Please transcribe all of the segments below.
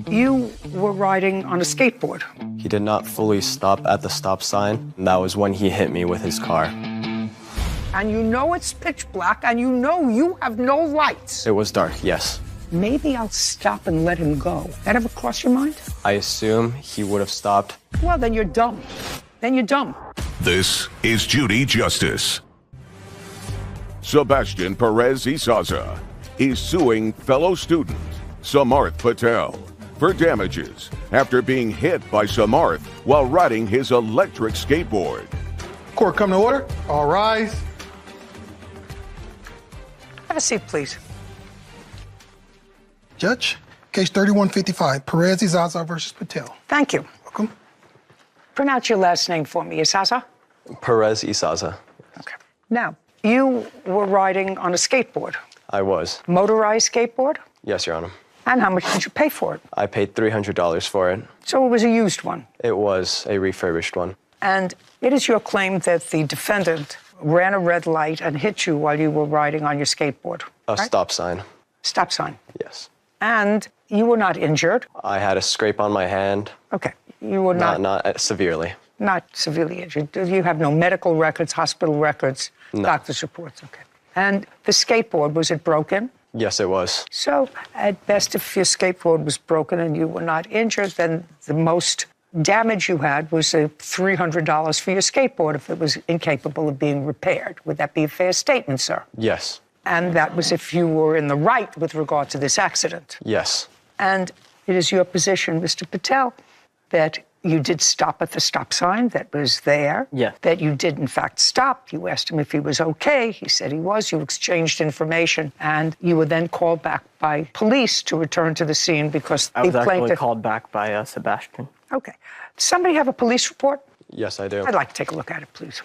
You were riding on a skateboard. He did not fully stop at the stop sign. And that was when he hit me with his car. And you know it's pitch black, and you know you have no lights. It was dark, yes. Maybe I'll stop and let him go. That ever cross your mind? I assume he would have stopped. Well, then you're dumb. Then you're dumb. This is Judy Justice. Sebastian Perez Izaza is suing fellow student Samarth Patel for damages after being hit by Samarth while riding his electric skateboard. Court, come to order. All rise. Have a seat, please. Judge, case 3155, Perez Izaza versus Patel. Thank you. Welcome. Pronounce your last name for me, Izaza. Perez Izaza. Okay. Now, you were riding on a skateboard. I was. Motorized skateboard? Yes, Your Honor. And how much did you pay for it? I paid $300 for it. So it was a used one? It was a refurbished one. And it is your claim that the defendant ran a red light and hit you while you were riding on your skateboard, A right? stop sign. Stop sign. Yes. And you were not injured? I had a scrape on my hand. Okay. You were Not severely. Not severely injured. You have no medical records, hospital records, No. doctor's reports. Okay. And the skateboard, was it broken? Yes, it was. So, at best, if your skateboard was broken and you were not injured, then the most damage you had was $300 for your skateboard if it was incapable of being repaired. Would that be a fair statement, sir? Yes. And that was if you were in the right with regard to this accident. Yes. And it is your position, Mr. Patel, that you did stop at the stop sign that was there. Yes. That you did, in fact, stop. You asked him if he was okay. He said he was. You exchanged information. And you were then called back by police to return to the scene because I was the plaintiff... actually called back by Sebastian. Okay. Does somebody have a police report? Yes, I do. I'd like to take a look at it, please.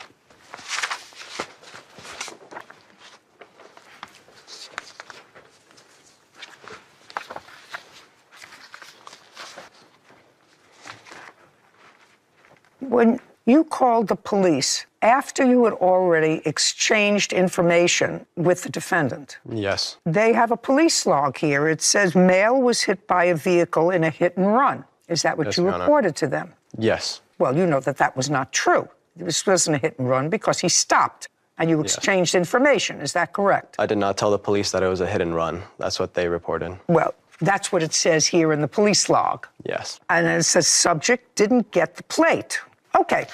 When you called the police after you had already exchanged information with the defendant, Yes. they have a police log here. It says male was hit by a vehicle in a hit and run. Is that what Yes, you Your Honor. reported to them? Yes. Well, you know that that was not true. This wasn't a hit and run because he stopped and you exchanged information. Is that correct? I did not tell the police that it was a hit and run. That's what they reported. Well, that's what it says here in the police log. Yes. And it says subject didn't get the plate. Okay.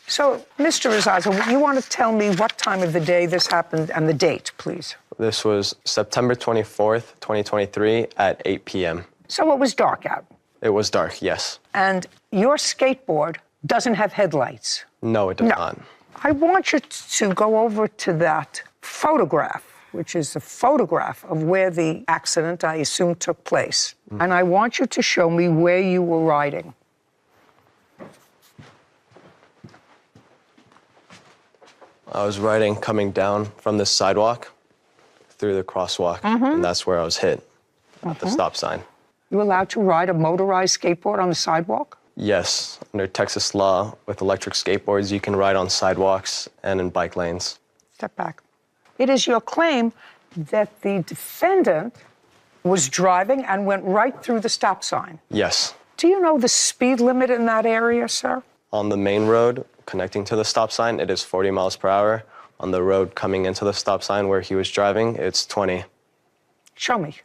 So, Mr. Izaza, you want to tell me what time of the day this happened and the date, please? This was September 24th, 2023 at 8 p.m. So it was dark out. It was dark, yes. And your skateboard doesn't have headlights. No, it does not. I want you to go over to that photograph, which is a photograph of where the accident, I assume, took place. And I want you to show me where you were riding. I was riding coming down from the sidewalk through the crosswalk, and that's where I was hit at the stop sign. You allowed to ride a motorized skateboard on the sidewalk? Yes, under Texas law, with electric skateboards, you can ride on sidewalks and in bike lanes. Step back. It is your claim that the defendant was driving and went right through the stop sign. Yes. Do you know the speed limit in that area, sir? On the main road connecting to the stop sign, it is 40 miles per hour. On the road coming into the stop sign where he was driving, it's 20. Show me.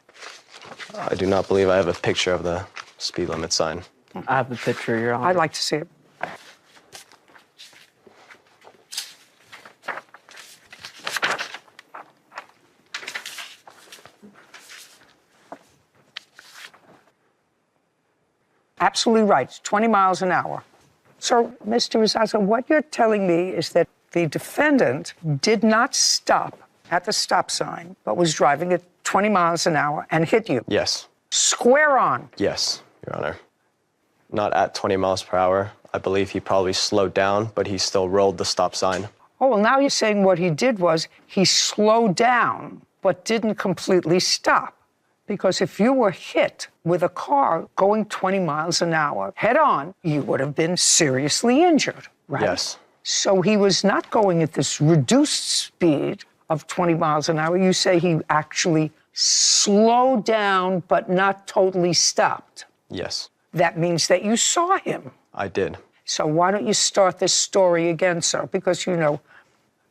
I do not believe I have a picture of the speed limit sign. I have the picture, Your Honor. I'd like to see it. Absolutely right. It's 20 miles an hour. So, Mr. Izaza, what you're telling me is that the defendant did not stop at the stop sign, but was driving at 20 miles an hour and hit you. Yes. Square on. Yes, Your Honor. Not at 20 miles per hour. I believe he probably slowed down, but he still rolled the stop sign. Oh, well, now you're saying what he did was he slowed down, but didn't completely stop. Because if you were hit with a car going 20 miles an hour head on, you would have been seriously injured, right? Yes. So he was not going at this reduced speed of 20 miles an hour. You say he actually slowed down, but not totally stopped. Yes, That means that you saw him. I did. So why don't you start this story again, sir? Because,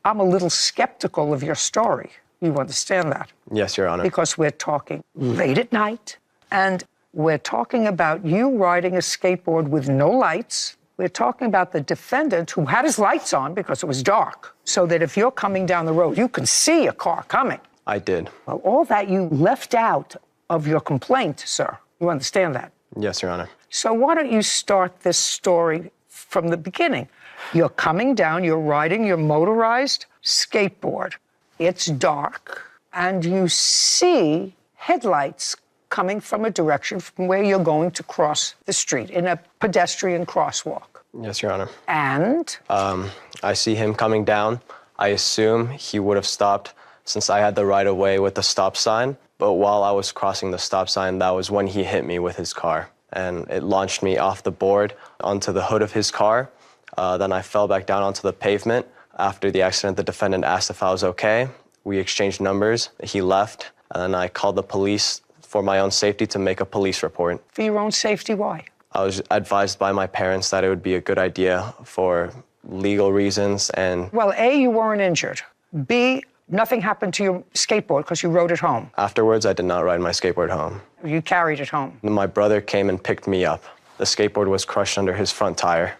I'm a little skeptical of your story. You understand that? Yes, Your Honor. Because we're talking late at night, and we're talking about you riding a skateboard with no lights. We're talking about the defendant who had his lights on because it was dark, so that if you're coming down the road, you can see a car coming. I did. Well, all that you left out of your complaint, sir. You understand that? Yes, Your Honor. So why don't you start this story from the beginning? You're coming down, you're riding your motorized skateboard. It's dark, and you see headlights coming from a direction from where you're going to cross the street in a pedestrian crosswalk. Yes, Your Honor. And? I see him coming down. I assume he would have stopped since I had the right of way with the stop sign. But while I was crossing the stop sign, that was when he hit me with his car. And it launched me off the board onto the hood of his car. Then I fell back down onto the pavement. After the accident, the defendant asked if I was okay. We exchanged numbers. He left, and then I called the police for my own safety to make a police report. For your own safety, why? I was advised by my parents that it would be a good idea for legal reasons and... Well, A, you weren't injured. B, nothing happened to your skateboard because you rode it home. Afterwards, I did not ride my skateboard home. You carried it home. My brother came and picked me up. The skateboard was crushed under his front tire.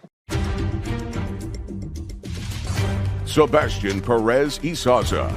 Sebastian Perez Isaza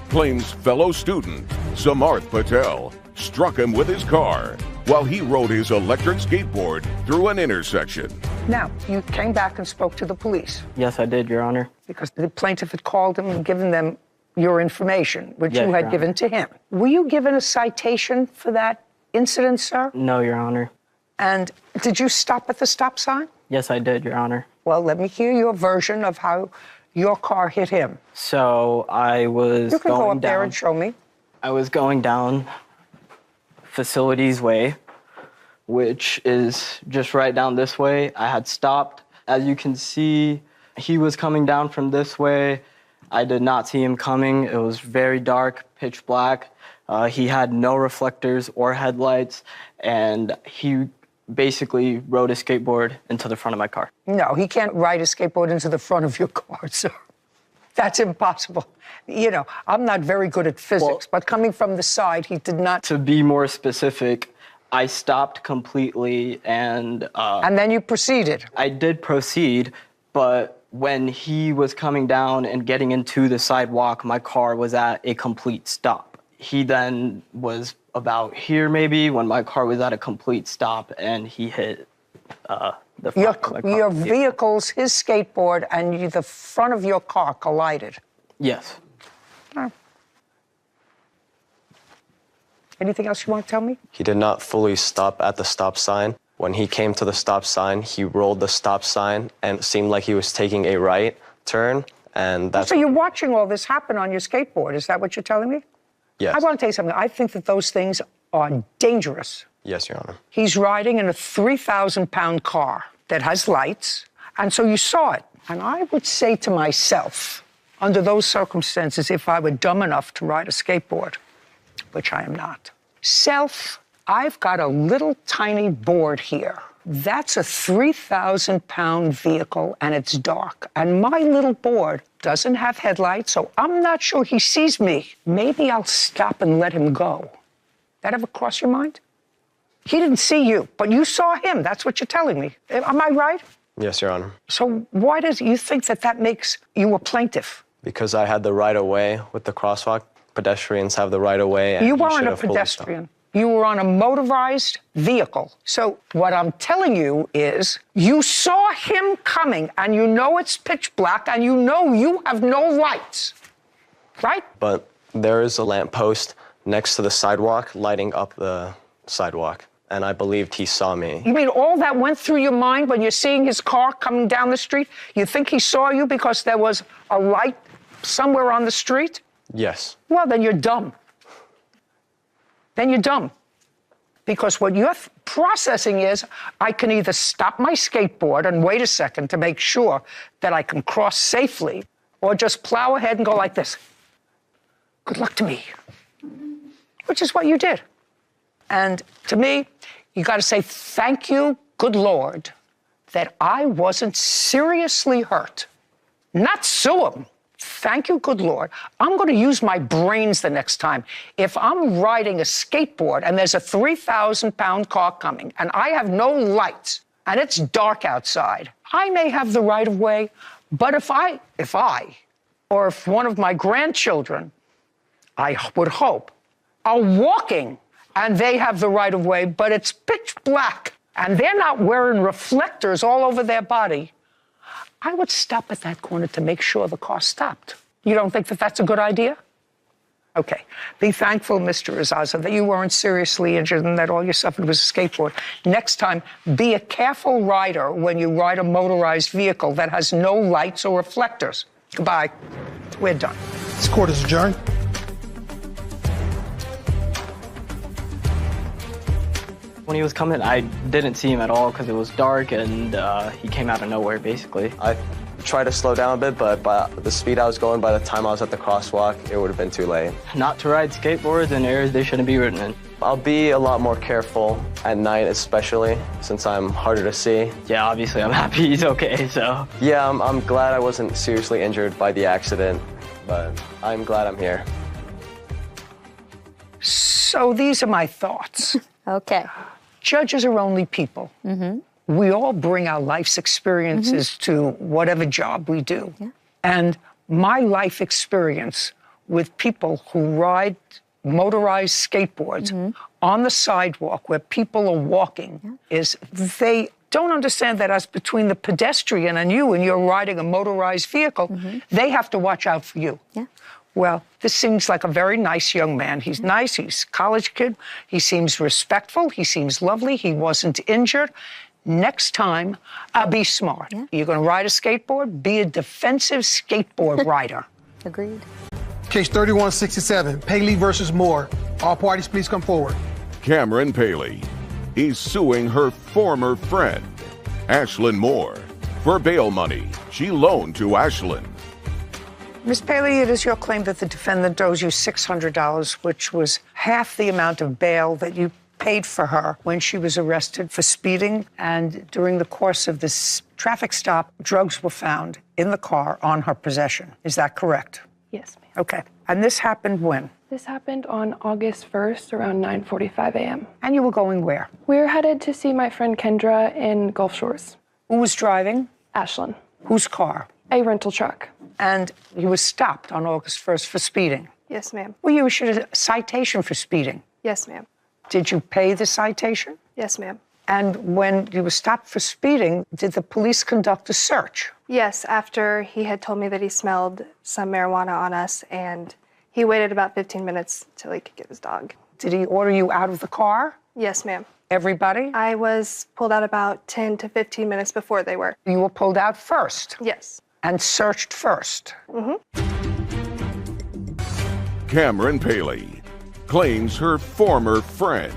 claims fellow student Samarth Patel struck him with his car while he rode his electric skateboard through an intersection. Now, you came back and spoke to the police Yes, I did, Your Honor. because the plaintiff had called him and given them your information, which Yes, you had Your given to him. Were you given a citation for that incident, sir? No, Your Honor. And did you stop at the stop sign? Yes, I did, Your Honor. Well, let me hear your version of how your car hit him. So I was You can going go up there down. and show me. I was going down Facilities Way, which is just right down this way. I had stopped. As you can see, he was coming down from this way. I did not see him coming. It was very dark, pitch black. He had no reflectors or headlights, and he basically rode a skateboard into the front of my car. No, he can't ride a skateboard into the front of your car, sir. That's impossible. I'm not very good at physics, but coming from the side, he did not. To be more specific, I stopped completely and... And then you proceeded. I did proceed, but when he was coming down and getting into the sidewalk, my car was at a complete stop. He then was about here maybe when my car was at a complete stop and he hit the front of my car. Your vehicle's his skateboard and the front of your car collided. Yes. Oh. Anything else you want to tell me? He did not fully stop at the stop sign. When he came to the stop sign, he rolled the stop sign and it seemed like he was taking a right turn. And that's... So you're watching all this happen on your skateboard. Is that what you're telling me? Yes. I want to tell you something. I think that those things are dangerous. Yes, Your Honor. He's riding in a 3,000-pound car that has lights, and so you saw it. And I would say to myself, under those circumstances, if I were dumb enough to ride a skateboard, which I am not, I've got a little tiny board here. That's a 3,000-pound vehicle, and it's dark. And my little board doesn't have headlights, so I'm not sure he sees me. Maybe I'll stop and let him go. That ever cross your mind? He didn't see you, but you saw him. That's what you're telling me. Am I right? Yes, Your Honor. So why does you think that makes you a plaintiff? Because I had the right of way with the crosswalk. Pedestrians have the right of way. And You he weren't should a have fully pedestrian. You were on a motorized vehicle. So what I'm telling you is you saw him coming, and you know it's pitch black, and you know you have no lights, right? But there is a lamppost next to the sidewalk lighting up the sidewalk, and I believed he saw me. You mean all that went through your mind when you're seeing his car coming down the street? You think he saw you because there was a light somewhere on the street? Yes. Well, then you're dumb. Then you're dumb. Because what you're processing is, I can either stop my skateboard and wait a second to make sure that I can cross safely, or just plow ahead and go like this. Good luck to me. Which is what you did. And to me, You got to say, thank you, good Lord, that I wasn't seriously hurt. Not sue him. Thank you, good Lord. I'm going to use my brains the next time. If I'm riding a skateboard and there's a 3,000-pound car coming and I have no lights and it's dark outside, I may have the right of way, but if one of my grandchildren, I would hope, are walking and they have the right of way, but it's pitch black and they're not wearing reflectors all over their body, I would stop at that corner to make sure the car stopped. You don't think that that's a good idea? Okay. Be thankful, Mr. Azaza, that you weren't seriously injured and that all you suffered was a skateboard. Next time, be a careful rider when you ride a motorized vehicle that has no lights or reflectors. Goodbye. We're done. This court is adjourned. When he was coming, I didn't see him at all because it was dark and he came out of nowhere, basically. I tried to slow down a bit, but by the speed I was going, by the time I was at the crosswalk, it would have been too late. Not to ride skateboards in areas they shouldn't be ridden in. I'll be a lot more careful at night, especially since I'm harder to see. Yeah, obviously I'm happy he's okay, so. Yeah, I'm glad I wasn't seriously injured by the accident, but I'm glad I'm here. So these are my thoughts. Okay. Judges are only people. We all bring our life's experiences to whatever job we do. Yeah. And my life experience with people who ride motorized skateboards on the sidewalk where people are walking is they don't understand that as between the pedestrian and you, and you're riding a motorized vehicle, they have to watch out for you. Yeah. Well, this seems like a very nice young man. He's nice, he's a college kid, he seems respectful, he seems lovely, he wasn't injured. Next time, be smart. Yeah. You're gonna ride a skateboard, be a defensive skateboard rider. Agreed. Case 3167, Paley versus Moore. All parties, please come forward. Cameron Paley is suing her former friend, Ashlyn Moore, for bail money she loaned to Ashlyn. Ms. Paley, it is your claim that the defendant owes you $600, which was half the amount of bail that you paid for her when she was arrested for speeding. And during the course of this traffic stop, drugs were found in the car on her possession. Is that correct? Yes, ma'am. Okay. And this happened when? This happened on August 1st around 9:45 a.m. And you were going where? We were headed to see my friend Kendra in Gulf Shores. Who was driving? Ashlyn. Whose car? A rental truck. And you were stopped on August 1st for speeding. Yes, ma'am. Well, you issued a citation for speeding. Yes, ma'am. Did you pay the citation? Yes, ma'am. And when you were stopped for speeding, did the police conduct a search? Yes, after he had told me that he smelled some marijuana on us, and he waited about 15 minutes till he could get his dog. Did he order you out of the car? Yes, ma'am. Everybody? I was pulled out about 10 to 15 minutes before they were. You were pulled out first Yes. and searched first. Cameron Paley claims her former friend,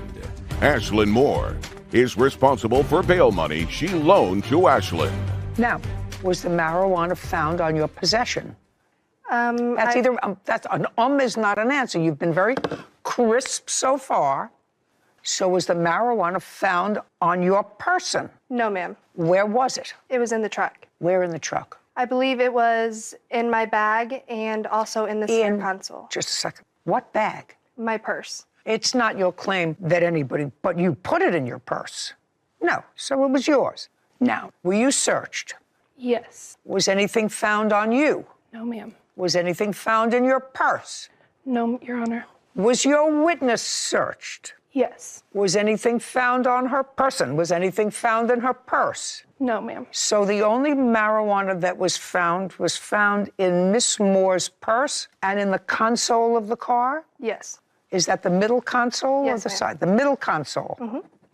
Ashlyn Moore, is responsible for bail money she loaned to Ashlyn. Now, was the marijuana found on your possession? That's is not an answer. You've been very crisp so far. So was the marijuana found on your person? No, ma'am. Where was it? It was in the truck. Where in the truck? I believe it was in my bag and also in the center console. Just a second. What bag? My purse. It's not your claim that anybody, but you put it in your purse. No, so it was yours. Now, were you searched? Yes. Was anything found on you? No, ma'am. Was anything found in your purse? No, Your Honor. Was your witness searched? Yes. Was anything found on her person? Was anything found in her purse? No, ma'am. So the only marijuana that was found in Miss Moore's purse and in the console of the car? Yes. Is that the middle console Yes, or the ma'am. side? The middle console.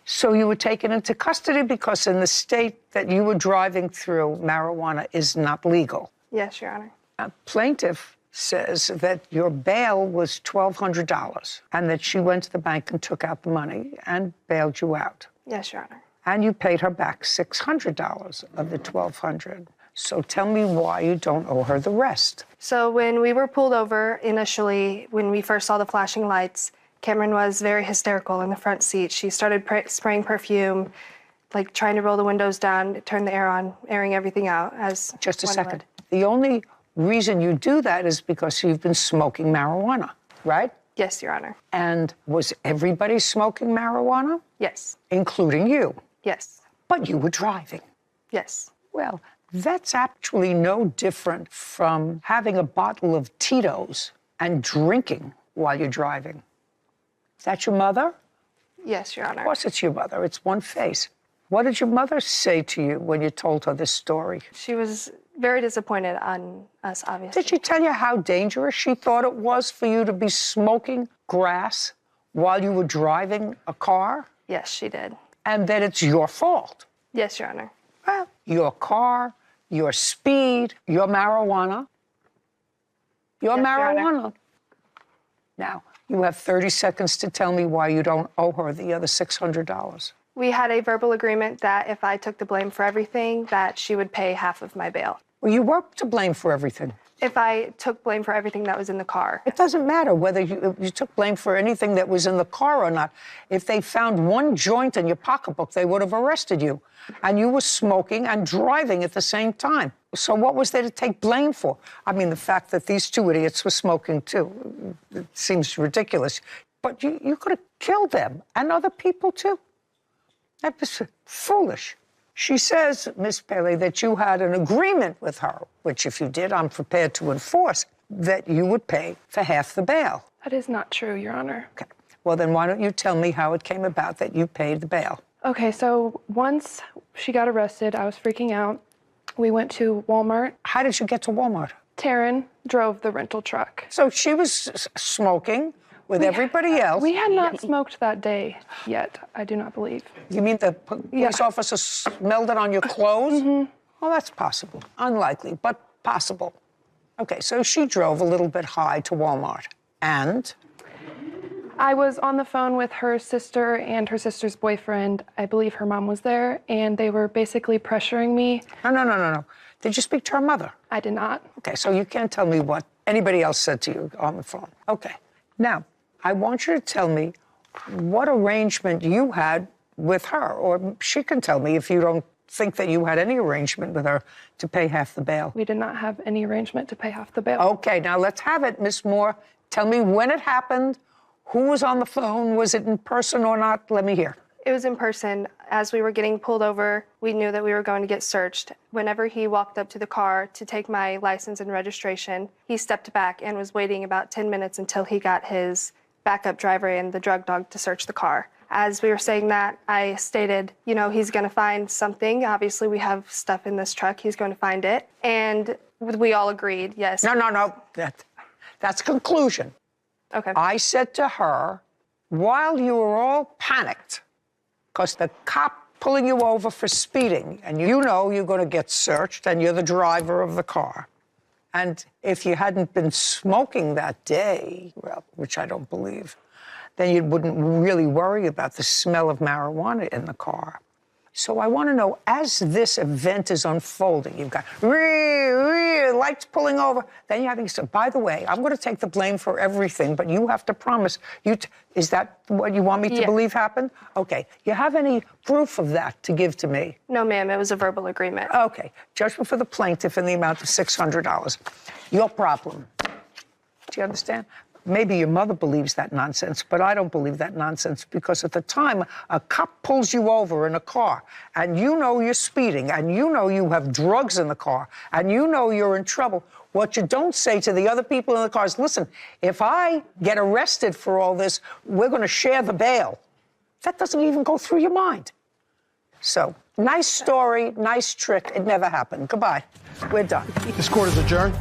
So you were taken into custody because in the state that you were driving through, marijuana is not legal. Yes, Your Honor. A plaintiff says that your bail was $1,200 and that she went to the bank and took out the money and bailed you out. Yes, Your Honor. And you paid her back $600 of the $1,200. So tell me why you don't owe her the rest. So when we were pulled over initially, when we first saw the flashing lights, Cameron was very hysterical in the front seat. She started spraying perfume, like trying to roll the windows down, turn the air on, airing everything out as Just a one second. would. The only reason you do that is because you've been smoking marijuana, right? Yes, Your Honor. And was everybody smoking marijuana? Yes. Including you. Yes. But you were driving. Yes. Well, that's actually no different from having a bottle of Tito's and drinking while you're driving. Is that your mother? Yes, Your Honor. Of course it's your mother. It's one face. What did your mother say to you when you told her this story? She was very disappointed on us, obviously. Did she tell you how dangerous she thought it was for you to be smoking grass while you were driving a car? Yes, she did. And that it's your fault? Yes, Your Honor. Well, your car, your speed, your marijuana. Your Yes, Your Honor. marijuana. Now, you have 30 seconds to tell me why you don't owe her the other $600. We had a verbal agreement that if I took the blame for everything, that she would pay half of my bail. Well, you were to blame for everything. If I took blame for everything that was in the car. It doesn't matter whether you took blame for anything that was in the car or not. If they found one joint in your pocketbook, they would have arrested you. And you were smoking and driving at the same time. So what was there to take blame for? I mean, the fact that these two idiots were smoking too. It seems ridiculous. But you could have killed them and other people too. That was foolish. She says, Miss Paley, that you had an agreement with her, which if you did, I'm prepared to enforce, that you would pay for half the bail. That is not true, Your Honor. Okay. Well, then why don't you tell me how it came about that you paid the bail? Okay, so once she got arrested, I was freaking out. We went to Walmart. How did you get to Walmart? Taryn drove the rental truck. So she was smoking with everybody else. We had not smoked that day yet, I do not believe. You mean the police officer smelled it on your clothes? Mm-hmm. Well, that's possible. Unlikely, but possible. Okay, so she drove a little bit high to Walmart. And? I was on the phone with her sister and her sister's boyfriend. I believe her mom was there, and they were basically pressuring me. No. Did you speak to her mother? I did not. Okay, so you can't tell me what anybody else said to you on the phone. Okay. Now, I want you to tell me what arrangement you had with her, or she can tell me if you don't think that you had any arrangement with her to pay half the bail. We did not have any arrangement to pay half the bail. Okay, now let's have it, Miss Moore. Tell me when it happened, who was on the phone, was it in person or not? Let me hear. It was in person. As we were getting pulled over, we knew that we were going to get searched. Whenever he walked up to the car to take my license and registration, he stepped back and was waiting about 10 minutes until he got his backup driver and the drug dog to search the car. As we were saying that, I stated, you know, he's going to find something. Obviously, we have stuff in this truck. He's going to find it. And we all agreed, yes. No. That's conclusion. Okay. I said to her, while you were all panicked, because the cop pulling you over for speeding, and you know you're going to get searched, and you're the driver of the car. And if you hadn't been smoking that day, well, which I don't believe, then you wouldn't really worry about the smell of marijuana in the car. So I want to know, as this event is unfolding, you've got lights pulling over, then you're having to, by the way, I'm going to take the blame for everything, but you have to promise. Is that what you want me to believe happened? Okay. You have any proof of that to give to me? No, ma'am. It was a verbal agreement. Okay. Judgment for the plaintiff in the amount of $600. Your problem. Do you understand? Maybe your mother believes that nonsense, but I don't believe that nonsense because at the time a cop pulls you over in a car and you know you're speeding and you know you have drugs in the car and you know you're in trouble. What you don't say to the other people in the car is, listen, if I get arrested for all this, we're going to share the bail. That doesn't even go through your mind. So, nice story, nice trick. It never happened. Goodbye. We're done. This court is adjourned.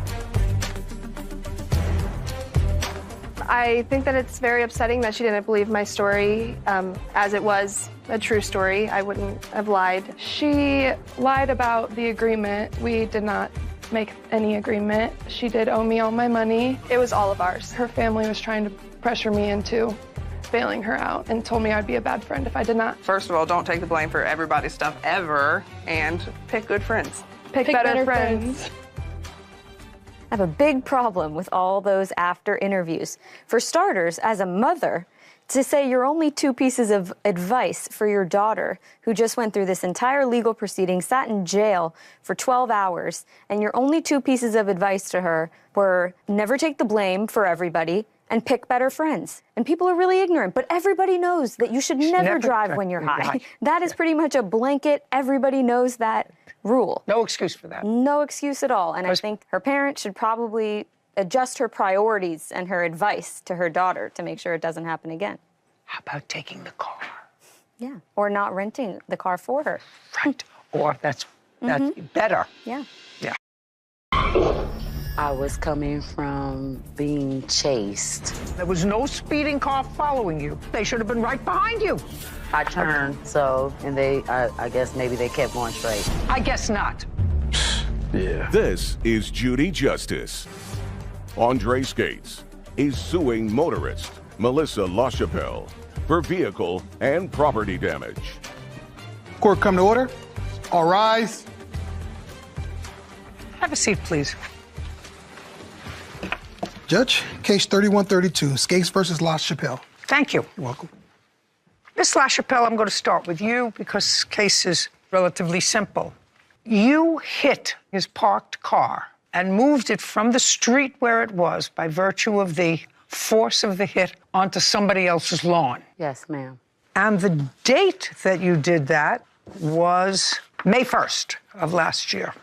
I think that it's very upsetting that she didn't believe my story. As it was a true story, I wouldn't have lied. She lied about the agreement. We did not make any agreement. She did owe me all my money. It was all of ours. Her family was trying to pressure me into bailing her out and told me I'd be a bad friend if I did not. First of all, don't take the blame for everybody's stuff ever, and pick good friends. Pick better friends. I have a big problem with all those after interviews. For starters, as a mother, To say your only 2 pieces of advice for your daughter, who just went through this entire legal proceeding, sat in jail for 12 hours, and your only 2 pieces of advice to her were never take the blame for everybody and pick better friends. And people are really ignorant, but everybody knows that you should never drive when you're high. That is pretty much a blanket, everybody knows that rule. No excuse for that. No excuse at all. And I think her parents should probably adjust her priorities and her advice to her daughter to make sure it doesn't happen again. How about taking the car? Yeah, or not renting the car for her. Right, or that's better. Yeah. Yeah. I was coming from being chased. There was no speeding car following you. They should have been right behind you. I turned, and I guess maybe they kept going straight. I guess not. Yeah. This is Judy Justice. Andre Skates is suing motorist Melissa LaChapelle for vehicle and property damage. Court come to order. All rise. Have a seat, please. Judge, case 3132, Skates versus LaChapelle. Thank you. You're welcome. Miss LaChapelle, I'm going to start with you because this case is relatively simple. You hit his parked car and moved it from the street where it was by virtue of the force of the hit onto somebody else's lawn. Yes, ma'am. And the date that you did that was May 1st of last year.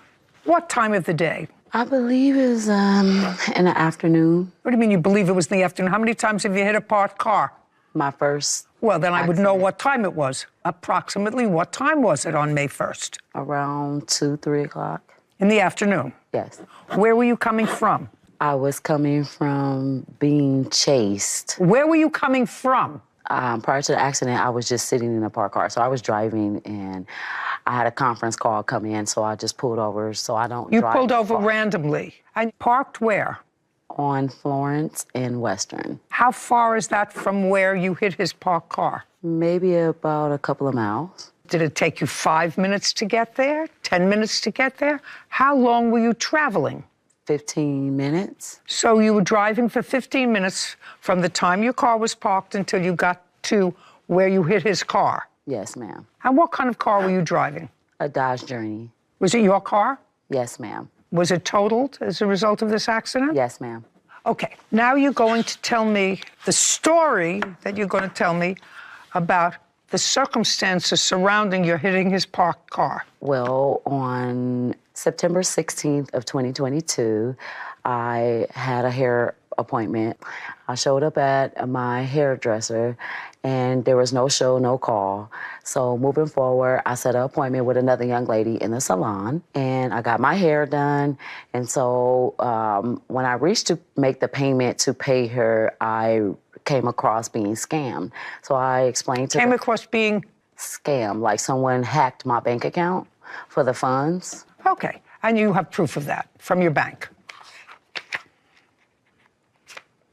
What time of the day? I believe it was in the afternoon. What do you mean you believe it was in the afternoon? How many times have you hit a parked car? My first. Well, then I would know what time it was. Approximately what time was it on May 1st? Around 2, 3 o'clock. In the afternoon? Yes. Where were you coming from? I was coming from being chased. Where were you coming from? Prior to the accident, I was just sitting in a parked car. So I was driving, and I had a conference call come in, so I just pulled over so I don't drive. You pulled over randomly. And parked where? On Florence and Western. How far is that from where you hit his parked car? Maybe about a couple of miles. Did it take you 5 minutes to get there? 10 minutes to get there? How long were you traveling? 15 minutes. So you were driving for 15 minutes from the time your car was parked until you got to where you hit his car? Yes, ma'am. And what kind of car were you driving? A Dodge Journey. Was it your car? Yes, ma'am. Was it totaled as a result of this accident? Yes, ma'am. Okay, now you're going to tell me the story that you're going to tell me about the circumstances surrounding your hitting his parked car. Well, on September 16th of 2022, I had a hair appointment. I showed up at my hairdresser, and there was no show, no call. So moving forward, I set an appointment with another young lady in the salon, and I got my hair done. And so when I reached to make the payment to pay her, I came across being scammed. So I explained to Came across being? Scammed, like someone hacked my bank account for the funds. Okay, and you have proof of that from your bank?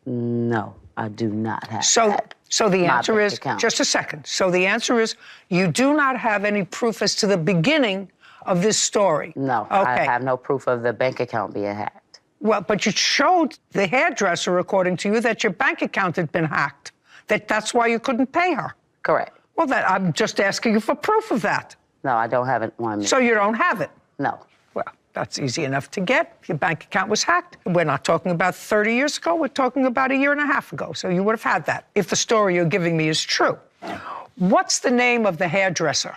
No, I do not have that. So the answer is, account. just a second. So the answer is, you do not have any proof as to the beginning of this story? No, okay. I have no proof of the bank account being hacked. Well, but you showed the hairdresser, according to you, that your bank account had been hacked. That's why you couldn't pay her. Correct. Well, I'm just asking you for proof of that. No, I don't have it on me. So you don't have it? No. Well, that's easy enough to get. Your bank account was hacked. We're not talking about 30 years ago. We're talking about a year and a half ago. So you would have had that, if the story you're giving me is true. What's the name of the hairdresser?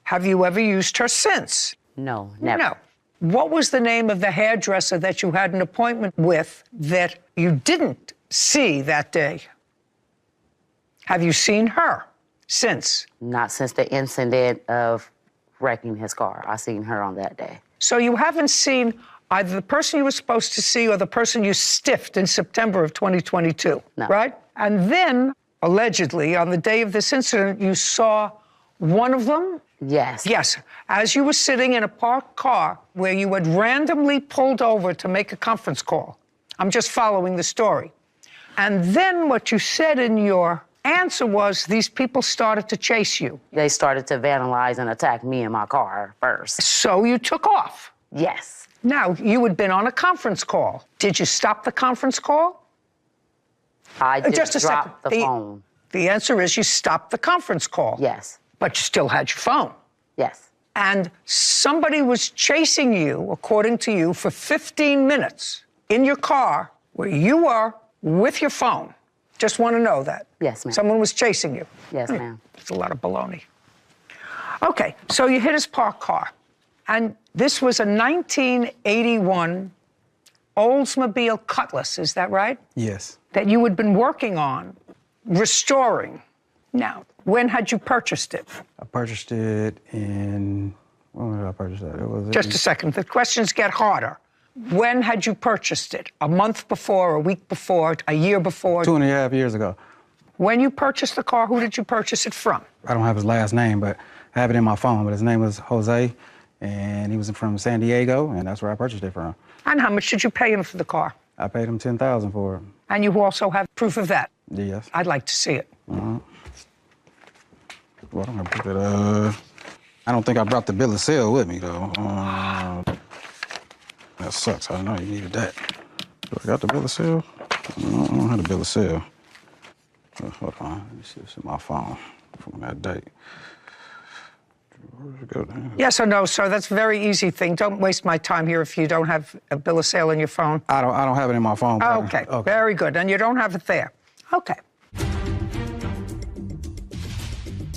Have you ever used her since? No, never. No. What was the name of the hairdresser that you had an appointment with that you didn't see that day? Have you seen her since? Not since the incident of wrecking his car. I seen her on that day. So you haven't seen either the person you were supposed to see or the person you stiffed in September of 2022, no. Right? And then, allegedly, on the day of this incident, you saw one of them? Yes. Yes. As you were sitting in a parked car where you had randomly pulled over to make a conference call. I'm just following the story. And then what you said in your answer was these people started to chase you. They started to vandalize and attack me in my car first. So you took off? Yes. Now, you had been on a conference call. Did you stop the conference call? I just a dropped second. the phone. The answer is you stopped the conference call. Yes. But you still had your phone. Yes. And somebody was chasing you, according to you, for 15 minutes in your car where you were with your phone. Just want to know that. Yes, ma'am. Someone was chasing you. Yes, ma'am. It's a lot of baloney. Okay, so you hit his parked car. And this was a 1981 Oldsmobile Cutlass, is that right? Yes. That you had been working on, restoring. Now, when had you purchased it? I purchased it in, when did I purchase that? It was Just a second, the questions get harder. When had you purchased it? A month before, a week before, a year before? 2.5 years ago. When you purchased the car, who did you purchase it from? I don't have his last name, but I have it in my phone. But his name was Jose, and he was from San Diego, and that's where I purchased it from. And how much did you pay him for the car? I paid him $10,000 for it. And you also have proof of that? Yes. I'd like to see it. Well, I don't have proof of that. I don't think I brought the bill of sale with me, though. That sucks. I know you needed that. Do I got the bill of sale? No, I don't have the bill of sale. Hold on. Let me see. It's in my phone from that date. Where'd it go then? Yes or no, sir? That's a very easy thing. Don't waste my time here if you don't have a bill of sale in your phone. I don't have it in my phone. Okay. Very good. And you don't have it there. Okay.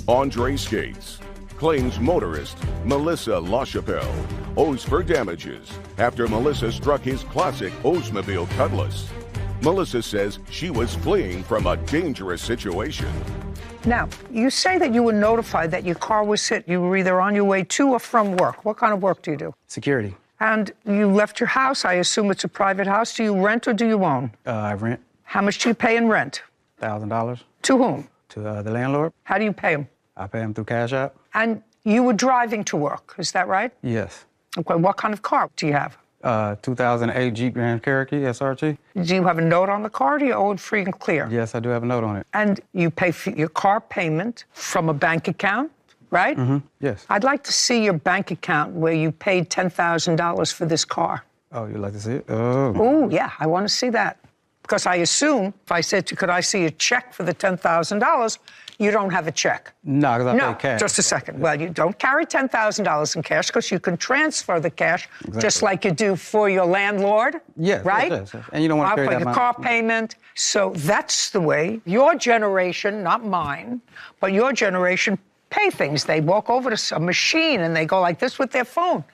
Andre Skates claims motorist Melissa LaChapelle owes for damages after Melissa struck his classic Oldsmobile Cutlass. Melissa says she was fleeing from a dangerous situation. Now, you say that you were notified that your car was hit. You were either on your way to or from work. What kind of work do you do? Security. And you left your house. I assume it's a private house. Do you rent or do you own? I rent. How much do you pay in rent? $1,000. To whom? To the landlord. How do you pay him? I pay him through Cash App. And you were driving to work, is that right? Yes. Okay, what kind of car do you have? 2008 Jeep Grand Cherokee SRT. Do you have a note on the car or do you owe it free and clear? Yes, I do have a note on it. And you pay for your car payment from a bank account, right? Mm-hmm, yes. I'd like to see your bank account where you paid $10,000 for this car. Oh, you'd like to see it? Oh. Oh, yeah, I want to see that. Because I assume, if I said to you, could I see a check for the $10,000, you don't have a check. No, because I pay cash. Just a second. Well, you don't carry $10,000 in cash because you can transfer the cash just like you do for your landlord. Yes, right? Yes. And you don't want to carry for that your money. car payment. So that's the way your generation, not mine, but your generation pay things. They walk over to a machine and they go like this with their phone,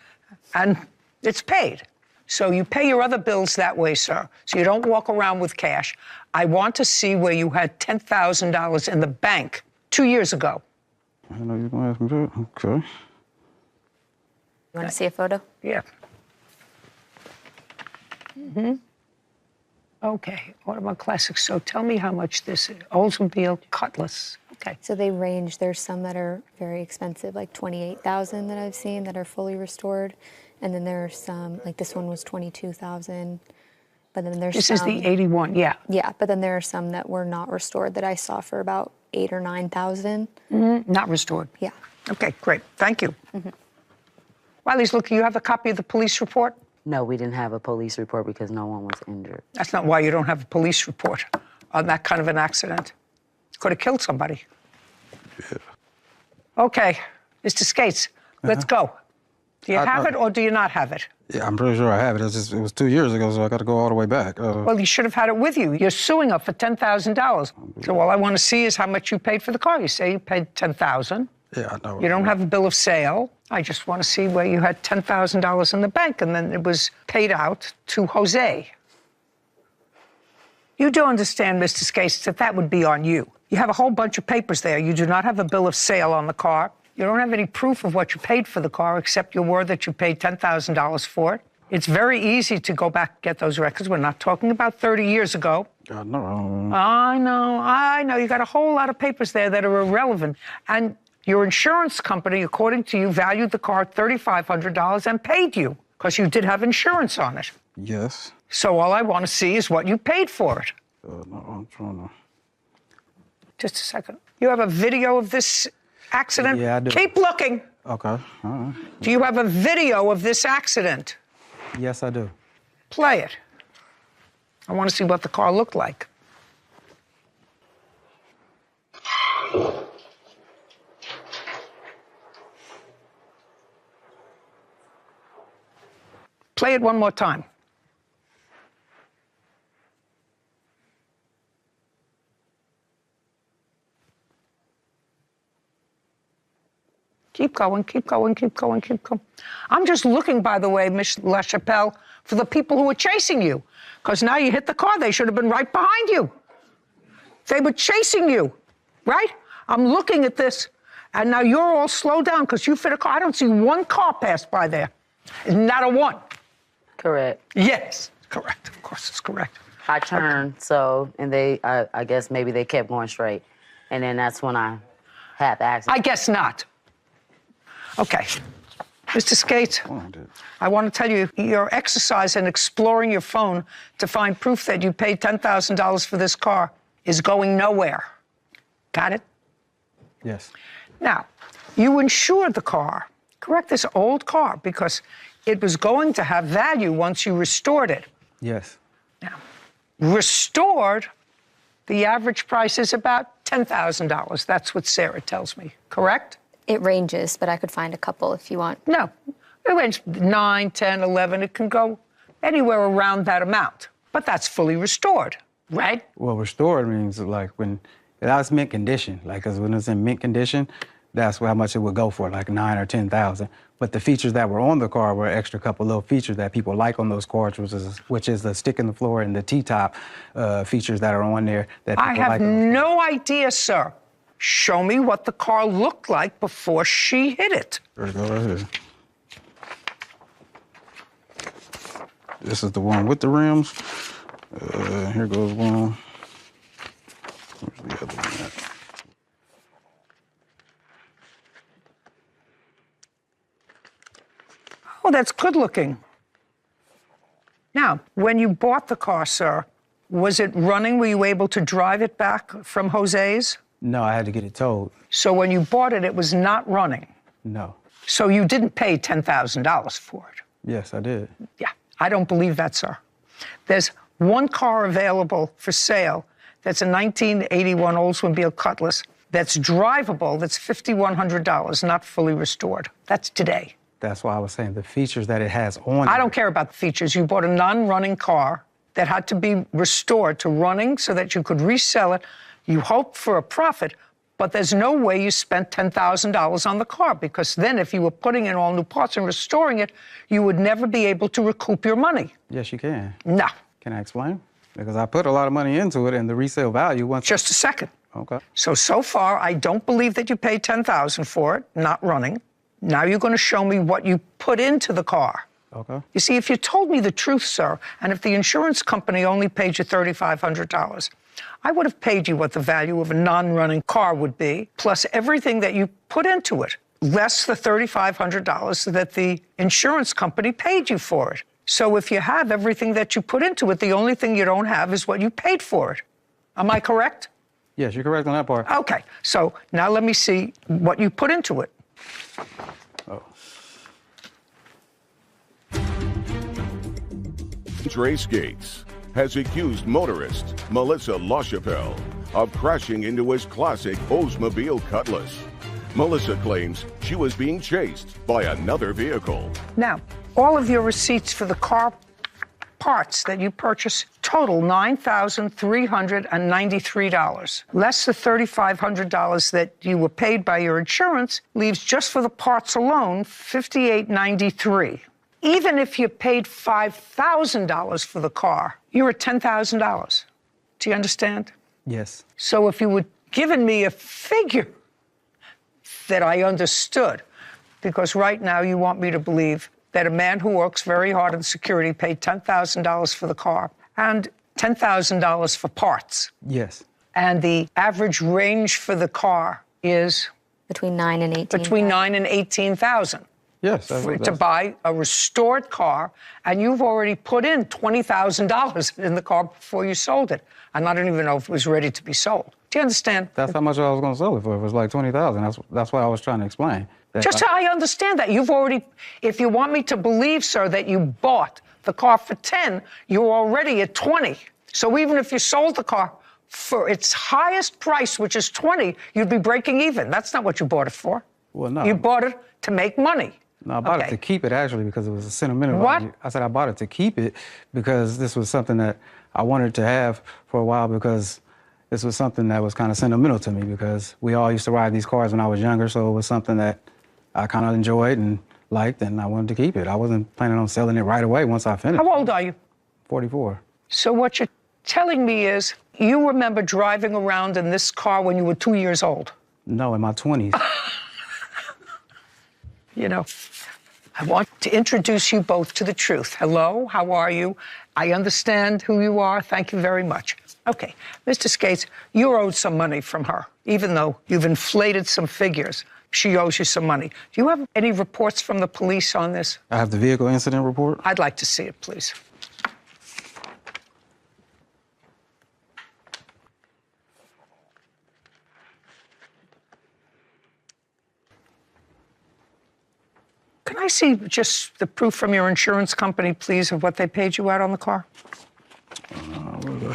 and it's paid. So you pay your other bills that way, sir. So you don't walk around with cash. I want to see where you had $10,000 in the bank 2 years ago. I know you're going to ask me that. Okay. You want to see a photo? Yeah. Mm-hmm. Okay, Autobahn Classics. So tell me how much this is. Oldsmobile Cutlass. Okay. So they range. There's some that are very expensive, like $28,000 that I've seen that are fully restored. And then there are some, like this one was $22,000. But then there's This some, is the 81, yeah. Yeah, but then there are some that were not restored that I saw for about $8,000 or $9,000. Mm-hmm. Not restored. Yeah. Okay, great. Thank you. Mm-hmm. Wiley's looking. You have a copy of the police report? No, we didn't have a police report because no one was injured. That's not why you don't have a police report on that kind of an accident. Could have killed somebody. Yeah. Okay, Mr. Skates, let's go. Do you have it or do you not have it? Yeah, I'm pretty sure I have it. It was 2 years ago, so I got to go all the way back. Well, you should have had it with you. You're suing her for $10,000. So all I want to see is how much you paid for the car. You say you paid $10,000. Yeah, I know. You don't have a bill of sale. I just want to see where you had $10,000 in the bank, and then it was paid out to Jose. You do understand, Mr. Skates, that that would be on you. You have a whole bunch of papers there. You do not have a bill of sale on the car. You don't have any proof of what you paid for the car, except your word that you paid $10,000 for it. It's very easy to go back and get those records. We're not talking about 30 years ago. No. I know. You got a whole lot of papers there that are irrelevant. And your insurance company, according to you, valued the car at $3,500 and paid you because you did have insurance on it. Yes. So all I want to see is what you paid for it. No, I'm trying to... Just a second. You have a video of this accident? Yeah, I do. Keep looking. Okay, all right. Do you have a video of this accident? Yes, I do. Play it. I want to see what the car looked like. Play it one more time. Keep going, keep going, keep going, keep going. I'm just looking, by the way, Miss LaChapelle, for the people who are chasing you. Because now you hit the car, they should have been right behind you. They were chasing you, right? I'm looking at this, and now you're all slowed down because you fit a car. I don't see one car pass by there. Not a one. Correct. Yes, correct. Of course, it's correct. I turned, and I guess maybe they kept going straight. And then that's when I had the accident. I guess not. Okay. Mr. Skates, I want to tell you, your exercise in exploring your phone to find proof that you paid $10,000 for this car is going nowhere. Got it? Yes. Now, you insured the car, correct? This old car, because it was going to have value once you restored it. Yes. Now, restored, the average price is about $10,000. That's what Sarah tells me, correct? It ranges, but I could find a couple if you want. No, it ranges 9, 10, 11. It can go anywhere around that amount, but that's fully restored, right? Well, restored means like when that's mint condition. Like, 'cause when it's in mint condition, that's how much it would go for, like 9 or 10,000. But the features that were on the car were extra couple little features that people like on those cars, which is the stick in the floor and the T-top features that are on there that people I have like no idea, sir. Show me what the car looked like before she hit it. There we go, right here. This is the one with the rims. Here goes one. Where's the other one at? Oh, that's good looking. Now, when you bought the car, sir, was it running? Were you able to drive it back from Jose's? No, I had to get it towed. So when you bought it, it was not running? No. So you didn't pay $10,000 for it? Yes, I did. Yeah, I don't believe that, sir. There's one car available for sale that's a 1981 Oldsmobile Cutlass that's drivable, that's $5,100, not fully restored. That's today. That's why I was saying the features that it has on I don't care about the features. You bought a non-running car that had to be restored to running so that you could resell it. You hoped for a profit, but there's no way you spent $10,000 on the car, because then if you were putting in all new parts and restoring it, you would never be able to recoup your money. Yes, you can. No. Can I explain? Because I put a lot of money into it, and the resale value once... Just a second. Okay. So far, I don't believe that you paid $10,000 for it, not running. Now you're going to show me what you put into the car. Okay. You see, if you told me the truth, sir, and if the insurance company only paid you $3,500, I would have paid you what the value of a non-running car would be, plus everything that you put into it, less the $3,500 that the insurance company paid you for it. So if you have everything that you put into it, the only thing you don't have is what you paid for it. Am I correct? Yes, you're correct on that part. Okay, so now let me see what you put into it. Oh. Trace Gates has accused motorist Melissa LaChapelle of crashing into his classic Oldsmobile Cutlass. Melissa claims she was being chased by another vehicle. Now, all of your receipts for the car parts that you purchased total $9,393. Less the $3,500 that you were paid by your insurance leaves just for the parts alone $5,893. Even if you paid $5,000 for the car, you're at $10,000. Do you understand? Yes. So if you would given me a figure that I understood, because right now you want me to believe that a man who works very hard in security paid $10,000 for the car and $10,000 for parts. Yes. And the average range for the car is? Between 9 and 18. Between 9 and 18,000. Yes. To buy a restored car, and you've already put in $20,000 in the car before you sold it. And I don't even know if it was ready to be sold. Do you understand? That's how much I was going to sell it for. It was like $20,000. That's what I was trying to explain. Just so I understand that. You've already, if you want me to believe, sir, that you bought the car for 10, you're already at 20. So even if you sold the car for its highest price, which is 20, you'd be breaking even. That's not what you bought it for. Well, no. You bought it to make money. No, I bought it to keep it, actually, because it was a sentimental What? value. I said I bought it to keep it because this was something that I wanted to have for a while, because this was something that was kind of sentimental to me, because we all used to ride these cars when I was younger, so it was something that I kind of enjoyed and liked, and I wanted to keep it. I wasn't planning on selling it right away once I finished. How old are you? 44. So what you're telling me is you remember driving around in this car when you were 2 years old? No, in my 20s. You know, I want to introduce you both to the truth. Hello, how are you? I understand who you are. Thank you very much. Okay, Mr. Skates, you're owed some money from her, even though you've inflated some figures. She owes you some money. Do you have any reports from the police on this? I have the vehicle incident report. I'd like to see it, please. Can I see just the proof from your insurance company, please, of what they paid you out on the car?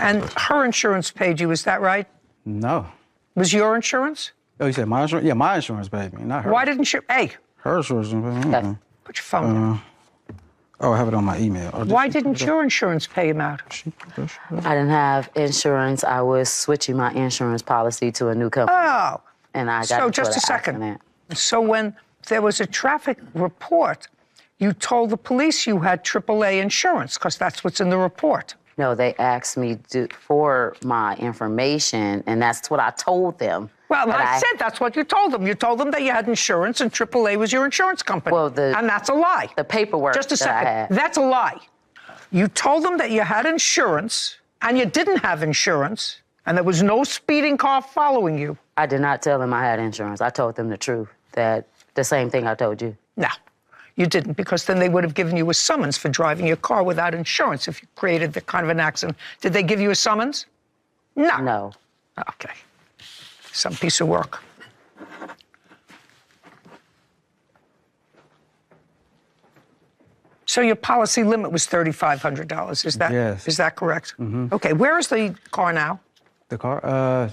And her insurance paid you, is that right? No. Was your insurance? Oh, you said my insurance? Yeah, my insurance paid me, not her. Why didn't you? Hey. Her insurance paid me. Put your phone down. Oh, I have it on my email. Why didn't your insurance pay him out? I didn't have insurance. I was switching my insurance policy to a new company. Oh. And I got So into just a an second. accident. So when there was a traffic report, you told the police you had AAA insurance, because that's what's in the report. No, they asked me for my information, and that's what I told them. Well, I said that's what you told them. You told them that you had insurance and AAA was your insurance company. Well, and that's a lie. The paperwork. Just a that I second. had. That's a lie. You told them that you had insurance and you didn't have insurance and there was no speeding car following you. I did not tell them I had insurance. I told them the truth, that the same thing I told you. No, you didn't, because then they would have given you a summons for driving your car without insurance if you created the kind of an accident. Did they give you a summons? No. No. Okay. Some piece of work. So your policy limit was $3,500. Is that correct? Mm-hmm. Okay. Where is the car now? The car?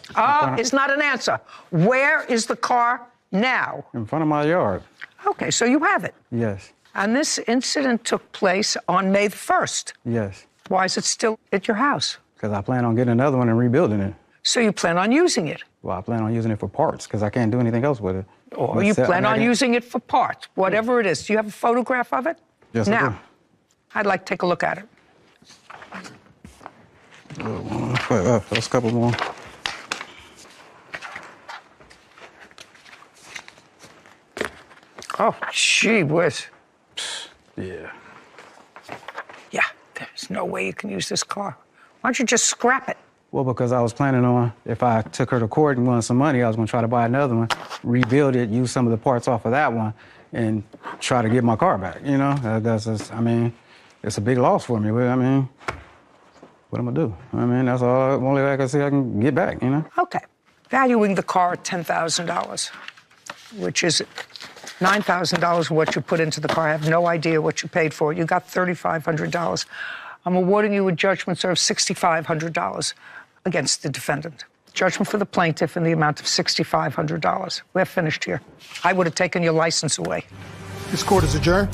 It's not an answer. Where is the car now? In front of my yard. Okay, so you have it. Yes. And this incident took place on May the 1st. Yes. Why is it still at your house? Because I plan on getting another one and rebuilding it. So you plan on using it? Well, I plan on using it for parts, because I can't do anything else with it. Or you plan on using it for parts, whatever it is. Do you have a photograph of it? Yes, I do. I'd like to take a look at it. There's a couple more. Oh, gee whiz. Yeah. Yeah, there's no way you can use this car. Why don't you just scrap it? Well, because I was planning on, if I took her to court and wanted some money, I was going to try to buy another one, rebuild it, use some of the parts off of that one, and try to get my car back, you know? That's just, I mean, it's a big loss for me. But, I mean, what am I going to do? I mean, that's all, only way I can see I can get back, you know? Okay. Valuing the car at $10,000, which is $9,000 what you put into the car. I have no idea what you paid for it. You got $3,500. I'm awarding you a judgment, sir, of $6,500 against the defendant. Judgment for the plaintiff in the amount of $6,500. We're finished here. I would have taken your license away. This court is adjourned.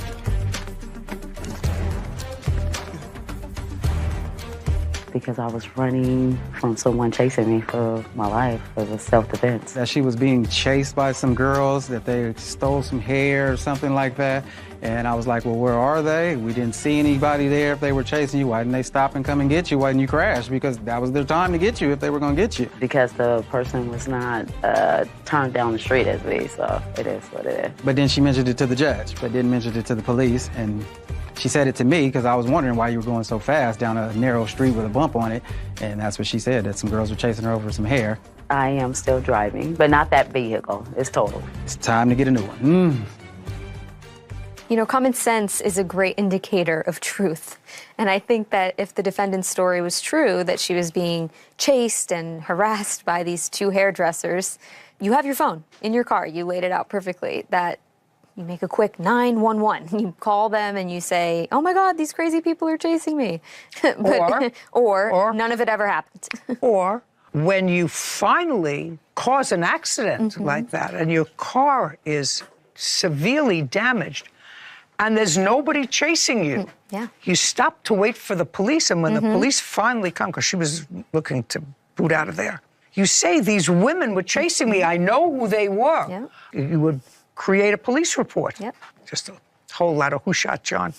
Because I was running from someone chasing me for my life. It was self-defense. That she was being chased by some girls, that they stole some hair or something like that. And I was like, well, where are they? We didn't see anybody there. If they were chasing you, why didn't they stop and come and get you? Why didn't you crash? Because that was their time to get you if they were going to get you. Because the person was not turned down the street as me, so it is what it is. But then she mentioned it to the judge, but didn't mention it to the police. And she said it to me because I was wondering why you were going so fast down a narrow street with a bump on it. And that's what she said, that some girls were chasing her over some hair. I am still driving, but not that vehicle. It's total. It's time to get a new one. You know, common sense is a great indicator of truth. And I think that if the defendant's story was true, that she was being chased and harassed by these two hairdressers, you have your phone in your car. You laid it out perfectly, that you make a quick 911. You call them and you say, oh my God, these crazy people are chasing me. or none of it ever happened. Or when you finally cause an accident like that and your car is severely damaged, and there's nobody chasing you. Yeah. You stop to wait for the police, and when the police finally come, because she was looking to boot out of there, you say, these women were chasing me. I know who they were. Yeah. You would create a police report. Yep. Just a whole lot of who shot John.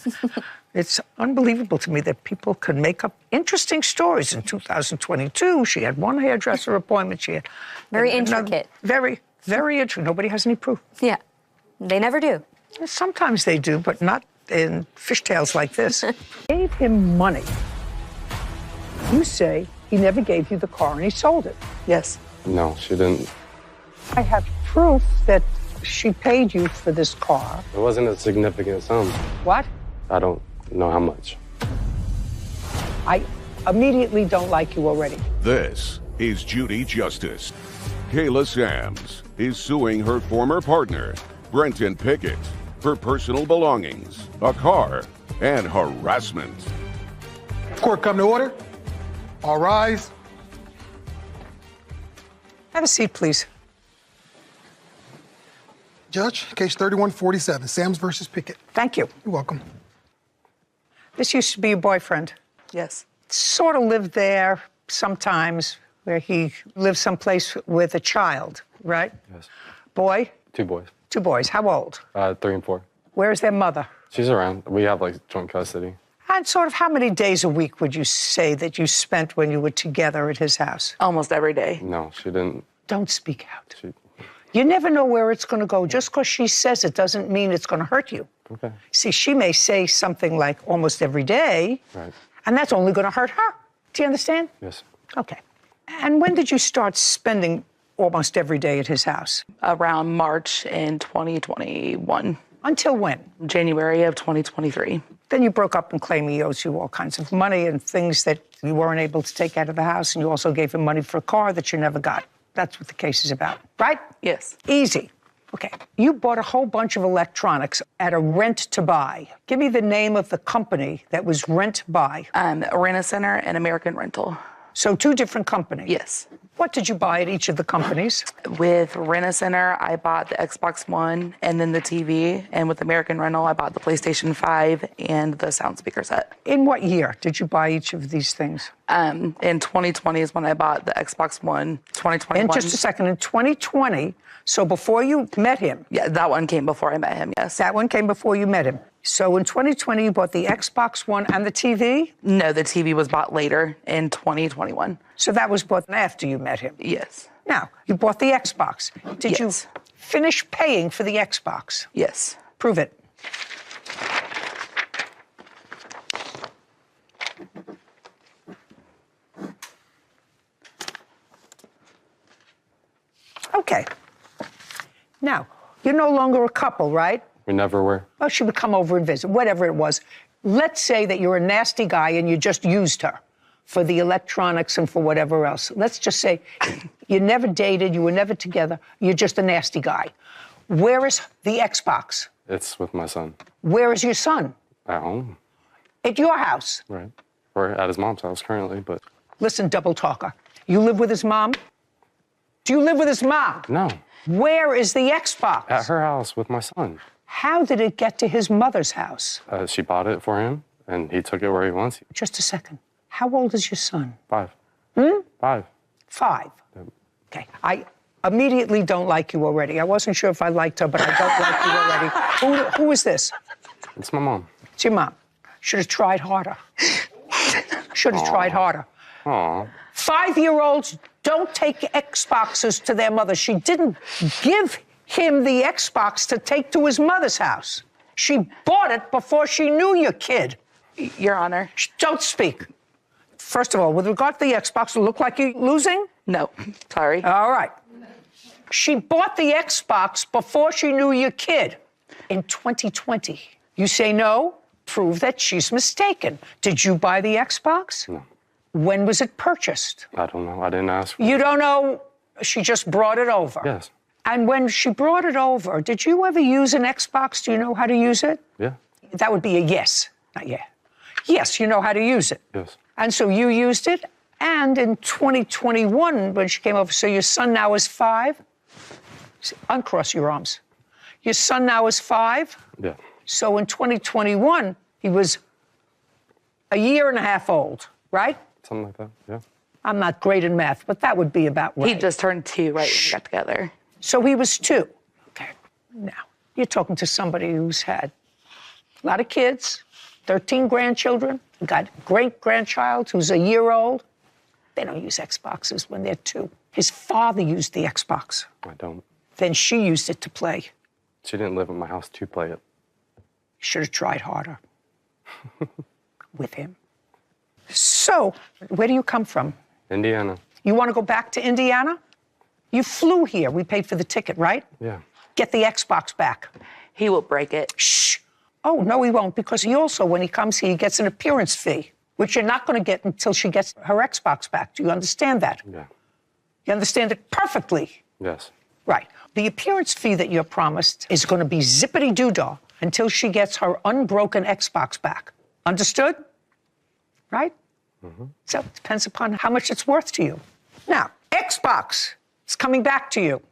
It's unbelievable to me that people could make up interesting stories. In 2022, she had one hairdresser appointment. She had Very another- intricate. Very, very intricate. Nobody has any proof. Yeah. They never do. Sometimes they do, but not in fishtails like this. Gave him money. You say he never gave you the car and he sold it. Yes. No, she didn't. I have proof that she paid you for this car. It wasn't a significant sum. What? I don't know how much. I immediately don't like you already. This is Judy Justice. Kayla Sams is suing her former partner, Brenton Pickett, for personal belongings, a car, and harassment. Court come to order. All rise. Have a seat, please. Judge, case 3147, Sams versus Pickett. Thank you. You're welcome. This used to be your boyfriend. Yes. Sort of lived there sometimes, where he lived someplace with a child, right? Yes. Boy? 2 boys. 2 boys. How old? 3 and 4. Where is their mother? She's around. We have like joint custody. And sort of how many days a week would you say that you spent when you were together at his house? Almost every day. No, she didn't. Don't speak out. She... You never know where it's going to go. Just because she says it doesn't mean it's going to hurt you. Okay. See, she may say something like almost every day, Right. and that's only going to hurt her. Do you understand? Yes. Okay. And when did you start spending almost every day at his house? Around March in 2021. Until when? January of 2023. Then you broke up and claimed he owes you all kinds of money and things that you weren't able to take out of the house, and you also gave him money for a car that you never got. That's what the case is about, right? Yes. Easy. Okay. You bought a whole bunch of electronics at a rent-to-buy. Give me the name of the company that was rent-buy. Rent-A-Center and American Rental. So 2 different companies? Yes. What did you buy at each of the companies? With Rent-A-Center, I bought the Xbox One and then the TV. And with American Rental, I bought the PlayStation 5 and the sound speaker set. In what year did you buy each of these things? In 2020 is when I bought the Xbox One. 2021. In just a second, in 2020, so before you met him. Yeah, that one came before I met him, yes. That one came before you met him. So in 2020, you bought the Xbox One and the TV? No, the TV was bought later in 2021. So that was bought after you met him? Yes. Now, you bought the Xbox. Did you finish paying for the Xbox? Yes. Prove it. Okay. Now, you're no longer a couple, right? We never were. Well, she would come over and visit, whatever it was. Let's say that you're a nasty guy and you just used her for the electronics and for whatever else. Let's just say you never dated, you were never together, you're just a nasty guy. Where is the Xbox? It's with my son. Where is your son? At home. At your house? Right. We're at his mom's house currently, but... Listen, double talker. You live with his mom? Do you live with his mom? No. Where is the Xbox? At her house with my son. How did it get to his mother's house? She bought it for him, and he took it where he wants. Just a second. How old is your son? 5. 5. 5. Okay. I immediately don't like you already. I wasn't sure if I liked her, but I don't like you already. Who is this? It's my mom. It's your mom. Should have tried harder. Should have tried harder. Aw. 5-year-olds don't take Xboxes to their mother. She didn't give him the Xbox to take to his mother's house. She bought it before she knew your kid. Your Honor. Don't speak. First of all, with regard to the Xbox, it look like you're losing? No, sorry. All right. She bought the Xbox before she knew your kid in 2020. You say no? Prove that she's mistaken. Did you buy the Xbox? No. When was it purchased? I don't know. I didn't ask for You it. don't know? She just brought it over? Yes. And when she brought it over, did you ever use an Xbox? Do you know how to use it? Yeah. That would be a yes, not yeah. Yes, you know how to use it. Yes. And so you used it, and in 2021, when she came over, so your son now is 5? Uncross your arms. Your son now is 5? Yeah. So in 2021, he was a year and a half old, right? Something like that, yeah. I'm not great in math, but that would be about right. He just turned 2 right when we got together. So he was 2. Okay. Now, you're talking to somebody who's had a lot of kids, 13 grandchildren, got a great-grandchild who's a year old. They don't use Xboxes when they're 2. His father used the Xbox. I don't. Then she used it to play. She didn't live in my house to play it. You should have tried harder with him. So, where do you come from? Indiana. You want to go back to Indiana? You flew here. We paid for the ticket, right? Yeah. Get the Xbox back. He will break it. Shh. Oh, no, he won't, because he also, when he comes here, he gets an appearance fee, which you're not going to get until she gets her Xbox back. Do you understand that? Yeah. You understand it perfectly. Yes. Right. The appearance fee that you're promised is going to be zippity-doo-dah until she gets her unbroken Xbox back. Understood? Right? Mm-hmm. So it depends upon how much it's worth to you. Now, Xbox is coming back to you.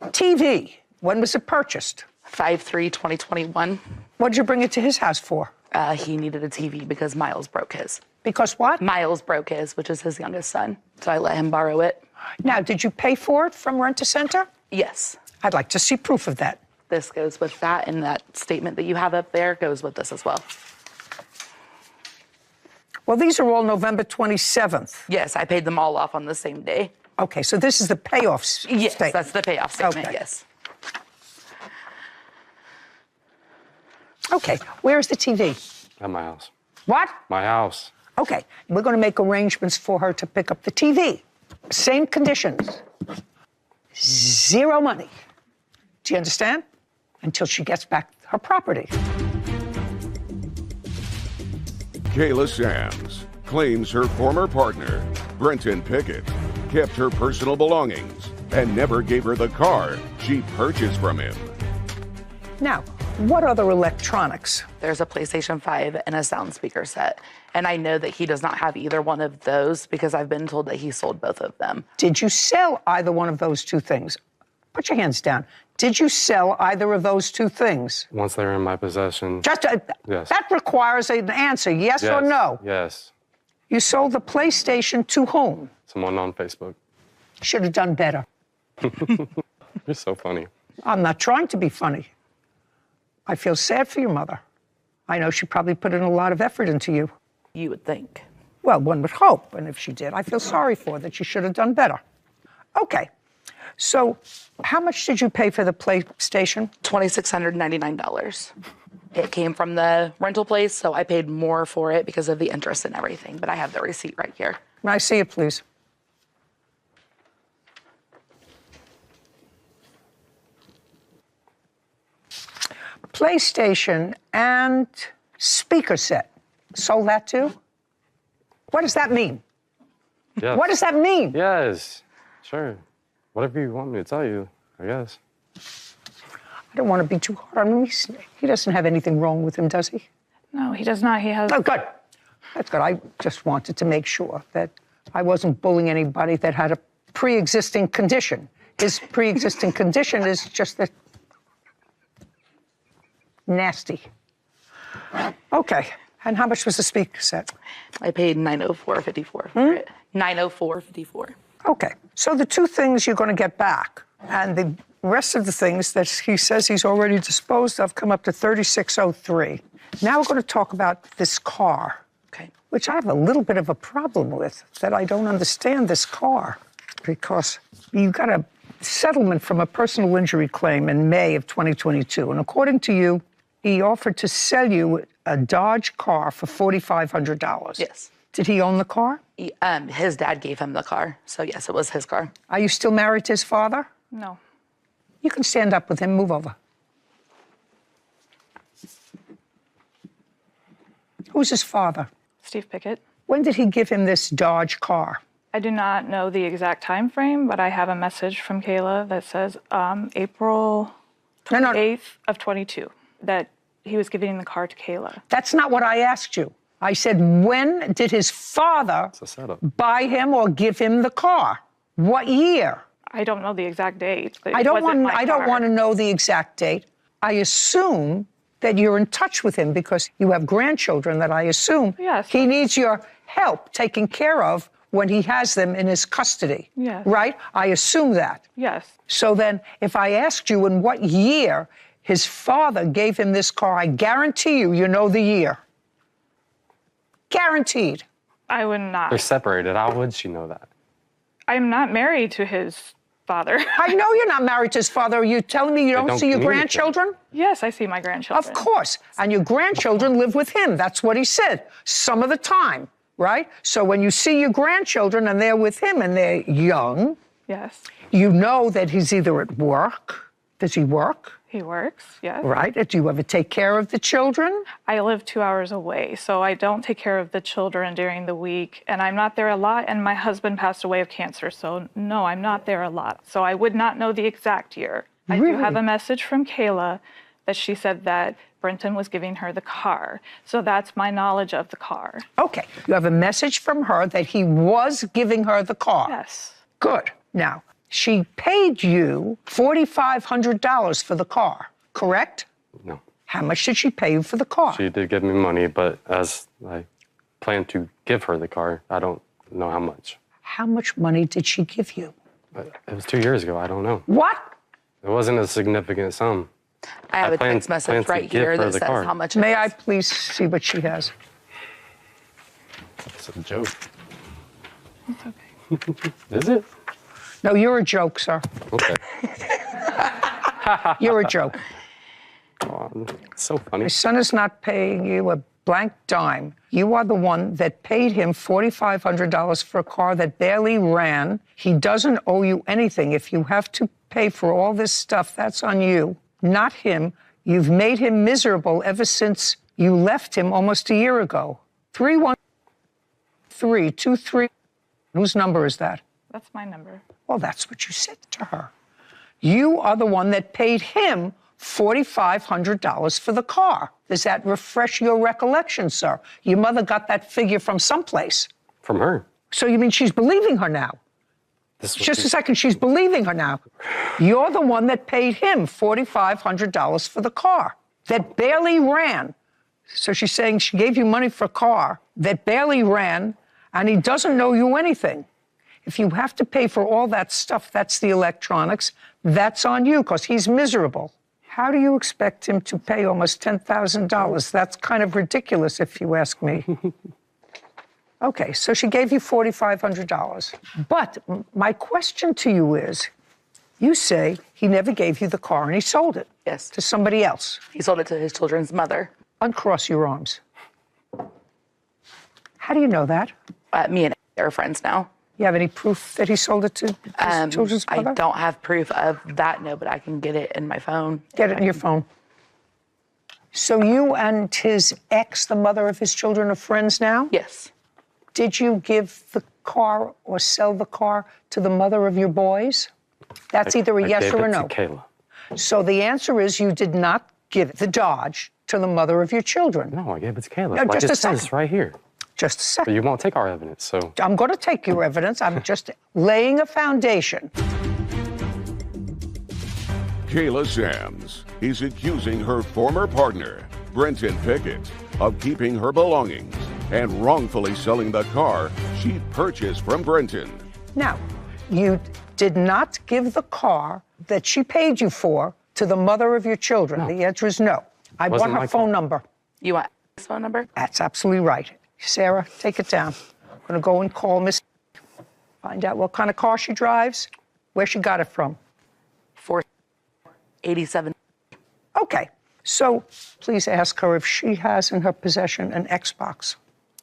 TV, when was it purchased? 5/3/2021. What did you bring it to his house for? He needed a TV because Miles broke his. Because what? Miles broke his, which is his youngest son. So I let him borrow it. Now, did you pay for it from Rent-A-Center? Yes. I'd like to see proof of that. This goes with that, and that statement that you have up there goes with this as well. Well, these are all November 27th. Yes, I paid them all off on the same day. Okay, so this is the payoff Yes, statement. that's the payoff statement, Okay. yes. Okay, where is the TV? At my house. What? My house. Okay, we're going to make arrangements for her to pick up the TV. Same conditions. 0 money. Do you understand? Until she gets back her property. Kayla Sams claims her former partner, Brenton Pickett, kept her personal belongings and never gave her the car she purchased from him. Now, what other electronics? There's a PlayStation 5 and a sound speaker set. And I know that he does not have either one of those because I've been told that he sold both of them. Did you sell either one of those 2 things? Put your hands down. Did you sell either of those 2 things? Once they're in my possession. Just yes. That requires an answer, yes or no? Yes. You sold the PlayStation to whom? Someone on Facebook. Should have done better. You're so funny. I'm not trying to be funny. I feel sad for your mother. I know she probably put in a lot of effort into you. You would think. Well, one would hope, and if she did, I feel sorry for her that she should have done better. Okay, so how much did you pay for the PlayStation? $2,699. It came from the rental place, so I paid more for it because of the interest and everything, but I have the receipt right here. May I see it, please? PlayStation and speaker set. Sold that too? What does that mean? Yes. What does that mean? Yes. Sure. Whatever you want me to tell you, I guess. I don't want to be too hard on him. He doesn't have anything wrong with him, does he? No, he does not. He has. Oh, good. That's good. I just wanted to make sure that I wasn't bullying anybody that had a pre-existing condition. His pre-existing condition is just that nasty. Okay. And how much was the speaker set? I paid $904.54 for it. $904.54. Okay. So the 2 things you're going to get back, and the rest of the things that he says he's already disposed of come up to $3603. Now we're going to talk about this car, okay, which I have a little bit of a problem with, that I don't understand this car, because you got a settlement from a personal injury claim in May of 2022, and according to you, he offered to sell you a Dodge car for $4,500. Yes. Did he own the car? His dad gave him the car, so yes, it was his car. Are you still married to his father? No. You can stand up with him, move over. Who's his father? Steve Pickett. When did he give him this Dodge car? I do not know the exact time frame, but I have a message from Kayla that says April 28th of 22, that he was giving the car to Kayla. That's not what I asked you. I said, when did his father buy him or give him the car? What year? I don't know the exact date. But I don't want to know the exact date. I assume that you're in touch with him because you have grandchildren that I assume he needs your help taking care of when he has them in his custody. Yes. Right? I assume that. Yes. So then, if I asked you in what year his father gave him this car, I guarantee you know the year. Guaranteed. I would not. They're separated. How would she know that? I'm not married to his father. I know you're not married to his father. Are you telling me you don't see your grandchildren? Yes, I see my grandchildren. Of course. And your grandchildren live with him. That's what he said. Some of the time, right? So when you see your grandchildren and they're with him and they're young, yes, you know that he's either at work. Does he work? He works, yes. Right. Do you ever take care of the children? I live 2 hours away, so I don't take care of the children during the week, and I'm not there a lot, and my husband passed away of cancer, so no, I'm not there a lot. So I would not know the exact year. Really? I do have a message from Kayla that she said that Brenton was giving her the car. So that's my knowledge of the car. Okay. You have a message from her that he was giving her the car. Yes. Good. Now, she paid you $4,500 for the car, correct? No. How much did she pay you for the car? She did give me money, but as I plan to give her the car, I don't know how much. How much money did she give you? But it was 2 years ago. I don't know. What? It wasn't a significant sum. I have a text message right here that says how much it May is. I please see what she has? It's a joke. It's okay. Is it? No, you're a joke, sir. Okay. You're a joke. Oh, it's so funny. My son is not paying you a blank dime. You are the one that paid him $4,500 for a car that barely ran. He doesn't owe you anything. If you have to pay for all this stuff, that's on you, not him. You've made him miserable ever since you left him almost a year ago. 313-23. Whose number is that? That's my number. Well, that's what you said to her. You are the one that paid him $4,500 for the car. Does that refresh your recollection, sir? Your mother got that figure from someplace. From her. So you mean she's believing her now? Just a second, she's believing her now. You're the one that paid him $4,500 for the car that barely ran. So she's saying she gave you money for a car that barely ran, and he doesn't know you anything. If you have to pay for all that stuff, that's the electronics, that's on you because he's miserable. How do you expect him to pay almost $10,000? That's kind of ridiculous if you ask me. Okay, so she gave you $4,500. But my question to you is, you say he never gave you the car and he sold it. Yes. To somebody else. He sold it to his children's mother. Uncross your arms. How do you know that? Me and are friends now. You have any proof that he sold it to his children's mother? I don't have proof of that, no, but I can get it in my phone. Get it in your phone. So you and his ex, the mother of his children, are friends now? Yes. Did you give the car or sell the car to the mother of your boys? That's either a yes or a no. I gave it to Kayla. So the answer is you did not give the Dodge to the mother of your children. No, I gave it to Kayla. No, like just it a second. says right here. Just a second. But you won't take our evidence, so. I'm going to take your evidence. I'm just laying a foundation. Kayla Sams is accusing her former partner, Brenton Pickett, of keeping her belongings and wrongfully selling the car she purchased from Brenton. Now, you did not give the car that she paid you for to the mother of your children. No. The answer is no. I want her phone number. You want his phone number? That's absolutely right. Sarah, take it down. I'm going to go and call Miss. Find out what kind of car she drives, where she got it from. 487. Okay. So please ask her if she has in her possession an Xbox.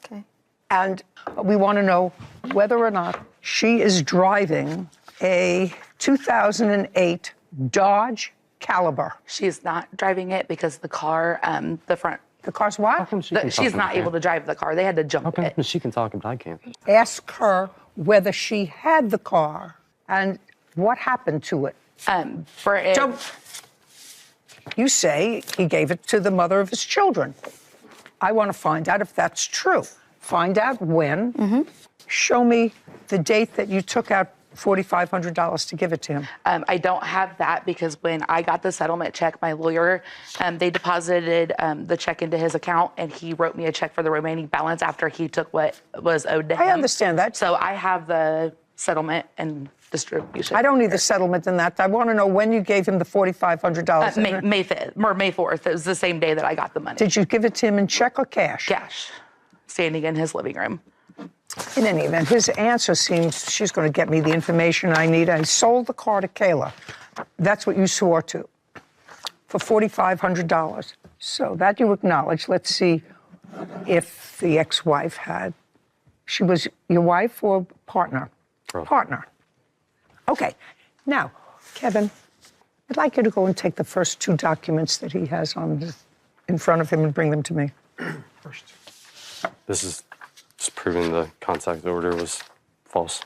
Okay. And we want to know whether or not she is driving a 2008 Dodge Caliber. She's not driving it because the car, the front. The car's what? She's not able to drive the car. They had to jump it. She can talk, but I can't. Ask her whether she had the car and what happened to it. You say he gave it to the mother of his children. I want to find out if that's true. Find out when. Mm-hmm. Show me the date that you took out $4,500 to give it to him? I don't have that because when I got the settlement check, my lawyer, they deposited the check into his account and he wrote me a check for the remaining balance after he took what was owed to him. I understand that. So I have the settlement and distribution. I don't need the settlement in that. I want to know when you gave him the $4,500. May 5th or May 4th. It was the same day that I got the money. Did you give it to him in check or cash? Cash, standing in his living room. In any event, his answer seems she's going to get me the information I need. I sold the car to Kayla. That's what you swore to, for $4,500. So that you acknowledge. Let's see if the ex-wife had. She was your wife or partner? Partner. Okay. Now, Kevin, I'd like you to go and take the first 2 documents that he has in front of him and bring them to me. First. This is just proving the contact order was false.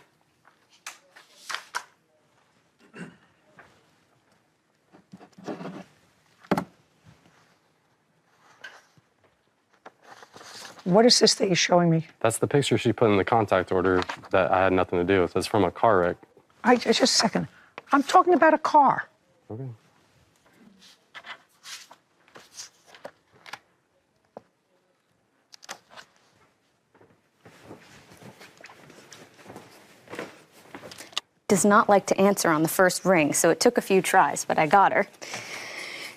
What is this that you're showing me? That's the picture she put in the contact order that I had nothing to do with. It's from a car wreck. Just a second. I'm talking about a car. Okay. Does not like to answer on the first ring, so it took a few tries, but I got her.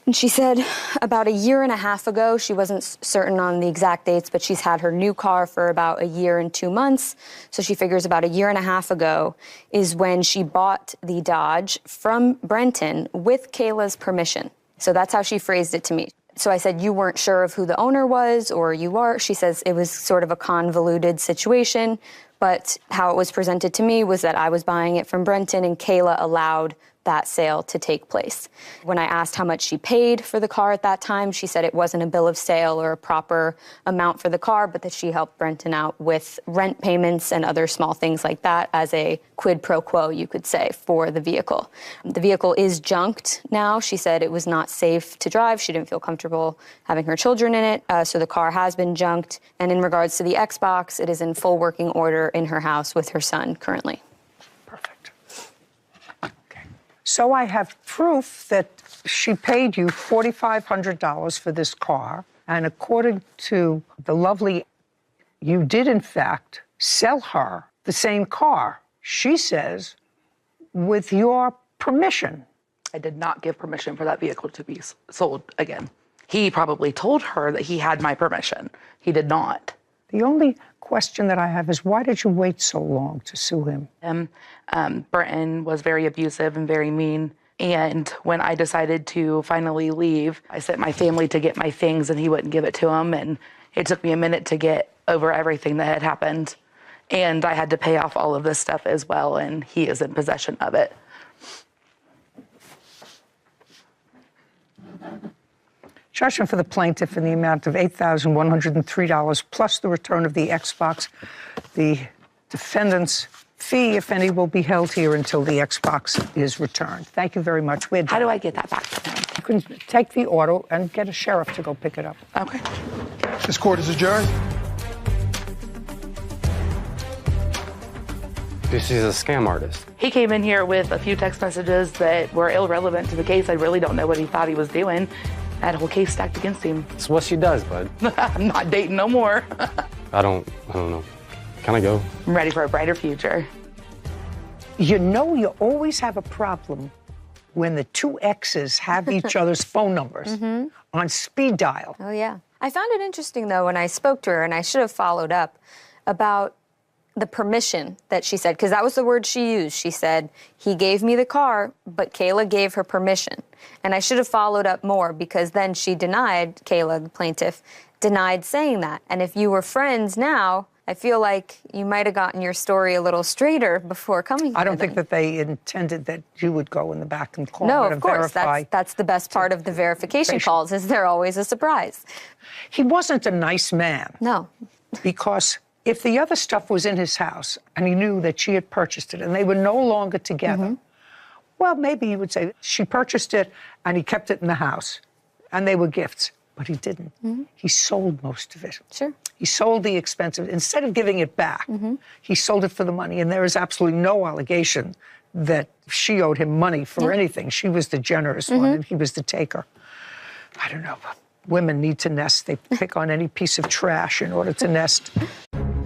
And she said about a year and a half ago, she wasn't certain on the exact dates, but she's had her new car for about a year and 2 months. So she figures about a year and a half ago is when she bought the Dodge from Brenton with Kayla's permission. So that's how she phrased it to me. So I said, you weren't sure of who the owner was, or you are? She says it was sort of a convoluted situation, but how it was presented to me was that I was buying it from Brenton and Kayla allowed that sale to take place. When I asked how much she paid for the car at that time, she said it wasn't a bill of sale or a proper amount for the car, but that she helped Brenton out with rent payments and other small things like that as a quid pro quo, you could say, for the vehicle. The vehicle is junked now. She said it was not safe to drive. She didn't feel comfortable having her children in it, so the car has been junked. And in regards to the Xbox, it is in full working order in her house with her son currently. So I have proof that she paid you $4,500 for this car. And according to the lovely, you did, in fact, sell her the same car, she says, with your permission. I did not give permission for that vehicle to be sold again. He probably told her that he had my permission. He did not. The only question that I have is, why did you wait so long to sue him? Brenton was very abusive and very mean. And when I decided to finally leave, I sent my family to get my things and he wouldn't give it to them. And it took me a minute to get over everything that had happened. And I had to pay off all of this stuff as well. And he is in possession of it. Judgment for the plaintiff in the amount of $8,103 plus the return of the Xbox. The defendant's fee, if any, will be held here until the Xbox is returned. Thank you very much. How do I get that back to him? You can take the auto and get a sheriff to go pick it up. Okay. This court is adjourned. She's a scam artist. He came in here with a few text messages that were irrelevant to the case. I really don't know what he thought he was doing. That whole case stacked against him. It's what she does, bud. I'm not dating no more. I don't know. Can I go? I'm ready for a brighter future. You know, you always have a problem when the two exes have each other's phone numbers on speed dial. Oh, yeah. I found it interesting, though, when I spoke to her, and I should have followed up, about the permission that she said, because that was the word she used. She said, he gave me the car, but Kayla gave her permission. And I should have followed up more, because then she denied, Kayla, the plaintiff, denied saying that. And if you were friends now, I feel like you might have gotten your story a little straighter before coming here. I don't think that they intended that you would go in the back and call No, her of to course. verify. That's the best part of the verification calls, is they're always a surprise. He wasn't a nice man. No. Because if the other stuff was in his house and he knew that she had purchased it and they were no longer together, well, maybe he would say she purchased it and he kept it in the house and they were gifts. but he didn't. He sold most of it. Sure. He sold the expensive, instead of giving it back, he sold it for the money. And there is absolutely no allegation that she owed him money for anything. She was the generous one and he was the taker. I don't know. Women need to nest. They pick on any piece of trash in order to nest.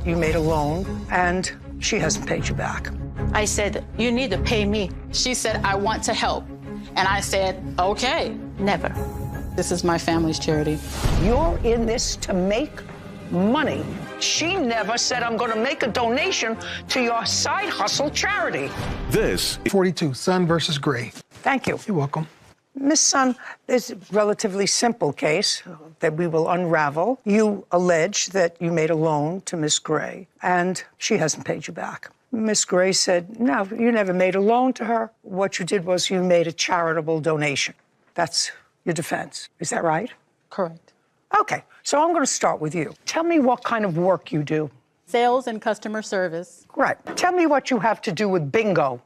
You made a loan and she hasn't paid you back. I said, you need to pay me. She said, I want to help. And I said, okay. Never. This is my family's charity. You're in this to make money. She never said, I'm going to make a donation to your side hustle charity. This 42, Sun versus Gray. Thank you. You're welcome. Miss Sun, there's a relatively simple case that we will unravel. You allege that you made a loan to Miss Gray and she hasn't paid you back. Miss Gray said, no, you never made a loan to her. What you did was you made a charitable donation. That's your defense. Is that right? Correct. Okay, so I'm going to start with you. Tell me what kind of work you do. Sales and customer service. Right. Tell me what you have to do with bingo.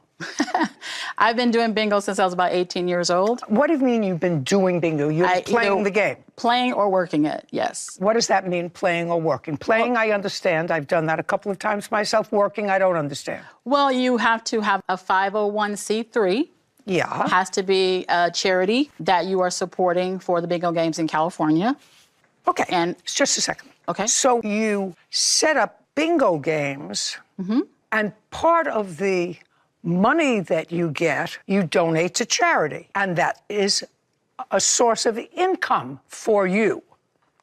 I've been doing bingo since I was about 18 years old. What do you mean you've been doing bingo? You're playing the game? Playing or working it, yes. What does that mean, playing or working? Playing, I understand. I've done that a couple of times myself. Working, I don't understand. Well, you have to have a 501c3. Yeah. It has to be a charity that you are supporting for the bingo games in California. Okay, and just a second. Okay. So you set up bingo games, and part of the money that you get, you donate to charity, and that is a source of income for you.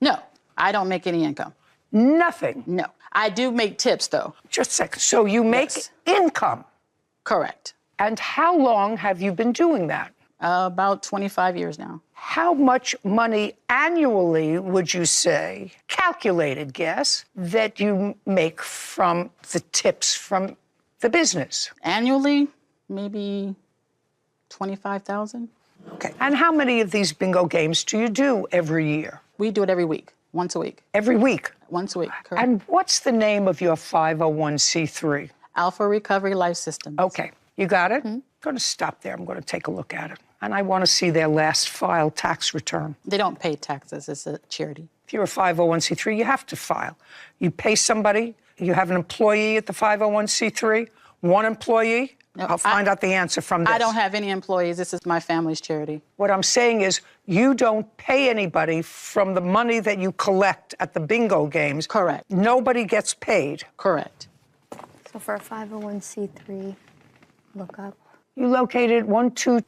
No, I don't make any income. Nothing? No. I do make tips, though. Just a second. So you make income? Correct. And how long have you been doing that? About 25 years now. How much money annually would you say, calculated guess, that you make from the tips from the business? Annually, maybe 25,000. Okay. And how many of these bingo games do you do every year? We do it every week, once a week. Every week? Once a week, correct. And what's the name of your 501c3? Alpha Recovery Life Systems. Okay. You got it? I'm going to stop there. I'm going to take a look at it. And I want to see their last filed tax return. They don't pay taxes. It's a charity. If you're a 501c3, you have to file. You pay somebody. You have an employee at the 501c3, one employee. No, I'll find out the answer from this. I don't have any employees. This is my family's charity. What I'm saying is you don't pay anybody from the money that you collect at the bingo games. Correct. Nobody gets paid. Correct. So for a 501c3, look up. You located 1-2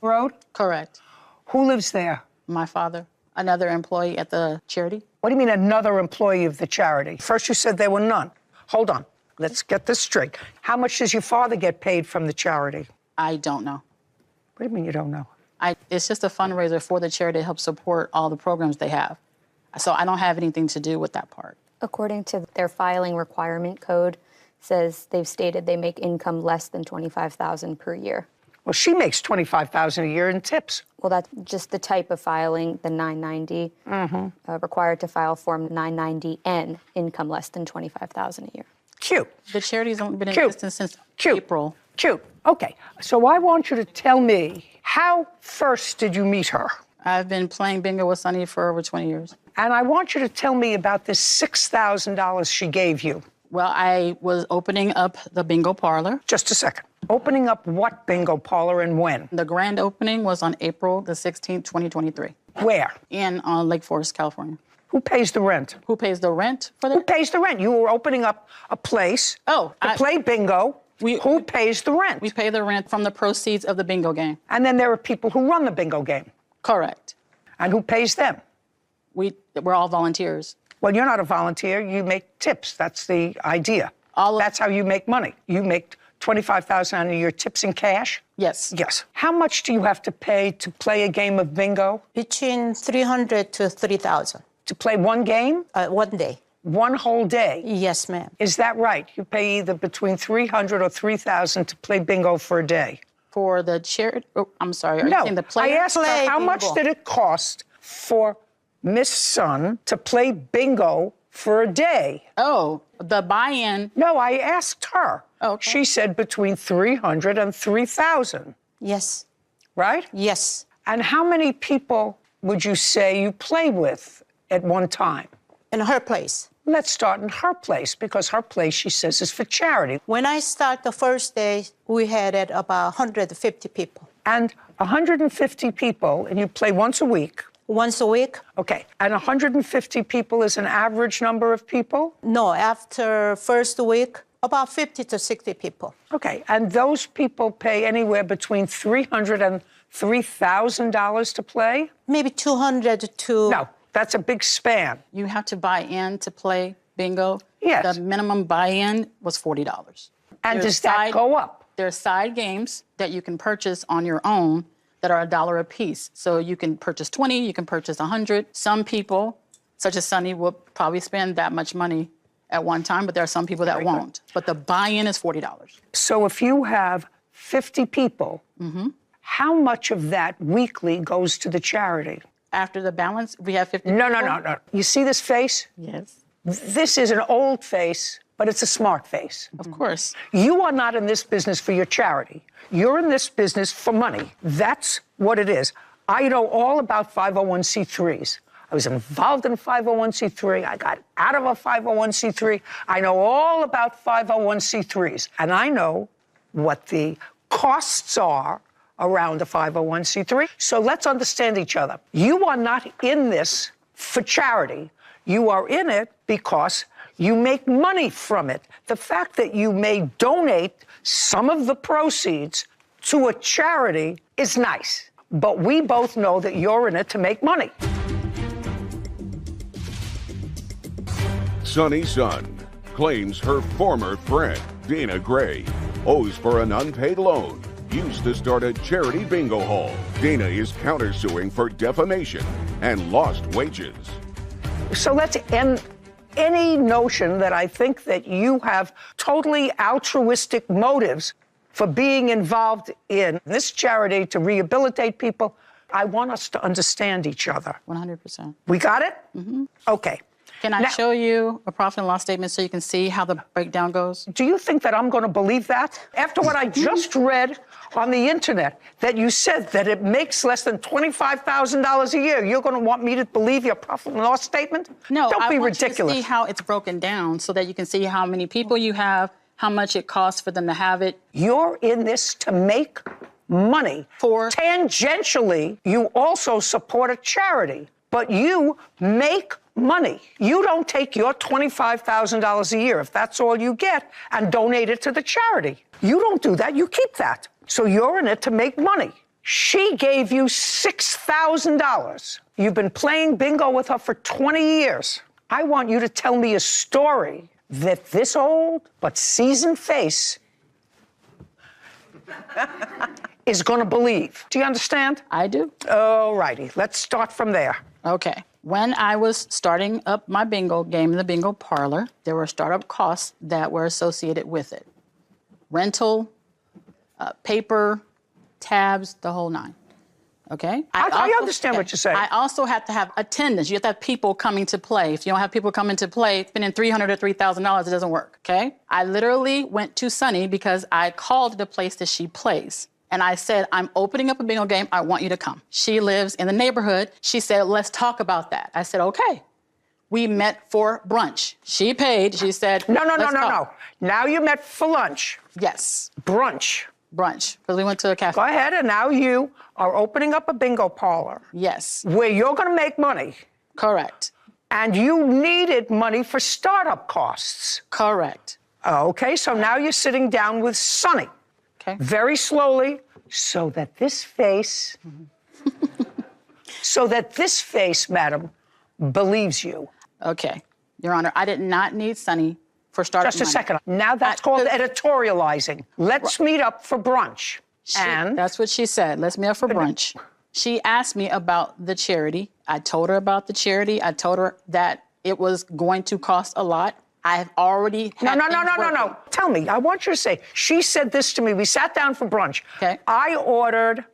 Road? Correct. Who lives there? My father. Another employee at the charity. What do you mean another employee of the charity? First you said there were none. Hold on. Let's get this straight. How much does your father get paid from the charity? I don't know. What do you mean you don't know? It's just a fundraiser for the charity to help support all the programs they have. So I don't have anything to do with that part. According to their filing requirement code, says they've stated they make income less than $25,000 per year. Well, she makes $25,000 a year in tips. Well, that's just the type of filing, the 990, required to file Form 990N, income less than $25,000 a year. Cute. The charity's only been in existence since April. Cute. Okay. So I want you to tell me, how first did you meet her? I've been playing bingo with Sunny for over 20 years. And I want you to tell me about this $6,000 she gave you. Well, I was opening up the bingo parlor. Just a second. Opening up what bingo parlor and when? The grand opening was on April the 16th, 2023. Where? In Lake Forest, California. Who pays the rent? Who pays the rent for that? Who pays the rent? You were opening up a place to play bingo. Who pays the rent? We pay the rent from the proceeds of the bingo game. And then there are people who run the bingo game. Correct. And who pays them? We're all volunteers. Well, you're not a volunteer. You make tips. That's the idea. That's how you make money. You make $25,000 a year tips in cash? Yes. Yes. How much do you have to pay to play a game of bingo? Between $300 to $3,000. To play one game? 1 day. One whole day? Yes, ma'am. Is that right? You pay either between $300 or $3,000 to play bingo for a day? For the charity? Oh, I'm sorry. Are no, you saying the player? I asked her how much did it cost for Miss Sun to play bingo for a day? Oh, the buy-in. No, I asked her. Okay. She said between $300 and $3,000. Yes. Right? Yes. And how many people would you say you play with at one time? In her place. Let's start in her place, because her place, she says, is for charity. When I start the first day, we had at about 150 people. And 150 people, and you play once a week? Once a week. Okay, and 150 people is an average number of people? No, after first week, about 50 to 60 people. Okay, and those people pay anywhere between $300 and $3,000 to play? Maybe 200 to... No, that's a big span. You have to buy in to play bingo. Yes. The minimum buy-in was $40. And does that go up? There are side games that you can purchase on your own that are $1 a piece. So you can purchase 20, you can purchase 100. Some people, such as Sonny, will probably spend that much money at one time, but there are some people that won't. But the buy-in is $40. So if you have 50 people, how much of that weekly goes to the charity? After the balance, we have 50 No, people? no. You see this face? Yes. This is an old face, but it's a smart face. Of course. You are not in this business for your charity. You're in this business for money. That's what it is. I know all about 501c3s. I was involved in a 501c3. I got out of a 501c3. I know all about 501c3s. And I know what the costs are around a 501c3. So let's understand each other. You are not in this for charity. You are in it because you make money from it. The fact that you may donate some of the proceeds to a charity is nice. But we both know that you're in it to make money. Sonny's son claims her former friend, Dana Gray, owes for an unpaid loan used to start a charity bingo hall. Dana is countersuing for defamation and lost wages. So let's end any notion that I think that you have totally altruistic motives for being involved in this charity to rehabilitate people. I want us to understand each other. 100%. We got it? Okay. Can I show you a profit and loss statement so you can see how the breakdown goes? Do you think that I'm going to believe that? After what I just read on the internet, that you said that it makes less than $25,000 a year, you're going to want me to believe your profit and loss statement? No, Don't be I want ridiculous. you to see how it's broken down so that you can see how many people you have, how much it costs for them to have it. You're in this to make money. Tangentially, you also support a charity, but you make money. You don't take your $25,000 a year, if that's all you get, and donate it to the charity. You don't do that. You keep that. So you're in it to make money. She gave you $6,000. You've been playing bingo with her for 20 years. I want you to tell me a story that this old but seasoned face is going to believe. Do you understand? I do. All righty. Let's start from there. Okay. When I was starting up my bingo game in the bingo parlor, there were startup costs that were associated with it. Rental, paper, tabs, the whole nine. Okay? I understand what you're saying. I also have to have attendance. You have to have people coming to play. If you don't have people coming to play, spending $300 or $3,000, it doesn't work. Okay? I literally went to Sunny because I called the place that she plays. And I said, I'm opening up a bingo game. I want you to come. She lives in the neighborhood. She said, let's talk about that. I said, okay. We met for brunch. She paid. She said, No. Now you met for lunch. Yes. Brunch. Brunch, because we went to a cafe. Go ahead, and now you are opening up a bingo parlor. Yes. Where you're going to make money. Correct. And you needed money for startup costs. Correct. Okay, so now you're sitting down with Sonny. Okay. Very slowly, so that this face, madam, believes you. Okay, Your Honor, I did not need Sonny for startup Just a money. second. Now that's called editorializing. Let's meet up for brunch. That's what she said. Let's meet up for brunch. She asked me about the charity. I told her about the charity. I told her that it was going to cost a lot. I have already had No. Tell me. I want you to say, she said this to me. We sat down for brunch. Okay. I ordered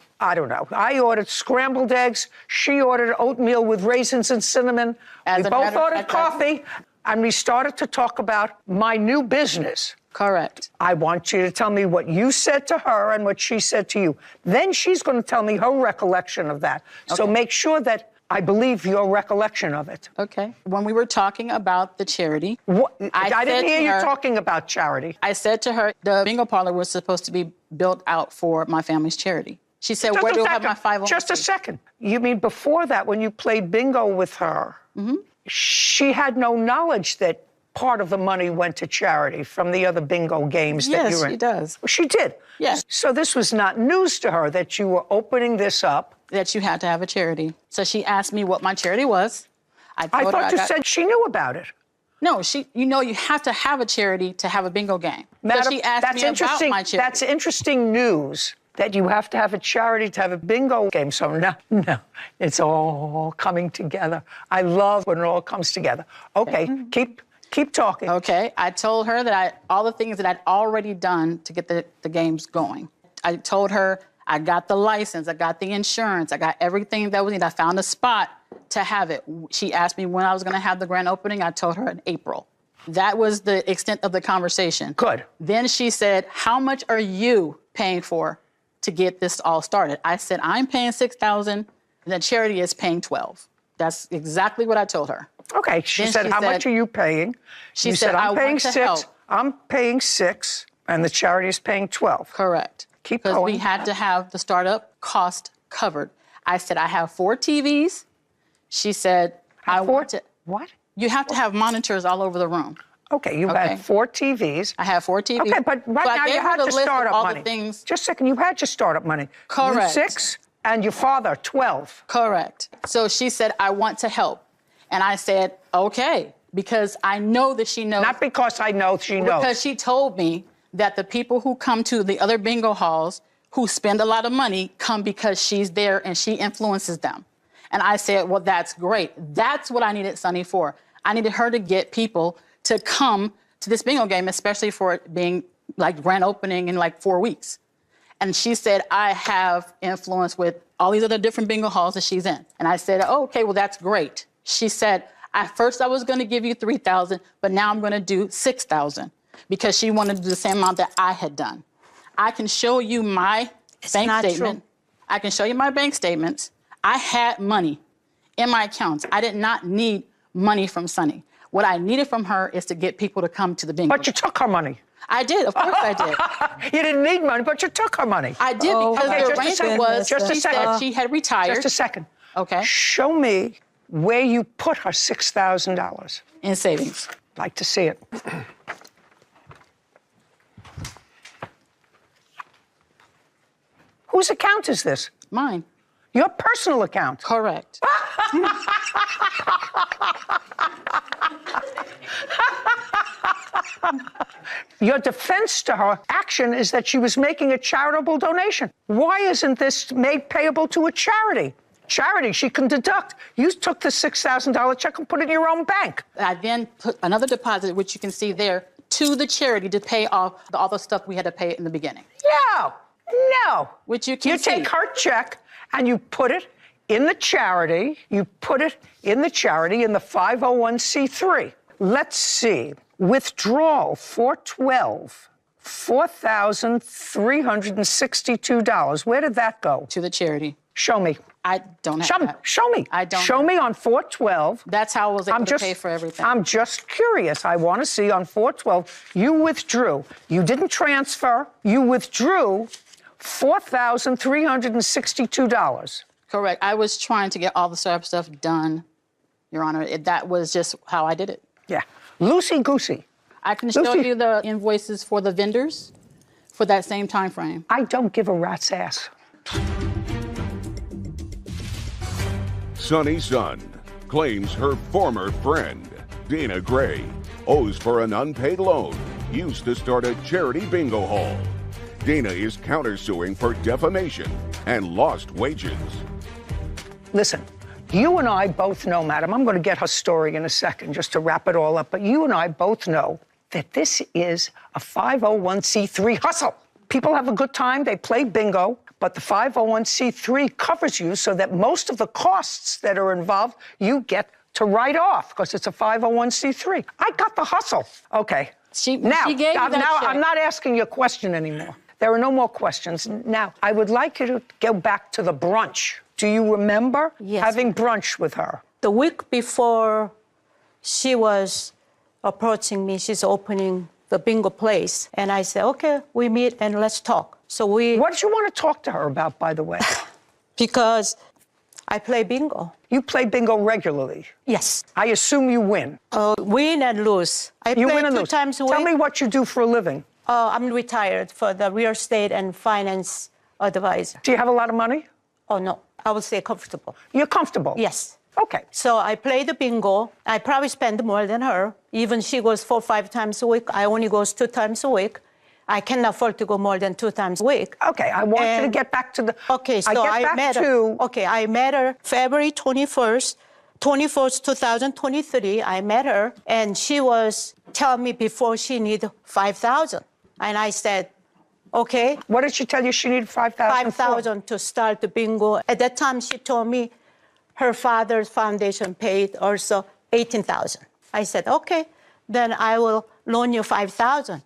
scrambled eggs. She ordered oatmeal with raisins and cinnamon. We both ordered coffee. And we started to talk about my new business. Correct. I want you to tell me what you said to her and what she said to you. Then she's going to tell me her recollection of that. Okay. So make sure that I believe your recollection of it. Okay. When we were talking about the charity, I didn't hear you talking about charity. I said to her, the bingo parlor was supposed to be built out for my family's charity. She said, where do I have my 501c? Just a second. You mean before that, when you played bingo with her, she had no knowledge that part of the money went to charity from the other bingo games that you were in? Yes, she does. She did? Yes. So this was not news to her that you were opening this up? That you had to have a charity. So she asked me what my charity was. I thought you said she knew about it. No, you have to have a charity to have a bingo game. Madam, so she asked me about my charity. That's interesting news, that you have to have a charity to have a bingo game. So no, it's all coming together. I love when it all comes together. Okay, keep talking. Okay, I told her that all the things that I'd already done to get the games going. I told her I got the license, I got the insurance, I got everything that was needed. I found a spot to have it. She asked me when I was going to have the grand opening. I told her in April. That was the extent of the conversation. Good. Then she said, how much are you paying for to get this all started? I said, I'm paying $6,000 and the charity is paying $12,000. That's exactly what I told her. Okay, she said, how much are you paying? She said, I'm paying $6,000. I'm paying $6,000 and the charity is paying $12,000. Correct. Keep going. Because we had to have the startup cost covered. I said, I have 4 TVs. She said, What? You have to have monitors all over the room. Okay, you had 4 TVs. I have 4 TVs. Okay, but right now you had your startup money. Things. Just a second, you had your startup money. Correct. You 6 and your father 12. Correct. So she said, I want to help. And I said, okay, because I know that she knows. Not because I know she knows. Because she told me that the people who come to the other bingo halls who spend a lot of money come because she's there and she influences them. And I said, well, that's great. That's what I needed Sunny for. I needed her to get people to come to this bingo game, especially for it being like grand opening in like 4 weeks. And she said, I have influence with all these other different bingo halls that she's in. And I said, oh, okay, well, that's great. She said, at first I was going to give you $3,000, but now I'm going to do $6,000 because she wanted to do the same amount that I had done. I can show you my bank statement. True. I can show you my bank statements. I had money in my accounts. I did not need money from Sunny. What I needed from her is to get people to come to the bingo. But you took her money. I did, of course I did. You didn't need money, but you took her money. I did because the arrangement was she said she had retired. Just a second. Okay. Show me where you put her $6,000. In savings. I'd like to see it. Whose account is this? Mine. Your personal account? Correct. Your defense to her action is that she was making a charitable donation. Why isn't this made payable to a charity? Charity, she can deduct. You took the $6,000 check and put it in your own bank. I then put another deposit, which you can see there, to the charity to pay off all the stuff we had to pay in the beginning. No. Which you can see. You take her check and you put it in the charity. You put it in the charity in the 501c3. Let's see. Withdrawal, $412, $4,362. Where did that go? To the charity. Show me. I don't have that. Show me. I don't. Show me on 412. That's how I was able to pay for everything. I'm just curious. I want to see on 412. You withdrew. You didn't transfer. You withdrew $4,362. Correct. I was trying to get all the startup stuff done, Your Honor. That was just how I did it. Yeah. Loosey-goosey. I can show you the invoices for the vendors for that same time frame. I don't give a rat's ass. Sunny's son claims her former friend, Dana Gray, owes for an unpaid loan used to start a charity bingo hall. Dana is countersuing for defamation and lost wages. Listen, you and I both know, madam, I'm going to get her story in a second just to wrap it all up, but you and I both know that this is a 501c3 hustle. People have a good time, they play bingo, but the 501c3 covers you so that most of the costs that are involved, you get to write off because it's a 501c3. I got the hustle. Okay. Now I'm not asking you a question anymore. There are no more questions. Now, I would like you to go back to the brunch Do you remember Yes. having brunch with her? The week before she was approaching me, she's opening the bingo place. And I said, okay, we meet and let's talk. So we... What did you want to talk to her about, by the way? Because I play bingo. You play bingo regularly? Yes. I assume you win. Win and lose. I You play win and 2 lose. times a week. Tell me what you do for a living. I'm retired for the real estate and finance advisor. Do you have a lot of money? Oh, no. I would say comfortable. You're comfortable? Yes. Okay. So I play the bingo. I probably spend more than her. Even she goes 4 or 5 times a week. I only goes 2 times a week. I cannot afford to go more than 2 times a week. Okay, I want you to get back to the... Okay, so I met her. Okay, I met her February 24th, 2023. I met her, and she was telling me before she needed $5,000. And I said, okay. What did she tell you she needed $5,000 for? $5,000 to start the bingo. At that time, she told me her father's foundation paid also $18,000. I said, okay, then I will loan you $5,000.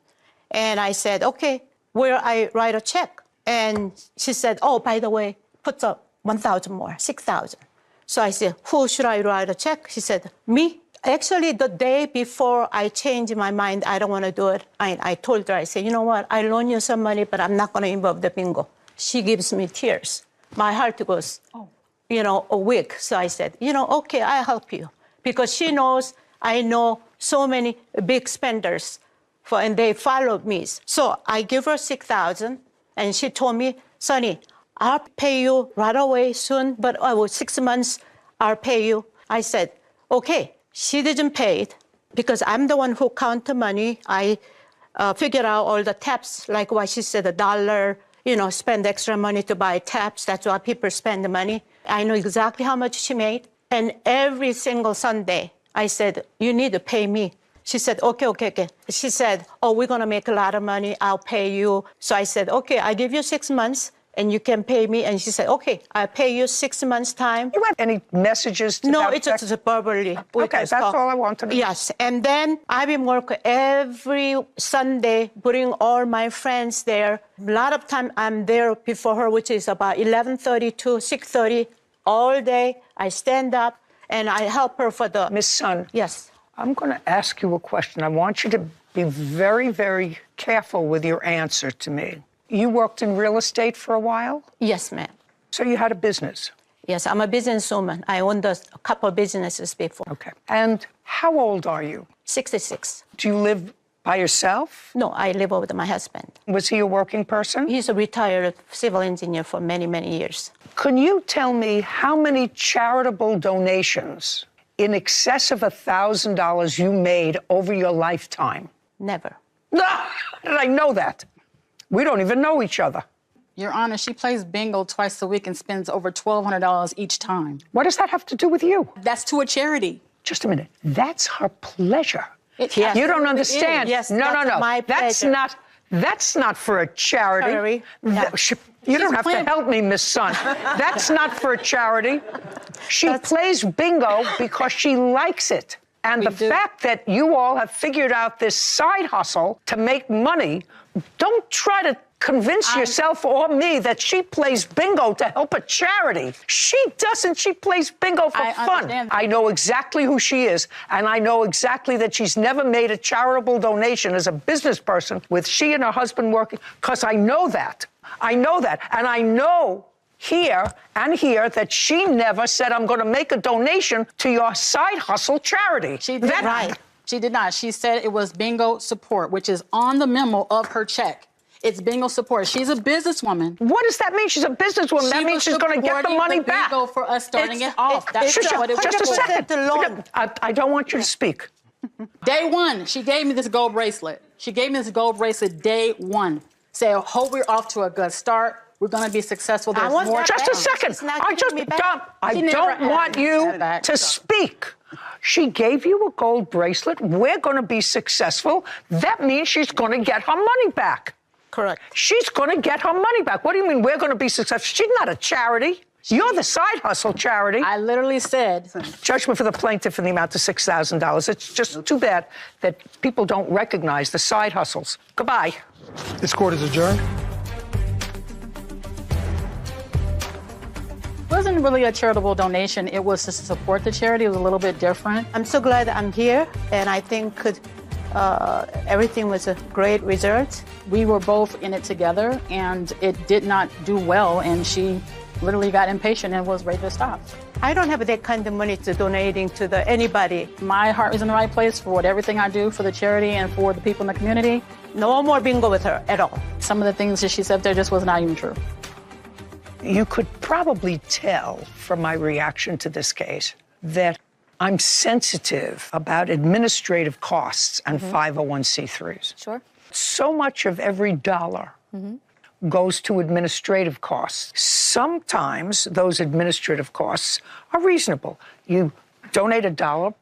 And I said, okay, where I write a check? And she said, oh, by the way, put up $1,000 more, $6,000. So I said, who should I write a check? She said, me. Actually, the day before I changed my mind, I don't want to do it. I told her, I said, you know what? I loan you some money, but I'm not going to involve the bingo. She gives me tears. My heart goes, a week. So I said, okay, I'll help you. Because she knows I know so many big spenders, and they followed me. So I give her $6,000, and she told me, Sonny, I'll pay you right away soon, but 6 months, I'll pay you. I said, okay. She didn't pay it because I'm the one who count the money. I figure out all the taps, like what she said, $1, spend extra money to buy taps. That's why people spend the money. I know exactly how much she made. And every single Sunday, I said, you need to pay me. She said, okay. She said, we're going to make a lot of money. I'll pay you. So I said, okay, I give you 6 months. And you can pay me. And she said, okay, I'll pay you 6 months' time. You have any messages to No, that it's effect? just verbally. Okay, that's all I wanted to know. Yes, and then I've been working every Sunday, bring all my friends there. A lot of time I'm there before her, which is about 11:30 to 6:30 all day. I stand up and I help her for the... Miss Sun. Yes. I'm going to ask you a question. I want you to be very, very careful with your answer to me. You worked in real estate for a while? Yes, ma'am. So you had a business? Yes, I'm a businesswoman. I owned a couple of businesses before. Okay. And how old are you? 66. Do you live by yourself? No, I live with my husband. Was he a working person? He's a retired civil engineer for many, many years. Can you tell me how many charitable donations in excess of $1,000 you made over your lifetime? Never. No, how did I know that? We don't even know each other. Your Honor, she plays bingo twice a week and spends over $1,200 each time. What does that have to do with you? That's to a charity. Just a minute. That's her pleasure. Yes. You don't understand. Yes, no. my That's not for a charity. Yeah. You don't have to help me, Miss Sun. That's not for a charity. She plays bingo because she likes it. And the fact that you all have figured out this side hustle to make money, don't try to convince yourself or me that she plays bingo to help a charity. She doesn't. She plays bingo for fun. I know exactly who she is, and I know exactly that she's never made a charitable donation as a business person with she and her husband working, because I know that. I know that. And I know here that she never said, I'm going to make a donation to your side hustle charity. She did not. She did not. She said it was bingo support, which is on the memo of her check. It's bingo support. She's a businesswoman. What does that mean? She's a businesswoman. That means she's going to get the money back. Bingo for us starting it off. That's what it was. Just a second. I don't want you to speak. Day one, she gave me this gold bracelet. Day one. Say, I hope we're off to a good start. We're going to be successful. There's more. Just a second. I don't want you to speak. She gave you a gold bracelet. We're going to be successful. That means she's going to get her money back. Correct. She's going to get her money back. What do you mean we're going to be successful? She's not a charity. You're the side hustle charity. I literally said. Judgment for the plaintiff in the amount of $6,000. It's just too bad that people don't recognize the side hustles. Goodbye. This court is adjourned. really a charitable donation. It was to support the charity. It was a little bit different. I'm so glad I'm here, and I think everything was a great result. We were both in it together, and it did not do well, and she literally got impatient and was ready to stop. I don't have that kind of money to donating to anybody. My heart is in the right place for everything I do for the charity and for the people in the community. No more bingo with her at all. Some of the things that she said there just was not even true. You could probably tell from my reaction to this case that I'm sensitive about administrative costs and 501c3s. Sure. So much of every dollar goes to administrative costs. Sometimes those administrative costs are reasonable. You donate $1,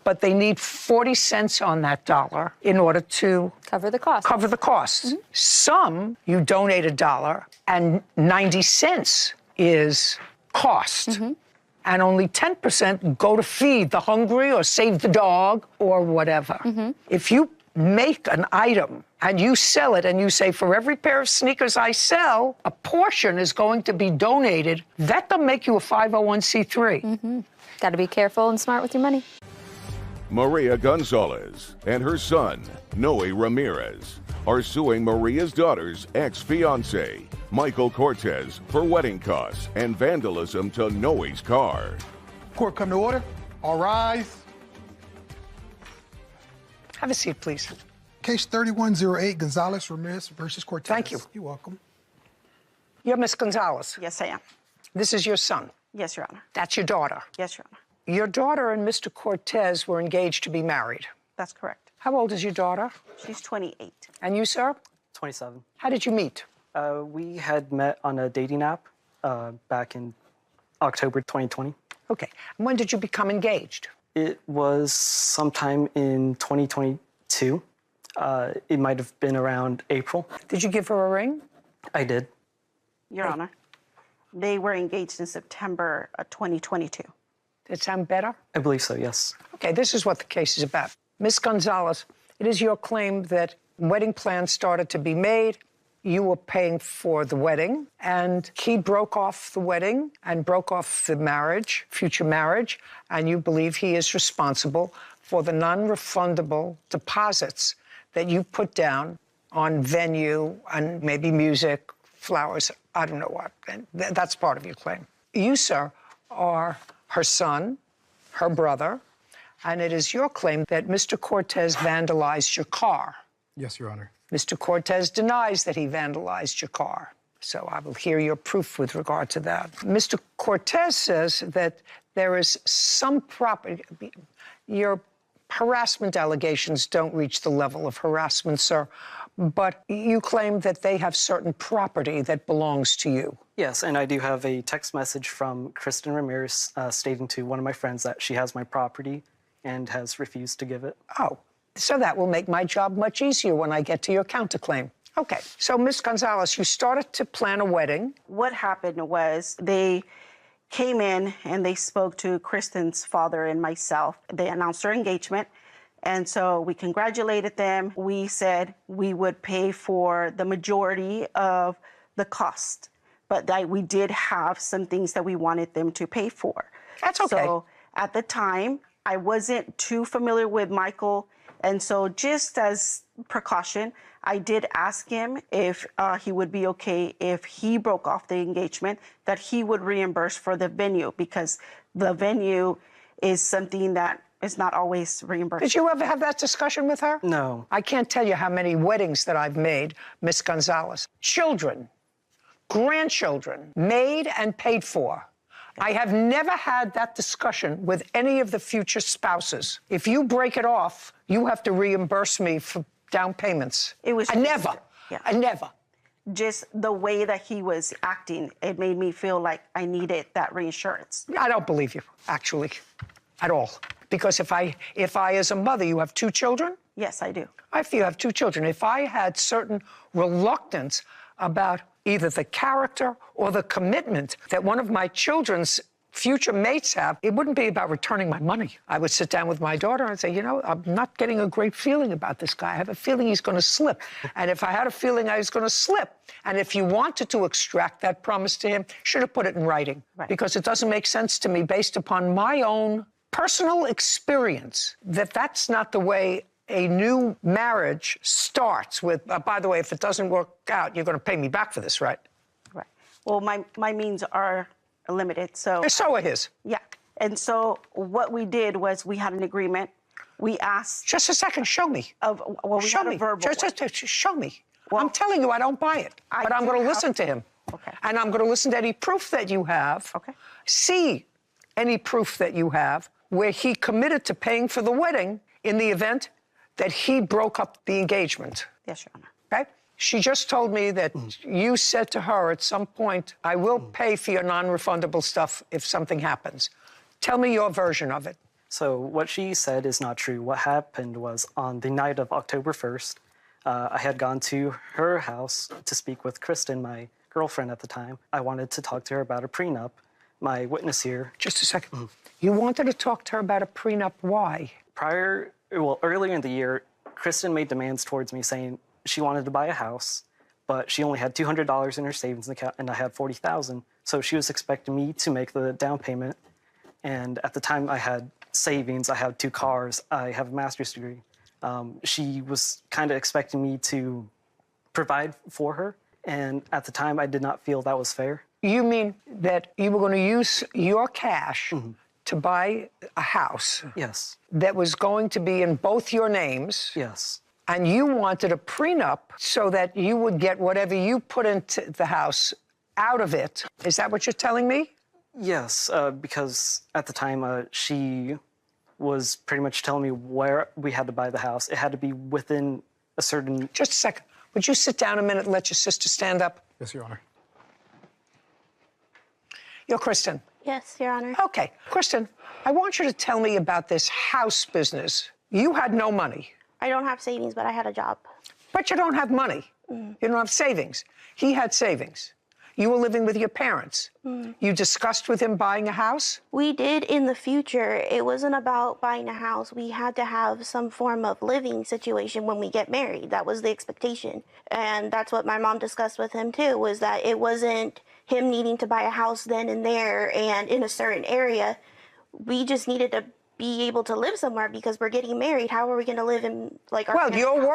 but they need 40 cents on that dollar in order to cover the cost. Cover the costs. Some you donate $1 and 90 cents is cost. And only 10% go to feed the hungry or save the dog or whatever. If you make an item and you sell it and you say, for every pair of sneakers I sell, a portion is going to be donated, that will make you a 501c3. Got to be careful and smart with your money. Maria Gonzalez and her son, Noe Ramirez, are suing Maria's daughter's ex-fiancé, Michael Cortez, for wedding costs and vandalism to Noe's car. Court come to order. All rise. Have a seat, please. Case 3108, Gonzalez Ramirez versus Cortez. Thank you. You're welcome. You're Miss Gonzalez. Yes, I am. This is your son. Yes, Your Honor. That's your daughter. Yes, Your Honor. Your daughter and Mr. Cortez were engaged to be married. That's correct. How old is your daughter? She's 28. And you, sir? 27. How did you meet? We had met on a dating app back in October 2020. Okay. And when did you become engaged? It was sometime in 2022. It might have been around April. Did you give her a ring? I did. Your Honor, they were engaged in September 2022. Did it sound better? I believe so, yes. Okay, this is what the case is about. Miss Gonzalez, it is your claim that wedding plans started to be made, you were paying for the wedding, and he broke off the wedding and broke off the marriage, future marriage, and you believe he is responsible for the non-refundable deposits that you put down on venue and maybe music, flowers, I don't know what. And that's part of your claim. You, sir, are her son, her brother, and it is your claim that Mr. Cortez vandalized your car. Yes, Your Honor. Mr. Cortez denies that he vandalized your car. So I will hear your proof with regard to that. Mr. Cortez says that there is some property. Your harassment allegations don't reach the level of harassment, sir, but you claim that they have certain property that belongs to you. Yes, and I do have a text message from Kristen Ramirez stating to one of my friends that she has my property and has refused to give it. Oh, so that will make my job much easier when I get to your counterclaim. Okay, so Ms. Gonzalez, you started to plan a wedding. What happened was they came in and they spoke to Kristen's father and myself. They announced their engagement. And so we congratulated them. We said we would pay for the majority of the cost, but that we did have some things that we wanted them to pay for. That's okay. So at the time, I wasn't too familiar with Michael. And so just as precaution, I did ask him if he would be okay if he broke off the engagement, that he would reimburse for the venue, because the venue is something that is not always reimbursed. Did you ever have that discussion with her? No. I can't tell you how many weddings that I've made, Miss Gonzalez. Children, grandchildren, made and paid for. I have never had that discussion with any of the future spouses. If you break it off, you have to reimburse me for down payments. It was I never. Yeah. I never. Just the way that he was acting, it made me feel like I needed that reinsurance. I don't believe you, actually, at all. Because if I, as a mother, you have 2 children? Yes, I do. If you have 2 children, if I had certain reluctance about either the character or the commitment that one of my children's future mates have, it wouldn't be about returning my money. I would sit down with my daughter and say, you know, I'm not getting a great feeling about this guy. I have a feeling he's going to slip. And if I had a feeling I was going to slip, and if you wanted to extract that promise to him, should have put it in writing. Right. Because it doesn't make sense to me, based upon my own personal experience, that that's not the way a new marriage starts with, by the way, if it doesn't work out, you're going to pay me back for this, right? Right. Well, my means are limited, so. So are his. Yeah. And so what we did was we had an agreement. We asked. Just a second, show me. We show had me. a verbal. Just show me. Well, I'm telling you, I don't buy it. But I'm going to listen to him. Okay. And I'm going to listen to any proof that you have. Okay. See any proof that you have where he committed to paying for the wedding in the event that he broke up the engagement. Yes, Your Honor. Okay? She just told me that you said to her at some point, I will pay for your non-refundable stuff if something happens. Tell me your version of it. So what she said is not true. What happened was on the night of October 1st, I had gone to her house to speak with Kristen, my girlfriend at the time. I wanted to talk to her about a prenup. My witness here. Just a second. You wanted to talk to her about a prenup. Why? Earlier in the year, Kristen made demands towards me saying she wanted to buy a house, but she only had $200 in her savings account and I had $40,000. So she was expecting me to make the down payment. And at the time I had savings, I had 2 cars, I have a master's degree. She was kind of expecting me to provide for her. And at the time I did not feel that was fair. You mean that you were going to use your cash to buy a house? Yes. That was going to be in both your names? Yes. And you wanted a prenup so that you would get whatever you put into the house out of it. Is that what you're telling me? Yes, because at the time she was pretty much telling me where we had to buy the house. It had to be within a certain... Just a second. Would you sit down a minute and let your sister stand up? Yes, Your Honor. You're Kristen. Yes, Your Honor. Okay. Kristen, I want you to tell me about this house business. You had no money. I don't have savings, but I had a job. But you don't have money. You don't have savings. He had savings. You were living with your parents. You discussed with him buying a house? We did in the future. It wasn't about buying a house. We had to have some form of living situation when we get married. That was the expectation. And that's what my mom discussed with him too, was that it wasn't him needing to buy a house then and there and in a certain area. We just needed to be able to live somewhere because we're getting married. How are we going to live in like our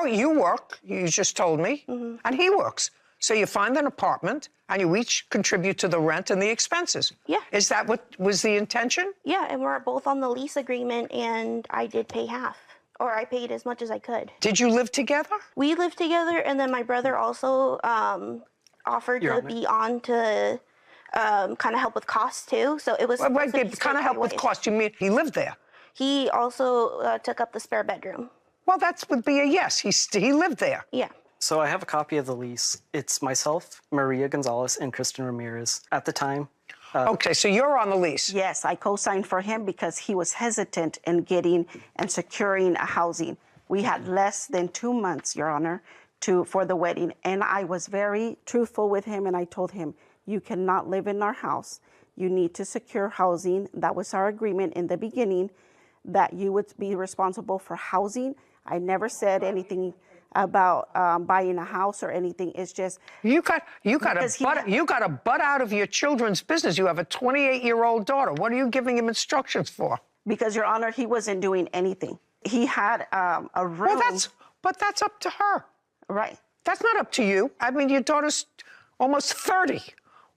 you work, you just told me, and he works. So you find an apartment and you each contribute to the rent and the expenses. Yeah. Is that what was the intention? Yeah, and we're both on the lease agreement and I did pay half. Or I paid as much as I could. Did you live together? We lived together, and then my brother also offered to be on to kind of help with costs too. So it was kind of help with costs. You mean he lived there? He also took up the spare bedroom. Well, that would be a yes. He lived there. Yeah. So I have a copy of the lease. It's myself, Maria Gonzalez, and Kristen Ramirez at the time. Okay, so you're on the lease. Yes, I co-signed for him because he was hesitant in getting and securing a housing. We had less than 2 months, Your Honor, for the wedding. And I was very truthful with him, and I told him, you cannot live in our house. You need to secure housing. That was our agreement in the beginning, that you would be responsible for housing. I never said anything about buying a house or anything. It's just you got a butt out of your children's business. You have a 28-year-old daughter. What are you giving him instructions for? Because, Your Honor, he wasn't doing anything. He had a room. Well, that's up to her. Right. That's not up to you. I mean, your daughter's almost 30.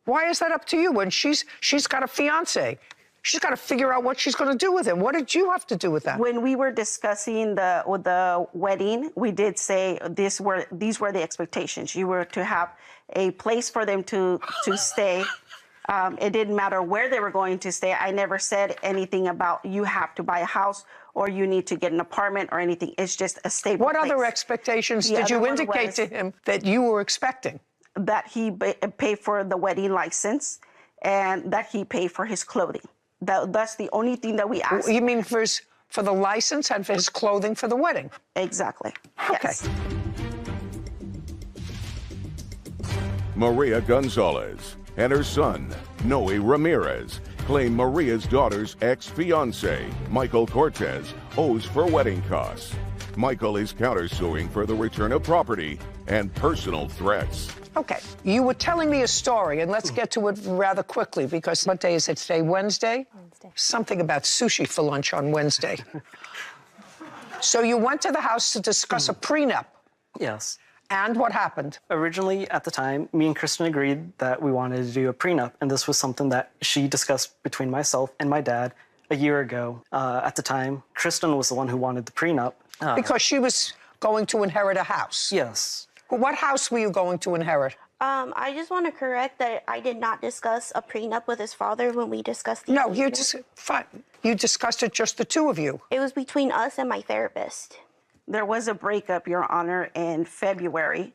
Why is that up to you when she's got a fiance? She's got to figure out what she's going to do with him. What did you have to do with that? When we were discussing the wedding, we did say these were the expectations. You were to have a place for them to stay. It didn't matter where they were going to stay. I never said anything about you have to buy a house or you need to get an apartment or anything. It's just a stable place. What other expectations did you indicate to him that you were expecting? That he pay for the wedding license and that he pay for his clothing. That's the only thing that we asked. You mean for the license and for his clothing for the wedding? Exactly. Okay. Yes. Maria Gonzalez and her son, Noe Ramirez, claim Maria's daughter's ex-fiancé, Michael Cortez, owes for wedding costs. Michael is countersuing for the return of property and personal threats. Okay, you were telling me a story, and let's get to it rather quickly, because what day is it today, Wednesday? Wednesday. Something about sushi for lunch on Wednesday. So you went to the house to discuss a prenup. Yes. And what happened? Originally, at the time, me and Kristen agreed that we wanted to do a prenup, and this was something that she discussed between myself and my dad a year ago. At the time, Kristen was the one who wanted the prenup. Because she was going to inherit a house? Yes. What house were you going to inherit? I just want to correct that I did not discuss a prenup with his father when we discussed the No, you discussed it, just the two of you. It was between us and my therapist. There was a breakup, Your Honor, in February,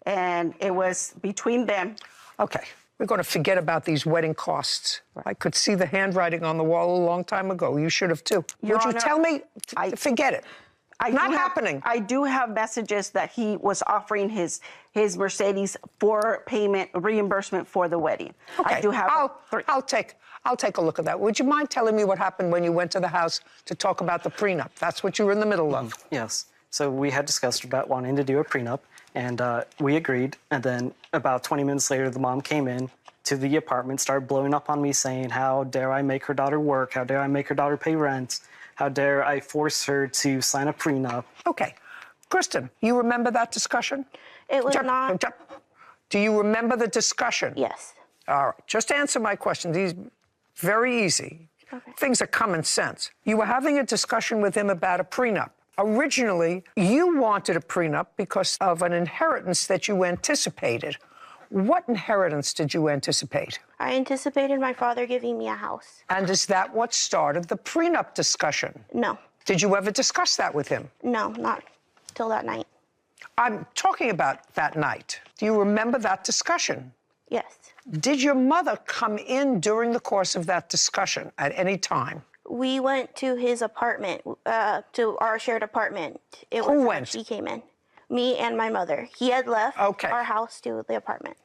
and it was between them. Okay, we're going to forget about these wedding costs. I could see the handwriting on the wall a long time ago. You should have, too. Your Would you Honor, tell me? Forget it. Not happening. I do have messages that he was offering his Mercedes for payment, reimbursement for the wedding. Okay. I do have I'll take a look at that. Would you mind telling me what happened when you went to the house to talk about the prenup? That's what you were in the middle of. Yes. So we had discussed about wanting to do a prenup, and we agreed. And then about 20 minutes later, the mom came in to the apartment, started blowing up on me, saying, how dare I make her daughter work? How dare I make her daughter pay rent? How dare I force her to sign a prenup? Okay. Kristen, you remember that discussion? It was not. Do you remember the discussion? Yes. All right. Just answer my question. These very easy. Okay. Things are common sense. You were having a discussion with him about a prenup. Originally, you wanted a prenup because of an inheritance that you anticipated. What inheritance did you anticipate? I anticipated my father giving me a house. And is that what started the prenup discussion? No. Did you ever discuss that with him? No, not till that night. I'm talking about that night. Do you remember that discussion? Yes. Did your mother come in during the course of that discussion at any time? We went to his apartment, to our shared apartment. Who went? She came in. Me and my mother. He had left our house to the apartment.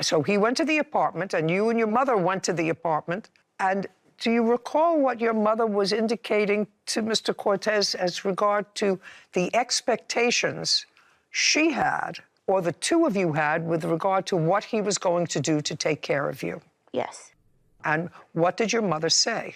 So he went to the apartment, and you and your mother went to the apartment. And do you recall what your mother was indicating to Mr. Cortez as regard to the expectations she had, or the two of you had, with regard to what he was going to do to take care of you? Yes. And what did your mother say?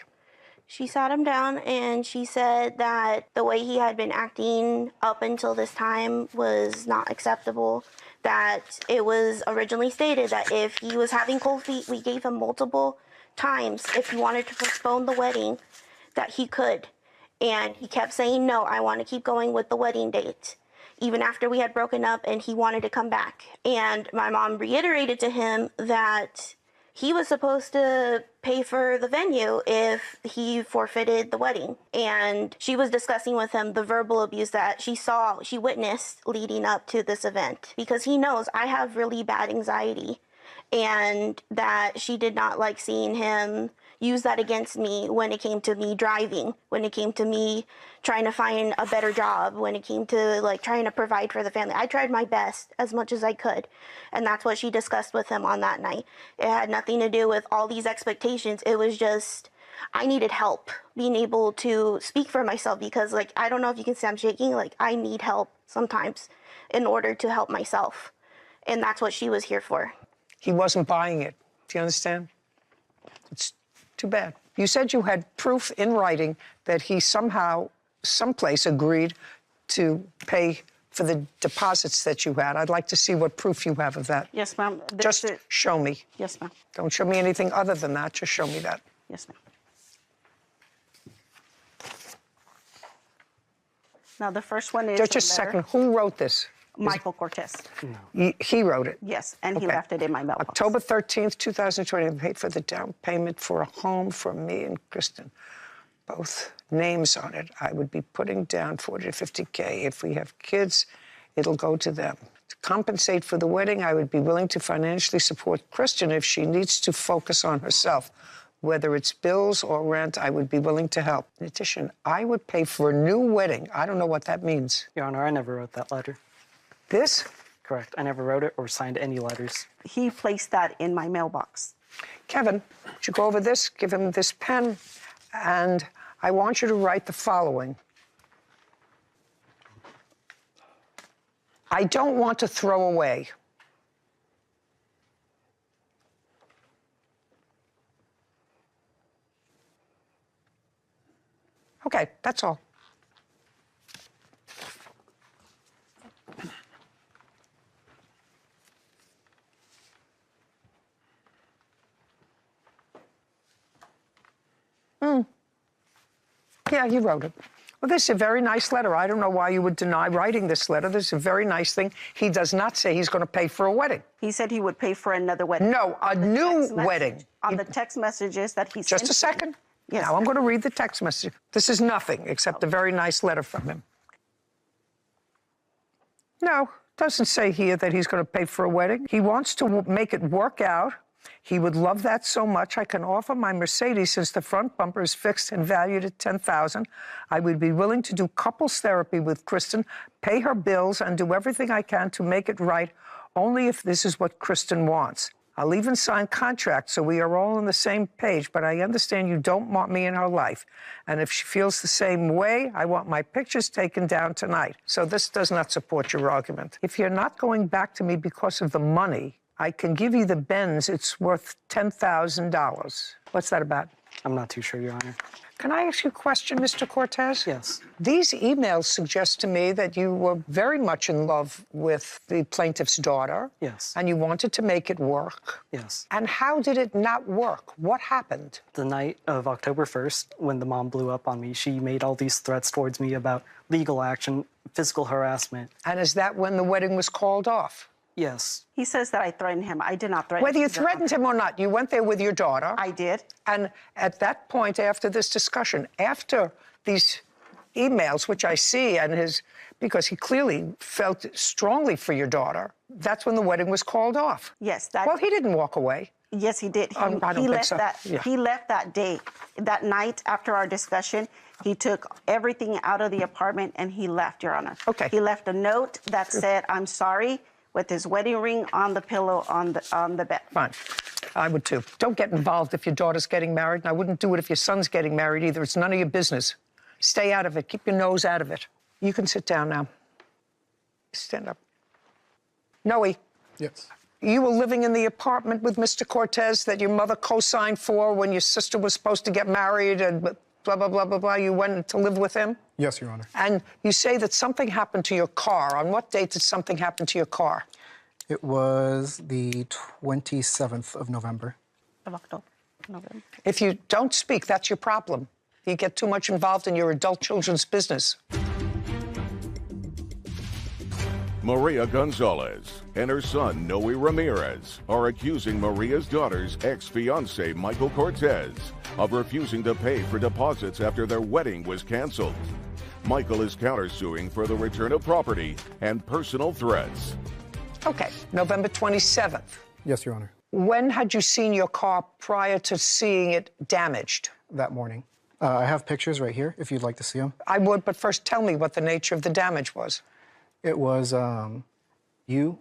She sat him down and she said that the way he had been acting up until this time was not acceptable, that it was originally stated that if he was having cold feet, we gave him multiple times if he wanted to postpone the wedding, that he could. And he kept saying, no, I want to keep going with the wedding date, even after we had broken up and he wanted to come back. And my mom reiterated to him that he was supposed to pay for the venue if he forfeited the wedding. And she was discussing with him the verbal abuse that she witnessed leading up to this event. Because he knows I have really bad anxiety, and that she did not like seeing him use that against me when it came to me driving, when it came to me trying to find a better job, when it came to like trying to provide for the family. I tried my best as much as I could. And that's what she discussed with him on that night. It had nothing to do with all these expectations. It was just, I needed help being able to speak for myself, because like, I don't know if you can see I'm shaking. Like, I need help sometimes in order to help myself. And that's what she was here for. He wasn't buying it. Do you understand? It's too bad. You said you had proof in writing that he somehow, someplace agreed to pay for the deposits that you had. I'd like to see what proof you have of that. Yes, ma'am. Just show me. Yes, ma'am. Don't show me anything other than that. Just show me that. Yes, ma'am. Now, the first one is Just a second. Who wrote this? Michael Cortez. He wrote it? Yes, and he left it in my mailbox. October 13th, 2020, I paid for the down payment for a home for me and Kristen. Both names on it. I would be putting down $40 to $50K. If we have kids, it'll go to them. To compensate for the wedding, I would be willing to financially support Kristen if she needs to focus on herself. Whether it's bills or rent, I would be willing to help. In addition, I would pay for a new wedding. I don't know what that means. Your Honor, I never wrote that letter. This? Correct. I never wrote it or signed any letters. He placed that in my mailbox. Kevin, would you go over this? Give him this pen, and I want you to write the following. I don't want to throw away. Okay, that's all. Yeah, he wrote it. Well, this is a very nice letter. I don't know why you would deny writing this letter. This is a very nice thing. He does not say he's going to pay for a wedding. He said he would pay for another wedding. No, a new wedding. On the text messages that he sent. Just a second. Yes. Now I'm going to read the text message. This is nothing except a very nice letter from him. No, doesn't say here that he's going to pay for a wedding. He wants to make it work out. He would love that so much. I can offer my Mercedes since the front bumper is fixed and valued at $10,000. I would be willing to do couples therapy with Kristen, pay her bills, and do everything I can to make it right, only if this is what Kristen wants. I'll even sign contracts so we are all on the same page, but I understand you don't want me in her life. And if she feels the same way, I want my pictures taken down tonight. So this does not support your argument. If you're not going back to me because of the money, I can give you the Benz. It's worth $10,000. What's that about? I'm not too sure, Your Honor. Can I ask you a question, Mr. Cortez? Yes. These emails suggest to me that you were very much in love with the plaintiff's daughter. Yes. And you wanted to make it work. Yes. And how did it not work? What happened? The night of October 1st, when the mom blew up on me, she made all these threats towards me about legal action, physical harassment. And is that when the wedding was called off? Yes. He says that I threatened him. I did not threaten him. Whether you threatened him or not, you went there with your daughter. I did. And at that point, after this discussion, after these emails, which I see, and because he clearly felt strongly for your daughter, that's when the wedding was called off. Yes. Well, he didn't walk away. Yes, he did. I don't he think left so. that. Yeah. He left that day, that night after our discussion. He took everything out of the apartment and he left, Your Honor. Okay. He left a note that said, "I'm sorry," with his wedding ring on the pillow on the bed. Fine. I would too. Don't get involved if your daughter's getting married, and I wouldn't do it if your son's getting married either. It's none of your business. Stay out of it. Keep your nose out of it. You can sit down now. Stand up. Noe. Yes. You were living in the apartment with Mr. Cortez that your mother co-signed for when your sister was supposed to get married and blah, blah, blah, blah, blah. You went to live with him? Yes, Your Honor. And you say that something happened to your car. On what date did something happen to your car? It was the 27th of November. Of October. November. If you don't speak, that's your problem. You get too much involved in your adult children's business. Maria Gonzalez and her son, Noe Ramirez, are accusing Maria's daughter's ex-fiancé, Michael Cortez, of refusing to pay for deposits after their wedding was canceled. Michael is countersuing for the return of property and personal threats. Okay, November 27th. Yes, Your Honor. When had you seen your car prior to seeing it damaged? That morning. I have pictures right here, if you'd like to see them. I would, but first tell me what the nature of the damage was. It was you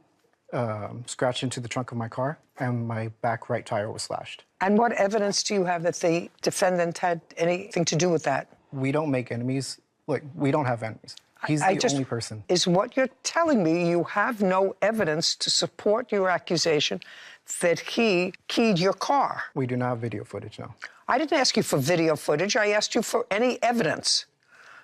scratched into the trunk of my car, and my back right tire was slashed. And what evidence do you have that the defendant had anything to do with that? We don't make enemies. Look, we don't have enemies. He's the only person. Is what you're telling me you have no evidence to support your accusation that he keyed your car? We do not have video footage, no. I didn't ask you for video footage. I asked you for any evidence.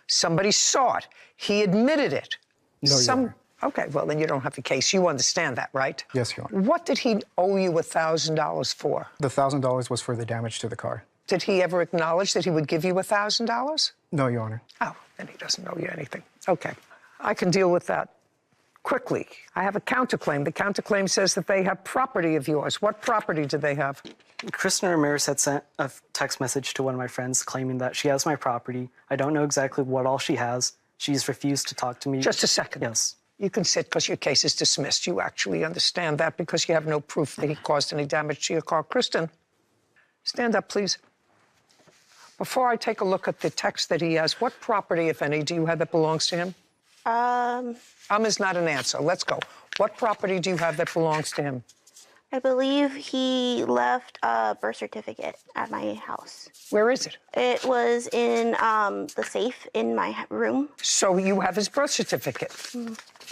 Somebody saw it. He admitted it. No, Your Honor. Okay, well, then you don't have a case. You understand that, right? Yes, Your Honor. What did he owe you $1,000 for? The $1,000 was for the damage to the car. Did he ever acknowledge that he would give you $1,000? No, Your Honor. Oh, then he doesn't owe you anything. Okay, I can deal with that quickly. I have a counterclaim. The counterclaim says that they have property of yours. What property do they have? Kristen Ramirez had sent a text message to one of my friends claiming that she has my property. I don't know exactly what all she has. She's refused to talk to me. Just a second. Yes. You can sit because your case is dismissed. You actually understand that because you have no proof that he caused any damage to your car. Kristen, stand up, please. Before I take a look at the text that he has, what property, if any, do you have that belongs to him? Um, is not an answer. Let's go. What property do you have that belongs to him? I believe he left a birth certificate at my house. Where is it? It was in the safe in my room. So you have his birth certificate.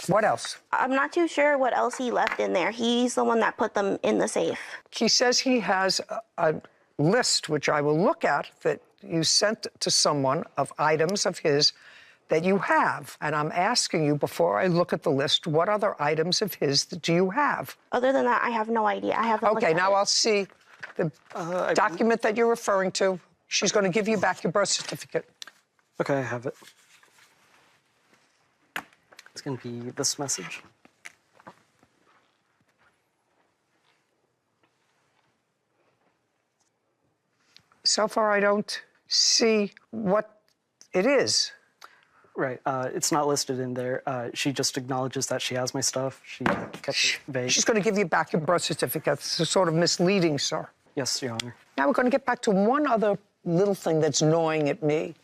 What else? I'm not too sure what else he left in there. He's the one that put them in the safe. He says he has a list, which I will look at, that you sent to someone of items of his that you have. And I'm asking you, before I look at the list, what other items of his do you have? Other than that, I have no idea. I haven't looked Okay, at now it. I'll see the document that you're referring to. She's going to give you back your birth certificate. Okay, I have it. It's going to be this message. So far, I don't see what it is. Right. It's not listed in there. She just acknowledges that she has my stuff. She kept it vague. She's going to give you back your birth certificate. It's sort of misleading, sir. Yes, Your Honor. Now we're going to get back to one other little thing that's gnawing at me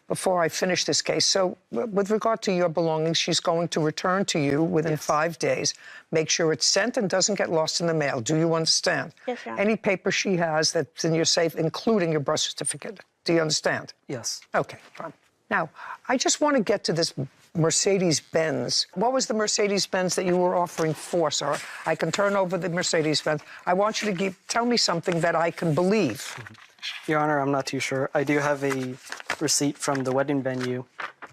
before I finish this case. So with regard to your belongings, she's going to return to you within 5 days. Make sure it's sent and doesn't get lost in the mail. Do you understand? Yes, Your Honor. Any paper she has that's in your safe, including your birth certificate. Do you understand? Yes. Okay, fine. Now, I just want to get to this Mercedes-Benz. What was the Mercedes-Benz that you were offering for, sir? I can turn over the Mercedes-Benz. I want you to tell me something that I can believe. Your Honor, I'm not too sure. I do have a receipt from the wedding venue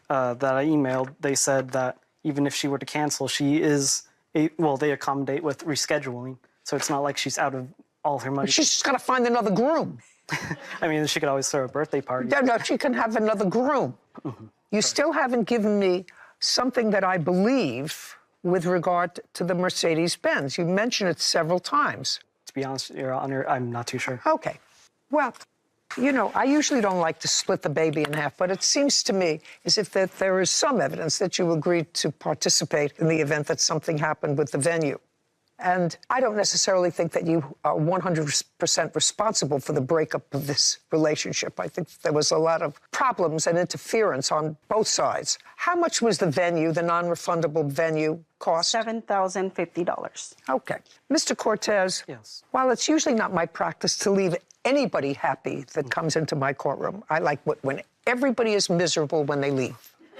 that I emailed. They said that even if she were to cancel, she is, they accommodate with rescheduling. So it's not like she's out of all her money. But she's just got to find another groom. I mean, she could always throw a birthday party. No, she can have another groom. You still haven't given me something that I believe with regard to the Mercedes-Benz. You mentioned it several times. To be honest, Your Honor, I'm not too sure. Okay. Well, you know, I usually don't like to split the baby in half, but it seems to me as if that there is some evidence that you agreed to participate in the event that something happened with the venue. And I don't necessarily think that you are 100% responsible for the breakup of this relationship. I think there was a lot of problems and interference on both sides. How much was the venue, the non-refundable venue, cost? $7,050. Okay. Mr. Cortez, yes. While it's usually not my practice to leave anybody happy that comes into my courtroom, I like when everybody is miserable when they leave.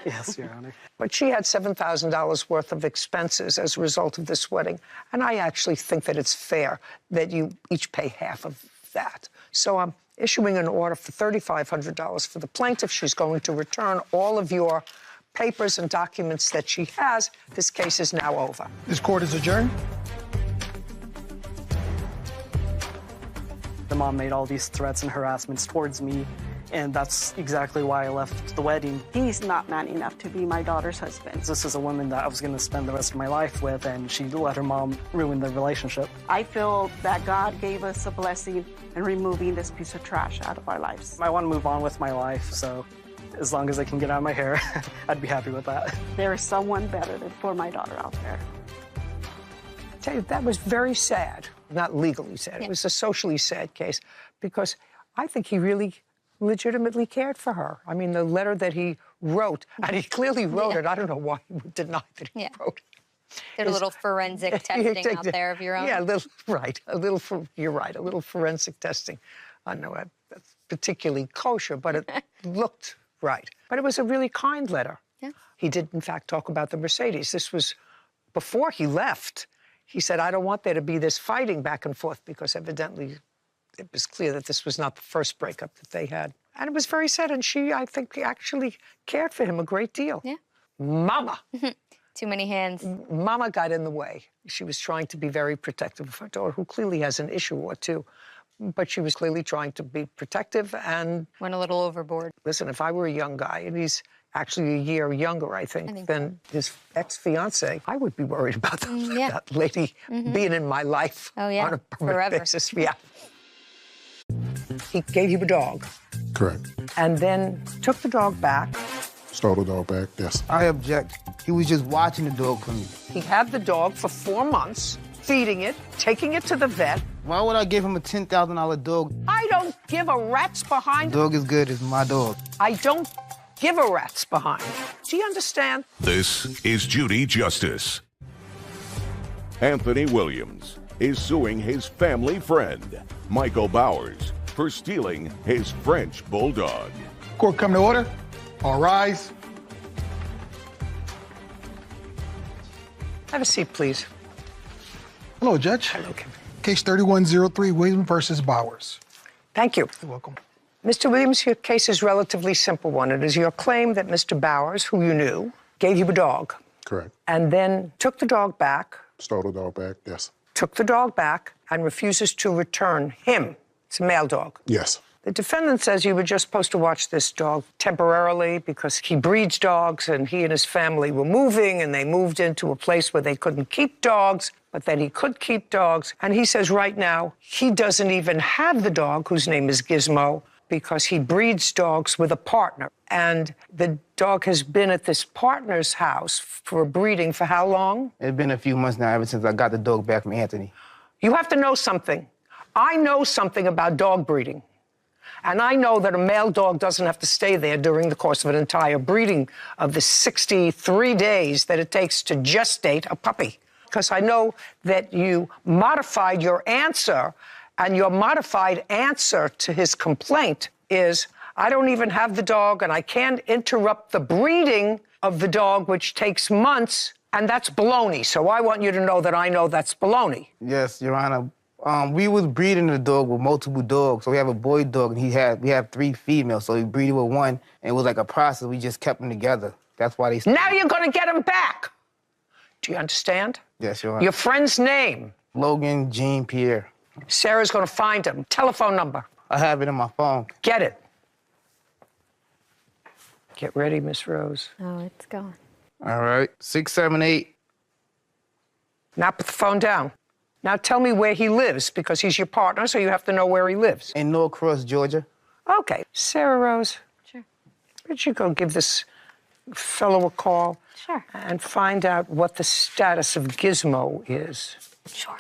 Yes, Your Honor. But she had $7,000 worth of expenses as a result of this wedding, and I actually think that it's fair that you each pay half of that. So I'm issuing an order for $3,500 for the plaintiff. She's going to return all of your papers and documents that she has. This case is now over. This court is adjourned. The mom made all these threats and harassments towards me, and that's exactly why I left the wedding. He's not man enough to be my daughter's husband. This is a woman that I was going to spend the rest of my life with, and she let her mom ruin the relationship. I feel that God gave us a blessing in removing this piece of trash out of our lives. I want to move on with my life, so as long as I can get out of my hair, I'd be happy with that. There is someone better for my daughter out there. Tell you, that was very sad. Not legally sad. It was a socially sad case because I think he really legitimately cared for her. I mean, the letter that he wrote, and he clearly wrote it. I don't know why he would deny that he wrote it. Did a little forensic testing out there of your own. Yeah, you're right, a little forensic testing. I know that's particularly kosher, but it looked right. But it was a really kind letter. Yeah. He did, in fact, talk about the Mercedes. This was before he left. He said, I don't want there to be this fighting back and forth because evidently it was clear that this was not the first breakup that they had. And it was very sad, and she, I think, actually cared for him a great deal. Yeah. Mama. Too many hands. Mama got in the way. She was trying to be very protective of her daughter, who clearly has an issue or two. But she was clearly trying to be protective and... Went a little overboard. Listen, if I were a young guy, and he's actually a year younger, I think than his ex-fiancée, I would be worried about that lady being in my life on a permanent basis. Yeah. He gave you a dog. Correct. And then took the dog back. Stole the dog back, yes. I object. He was just watching the dog for me. He had the dog for 4 months, feeding it, taking it to the vet. Why would I give him a $10,000 dog? I don't give a rat's behind. Dog is good, it's my dog. I don't give a rat's behind. Do you understand? This is Judy Justice. Anthony Williams, is suing his family friend, Michael Bowers, for stealing his French bulldog. Court come to order. All rise. Have a seat, please. Hello, Judge. Hello, Kevin. Case 3103, Williams versus Bowers. Thank you. You're welcome. Mr. Williams, your case is a relatively simple one. It is your claim that Mr. Bowers, who you knew, gave you a dog. Correct. And then took the dog back. Stole the dog back, yes. Took the dog back and refuses to return him. It's a male dog. Yes. The defendant says you were just supposed to watch this dog temporarily because he breeds dogs and he and his family were moving and they moved into a place where they couldn't keep dogs, but then he could keep dogs. And he says right now he doesn't even have the dog, whose name is Gizmo, because he breeds dogs with a partner. And the dog has been at this partner's house for breeding for how long? It's been a few months now, ever since I got the dog back from Anthony. You have to know something. I know something about dog breeding. And I know that a male dog doesn't have to stay there during the course of an entire breeding of the 63 days that it takes to gestate a puppy. Because I know that you modified your answer, and your modified answer to his complaint is, I don't even have the dog and I can't interrupt the breeding of the dog, which takes months, and that's baloney. So I want you to know that I know that's baloney. Yes, Your Honor. We was breeding the dog with multiple dogs. So we have a boy dog, and we have 3 females. So we breeded with one, and it was like a process. We just kept them together. That's why they... Now you're going to get him back. Do you understand? Yes, Your Honor. Your friend's name? Logan Jean Pierre. Sarah's going to find him. Telephone number. I have it in my phone. Get it. Get ready, Miss Rose. Oh, it's gone. All right. 678. Now put the phone down. Now tell me where he lives, because he's your partner, so you have to know where he lives. In Norcross, Georgia. Okay. Sarah Rose. Sure. Where'd you go give this fellow a call? Sure. And find out what the status of Gizmo is. Sure.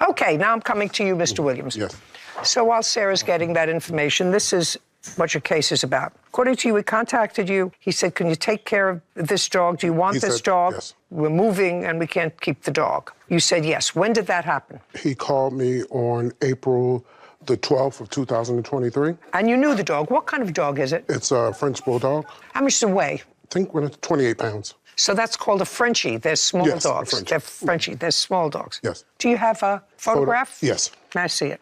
Okay, now I'm coming to you, Mr. Williams. Yes. So while Sarah's getting that information, this is what your case is about. According to you, he contacted you. He said, can you take care of this dog? Do you want this dog? Yes. We're moving and we can't keep the dog. You said yes. When did that happen? He called me on April the 12th of 2023. And you knew the dog. What kind of dog is it? It's a French bulldog. How much does it weigh? I think when it's 28 pounds. So that's called a Frenchie. They're small Yes, a dogs. Frenchie. They're Frenchie. They're small dogs. Yes. Do you have a photograph? Yes. May I see it?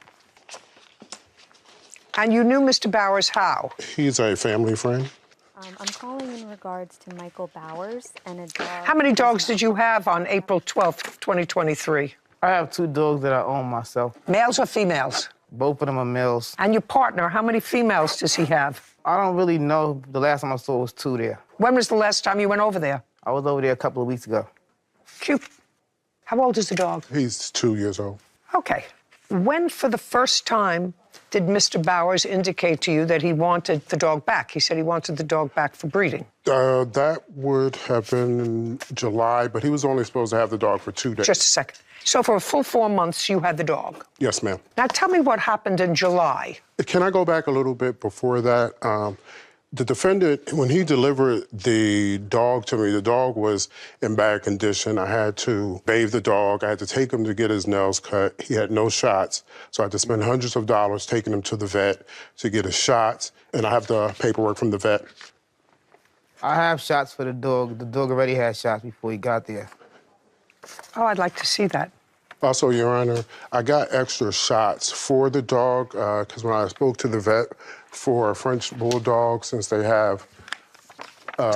And you knew Mr. Bowers how? He's a family friend. I'm calling in regards to Michael Bowers and a dog. How many dogs did you have on April 12th, 2023? I have 2 dogs that I own myself. Males or females? Both of them are males. And your partner, how many females does he have? I don't really know. The last time I saw was 2 there. When was the last time you went over there? I was over there a couple of weeks ago. Cute. How old is the dog? He's 2 years old. Okay. When, for the first time, did Mr. Bowers indicate to you that he wanted the dog back? He said he wanted the dog back for breeding. That would have been in July, but he was only supposed to have the dog for 2 days. Just a second. So for a full 4 months, you had the dog? Yes, ma'am. Now tell me what happened in July. Can I go back a little bit before that? The defendant, when he delivered the dog to me, the dog was in bad condition. I had to bathe the dog. I had to take him to get his nails cut. He had no shots, so I had to spend hundreds of dollars taking him to the vet to get his shots, and I have the paperwork from the vet. I have shots for the dog. The dog already had shots before he got there. Oh, I'd like to see that. Also, Your Honor, I got extra shots for the dog because when I spoke to the vet for a French bulldog, since they have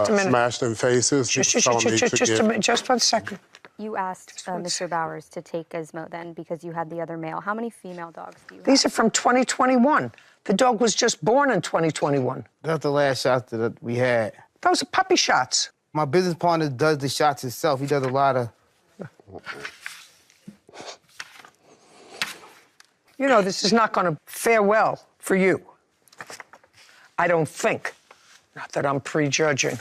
smashed in faces, just 1 second. You asked Mr. Bowers to take Gizmo then because you had the other male. How many female dogs do you have? These are from 2021. The dog was just born in 2021. That's the last shots that we had. Those are puppy shots. My business partner does the shots himself. He does a lot of... You know, this is not going to fare well for you. I don't think. Not that I'm prejudging.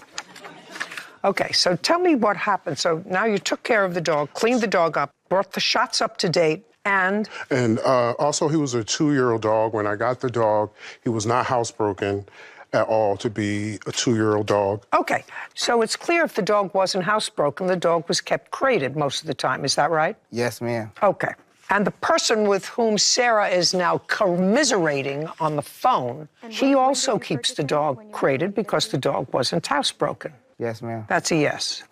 Okay, so tell me what happened. So now you took care of the dog, cleaned the dog up, brought the shots up to date, and? And also, he was a 2-year-old dog. When I got the dog, he was not housebroken. at all to be a 2-year-old dog. Okay, so it's clear if the dog wasn't housebroken, the dog was kept crated most of the time. Is that right? Yes, ma'am. Okay. And the person with whom Sarah is now commiserating on the phone, he also keeps the dog crated because the dog wasn't housebroken. Yes, ma'am. That's a yes.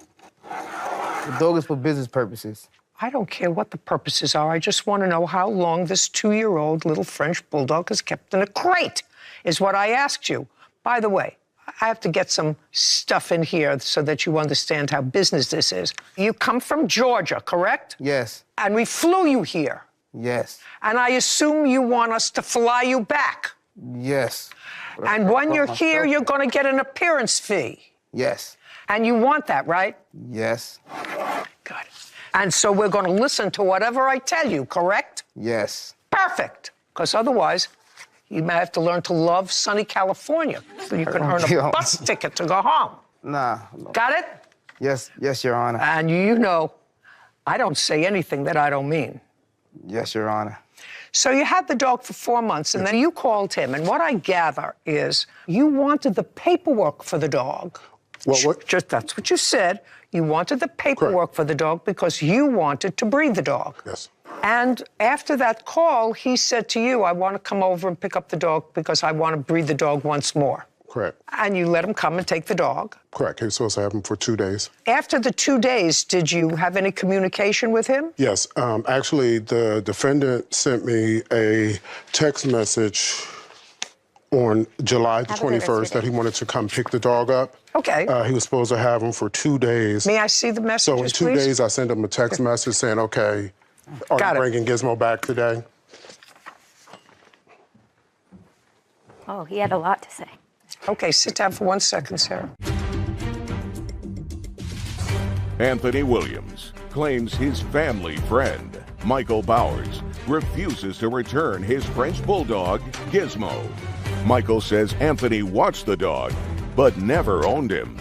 The dog is for business purposes. I don't care what the purposes are. I just want to know how long this 2-year-old little French bulldog is kept in a crate, is what I asked you. By the way, I have to get some stuff in here so that you understand how business this is. You come from Georgia, correct? Yes. And we flew you here. Yes. And I assume you want us to fly you back. Yes. And when you're here, you're going to get an appearance fee. Yes. And you want that, right? Yes. Good. And so we're going to listen to whatever I tell you, correct? Yes. Perfect. Because otherwise, you may have to learn to love sunny California so you can earn a bus ticket to go home. Nah. Got it? Yes, yes, Your Honor. And you know, I don't say anything that I don't mean. Yes, Your Honor. So you had the dog for 4 months, and then you called him. And what I gather is you wanted the paperwork for the dog. What? Just that's what you said. You wanted the paperwork for the dog because you wanted to breed the dog. Yes. And after that call, he said to you, I want to come over and pick up the dog because I want to breed the dog once more. Correct. And you let him come and take the dog. Correct. He was supposed to have him for 2 days. After the 2 days, did you have any communication with him? Yes. Actually, the defendant sent me a text message on July the 21st that he wanted to come pick the dog up. Okay. He was supposed to have him for 2 days. May I see the messages, So in 2 please? days, I sent him a text message saying, okay, are you bringing Gizmo back today? Oh, he had a lot to say. Okay, sit down for 1 second, Sarah. Anthony Williams claims his family friend, Michael Bowers, refuses to return his French bulldog, Gizmo. Michael says Anthony watched the dog, but never owned him.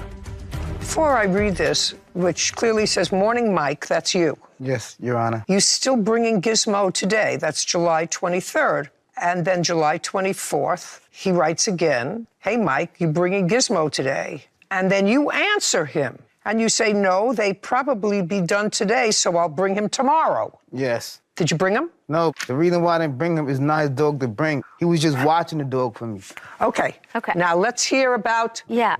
Before I read this, which clearly says, Morning, Mike, that's you. Yes, Your Honor. You still bringing Gizmo today. That's July 23rd. And then July 24th, he writes again, Hey, Mike, you bringing Gizmo today? And then you answer him. And you say, no, they probably be done today, so I'll bring him tomorrow. Yes. Did you bring him? No, the reason why I didn't bring him is not his dog to bring. He was just watching the dog for me. Okay. Okay. Now let's hear about... Yeah,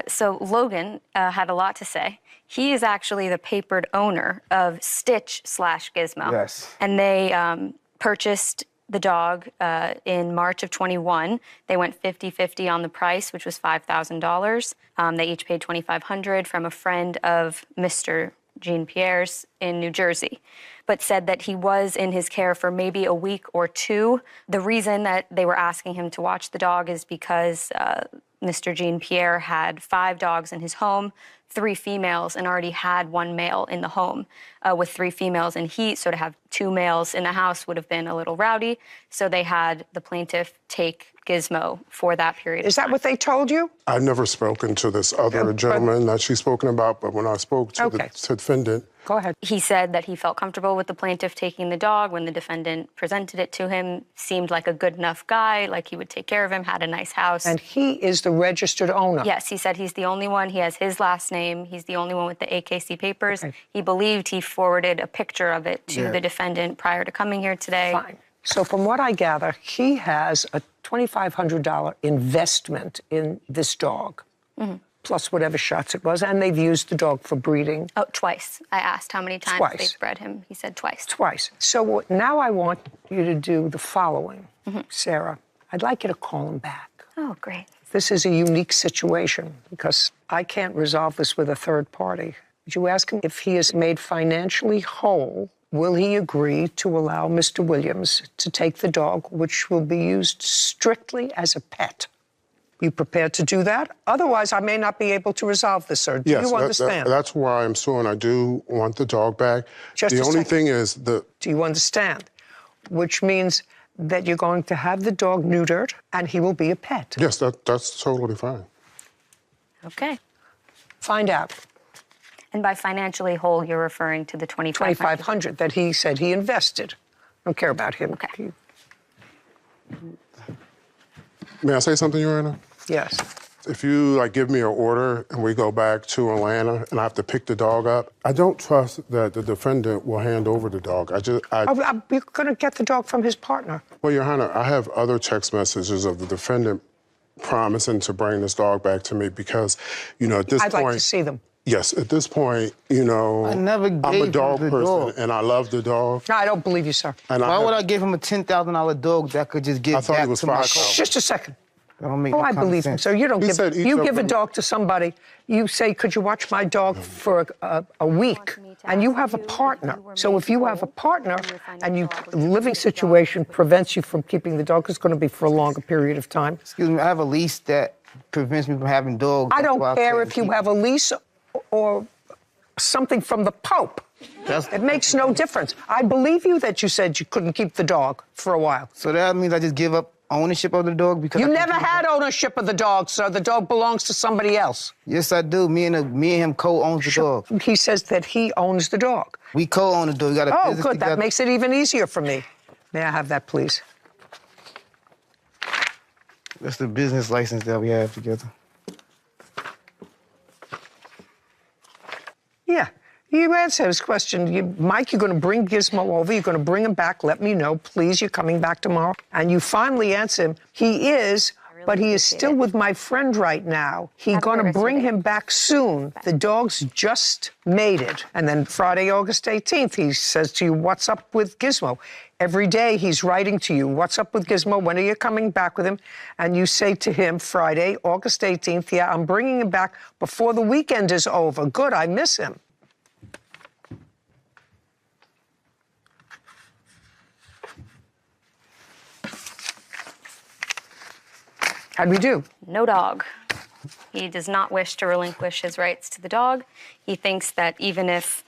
so Logan had a lot to say. He is actually the papered owner of Stitch/Gizmo. Yes. And they purchased the dog in March of 21. They went 50-50 on the price, which was $5,000. They each paid $2,500 from a friend of Mr. Jean Pierre's in New Jersey, but said that he was in his care for maybe a week or two. The reason that they were asking him to watch the dog is because Mr. Jean Pierre had 5 dogs in his home, 3 females, and already had 1 male in the home with 3 females. And so to have 2 males in the house would have been a little rowdy. So they had the plaintiff take Gizmo for that period of time. Is that what they told you? I've never spoken to this other gentleman that she's spoken about, but when I spoke to the defendant... Go ahead. He said that he felt comfortable with the plaintiff taking the dog when the defendant presented it to him. Seemed like a good enough guy, like he would take care of him, had a nice house. And he is the registered owner? Yes, he said he's the only one. He has his last name. He's the only one with the AKC papers. Okay. He believed he forwarded a picture of it to the defendant prior to coming here today. Fine. So from what I gather, he has a $2,500 investment in this dog. Mm-hmm. Plus whatever shots it was, and they've used the dog for breeding. Oh, twice. I asked how many times they've bred him. He said twice. Twice. So now I want you to do the following, Sarah. I'd like you to call him back. Oh, great. This is a unique situation because I can't resolve this with a third party. Would you ask him if he is made financially whole? Will he agree to allow Mr. Williams to take the dog, which will be used strictly as a pet? You prepared to do that? Otherwise, I may not be able to resolve this, sir. Do you understand? That's why I'm suing. I do want the dog back. Just the a only second. thing is the... Do you understand? Which means that you're going to have the dog neutered and he will be a pet. Yes, that's totally fine. Okay. Find out. And by financially whole, you're referring to the $2,500 that he said he invested. I don't care about him. Okay. May I say something, Your Honor? Yes. If you like give me an order and we go back to Atlanta and I have to pick the dog up, I don't trust that the defendant will hand over the dog. You're going to get the dog from his partner. Well, Your Honor, I have other text messages of the defendant promising to bring this dog back to me because, at this point... I'd like to see them. Yes, at this point, I'm a dog person and I love the dog. No, I don't believe you, sir. And why would I give him a $10,000 dog that could just give back to my car? Just a second. I believe him. So you don't give a dog to somebody. You say, could you watch my dog for a week? And you have a partner. So if you have a partner and the living situation prevents you from keeping the dog, it's going to be for a longer period of time. Excuse me, I have a lease that prevents me from having dogs. I don't care if you have a lease or something from the Pope. It makes no difference. I believe you that you said you couldn't keep the dog for a while. So that means I just give up ownership of the dog because you never had ownership of the dog, sir. The dog belongs to somebody else. Yes, I do. Me and him co-owns the dog. He says that he owns the dog. We co-own the dog. We got a business good. together. That makes it even easier for me. May I have that, please? That's the business license that we have together. Yeah. You answered his question. Mike, you're going to bring Gizmo over. You're going to bring him back. Let me know. Please, you're coming back tomorrow. And you finally answer him. He is, but he is still with my friend right now. He's going to bring him back soon. The dog's just mated. And then Friday, August 18th, he says to you, what's up with Gizmo? Every day he's writing to you, what's up with Gizmo? When are you coming back with him? And you say to him, Friday, August 18th, yeah, I'm bringing him back before the weekend is over. Good, I miss him. How'd we do? No dog. He does not wish to relinquish his rights to the dog. He thinks that even if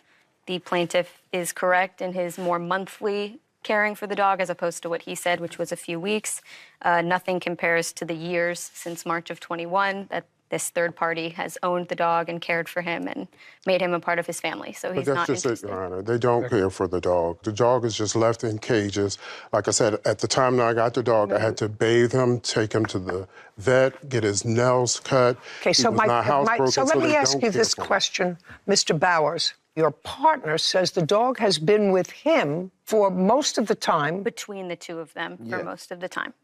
the plaintiff is correct in his more monthly caring for the dog, as opposed to what he said, which was a few weeks, nothing compares to the years since March of 21 that this third party has owned the dog and cared for him and made him a part of his family. So he's not interested. That's just it, Your Honor. They don't care for the dog. The dog is just left in cages. Like I said, at the time that I got the dog, I had to bathe him, take him to the vet, get his nails cut. Okay, so let me ask you this question, Mr. Bowers. Your partner says the dog has been with him for most of the time. Between the two of them for most of the time,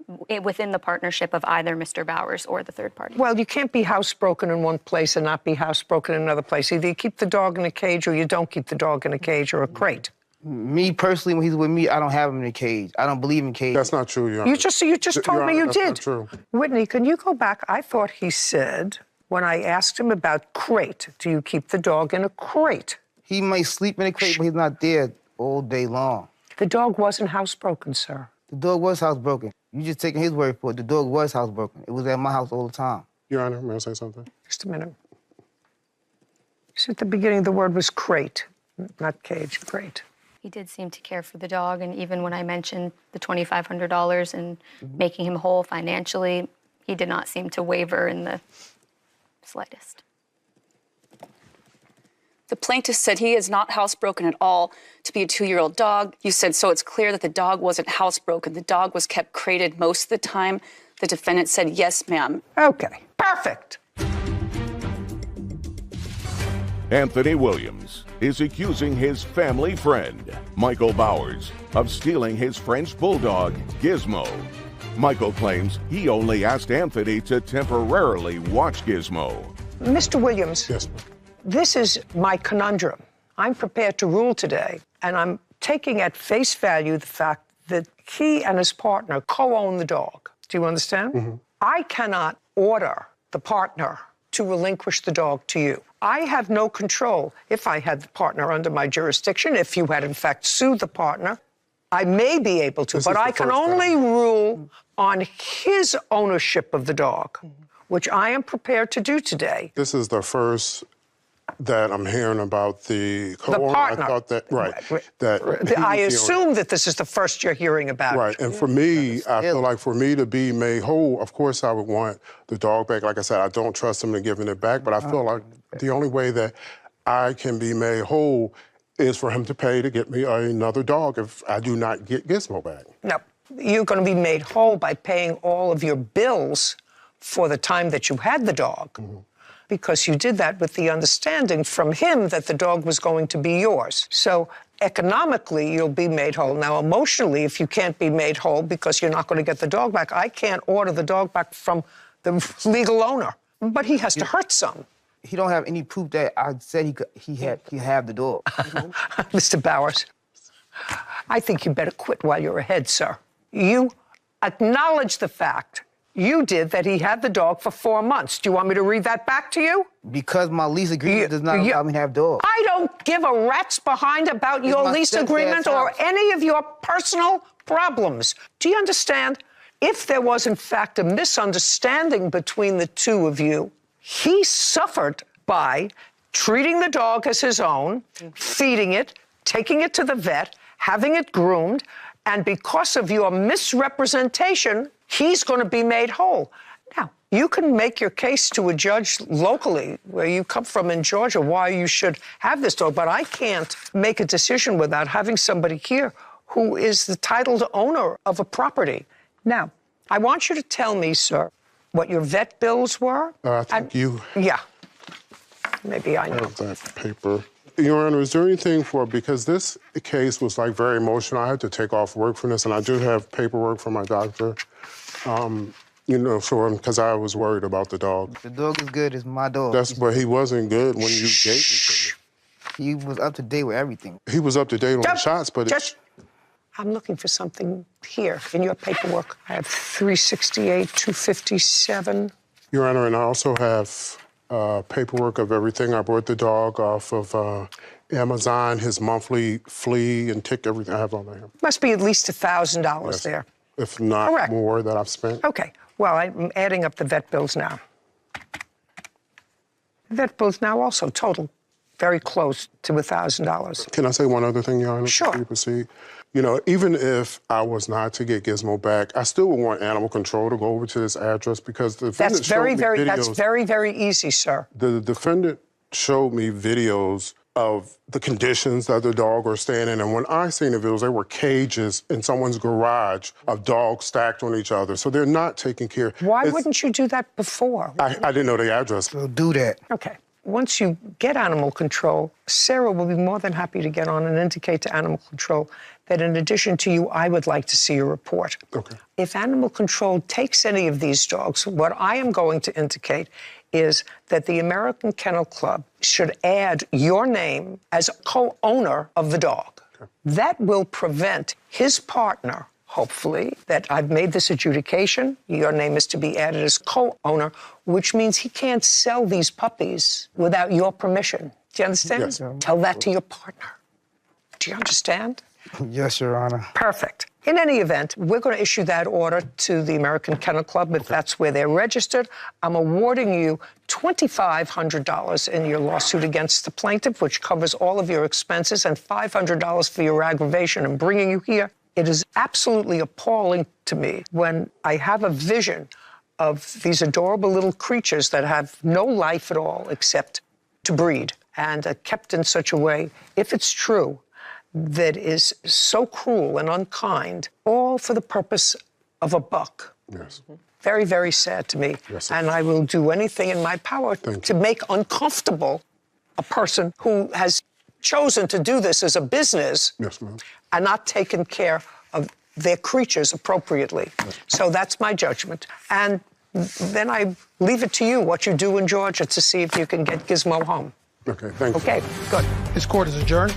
within the partnership of either Mr. Bowers or the third party. Well, you can't be housebroken in one place and not be housebroken in another place. Either you keep the dog in a cage or you don't keep the dog in a cage or a crate. Me personally, when he's with me, I don't have him in a cage. I don't believe in cages. That's not true, Your Honor. You just told me you did. That's not true. Whitney, can you go back? I thought he said, when I asked him about crate, do you keep the dog in a crate? He might sleep in a crate, but he's not there all day long. The dog wasn't housebroken, sir. The dog was housebroken. You just taking his word for it. The dog was housebroken. It was at my house all the time. Your Honor, may I say something? Just a minute. So at the beginning, the word was crate, not cage, crate. He did seem to care for the dog, and even when I mentioned the $2,500 and making him whole financially, he did not seem to waver in the slightest. The plaintiff said he is not housebroken at all to be a 2-year-old dog. You said, so it's clear that the dog wasn't housebroken. The dog was kept crated most of the time. The defendant said, yes, ma'am. Okay, perfect. Anthony Williams is accusing his family friend, Michael Bowers, of stealing his French bulldog, Gizmo. Michael claims he only asked Anthony to temporarily watch Gizmo. Mr. Williams. Yes, ma'am. This is my conundrum. I'm prepared to rule today, and I'm taking at face value the fact that he and his partner co-own the dog. Do you understand? Mm-hmm. I cannot order the partner to relinquish the dog to you. I have no control. If I had the partner under my jurisdiction, if you had in fact sued the partner, I may be able to, but I can only rule on his ownership of the dog, which I am prepared to do today. This is the first that I'm hearing about the co-owner. partner. I thought that, I assume that this is the first you're hearing about. Right, and for me, I feel like for me to be made whole, of course I would want the dog back. Like I said, I don't trust him in giving it back, but I feel like the only way that I can be made whole is for him to pay to get me another dog if I do not get Gizmo back. No, you're going to be made whole by paying all of your bills for the time that you had the dog, because you did that with the understanding from him that the dog was going to be yours. So economically, you'll be made whole. Now, emotionally, if you can't be made whole because you're not going to get the dog back, I can't order the dog back from the legal owner, but he has to hurt some. He don't have any proof that I said he had the dog. Mr. Bowers, I think you better quit while you're ahead, sir. You acknowledge the fact you did that he had the dog for 4 months. Do you want me to read that back to you? Because my lease agreement does not allow me to have dogs. I don't give a rat's behind about your lease agreement or any of your personal problems. Do you understand? If there was, in fact, a misunderstanding between the two of you, he suffered by treating the dog as his own, feeding it, taking it to the vet, having it groomed, and because of your misrepresentation, he's going to be made whole. Now, you can make your case to a judge locally, where you come from in Georgia, why you should have this dog, but I can't make a decision without having somebody here who is the titled owner of a property. Now, I want you to tell me, sir, what your vet bills were. I think you... Yeah. Maybe I know. Have that paper. Your Honor, is there anything because this case was like very emotional. I had to take off work from this, and I do have paperwork from my doctor. Because I was worried about the dog. The dog is good, it's my dog. But he wasn't good when you gave him to me. He was up to date with everything. He was up to date on the shots, but... I'm looking for something here in your paperwork. I have 368, 257. Your Honor, and I also have paperwork of everything. I bought the dog off of Amazon, his monthly flea and tick, everything I have on there. Must be at least $1,000 there. If not more that I've spent. Okay. Well, I'm adding up the vet bills now. Vet bills now also total very close to $1,000. Can I say one other thing, Your Honor? Sure. Before you proceed? Even if I was not to get Gizmo back, I still would want animal control to go over to this address because the defendant showed me videos. That's very, very easy, sir. The defendant showed me videos of the conditions that the dog are staying in. And when I seen the videos, there were cages in someone's garage of dogs stacked on each other. So they're not taking care. Why wouldn't you do that before? I didn't know the address. We'll do that. Okay. Once you get animal control, Sarah will be more than happy to get on and indicate to animal control that in addition to you, I would like to see a report. Okay. If animal control takes any of these dogs, what I am going to indicate is that the American Kennel Club should add your name as a co-owner of the dog. Okay. That will prevent his partner, hopefully, that I've made this adjudication, your name is to be added as co-owner, which means he can't sell these puppies without your permission. Do you understand? Yes. Tell that to your partner. Do you understand? Yes, Your Honor. Perfect. In any event, we're going to issue that order to the American Kennel Club if that's where they're registered. I'm awarding you $2,500 in your lawsuit against the plaintiff, which covers all of your expenses, and $500 for your aggravation in bringing you here. It is absolutely appalling to me when I have a vision of these adorable little creatures that have no life at all except to breed and are kept in such a way, if it's true, that is so cruel and unkind, all for the purpose of a buck. Yes. Very, very sad to me. Yes, and I will do anything in my power to make uncomfortable a person who has chosen to do this as a business and not taken care of their creatures appropriately. Yes. So that's my judgment. And then I leave it to you what you do in Georgia to see if you can get Gizmo home. Okay, thank you. Okay, good. This court is adjourned.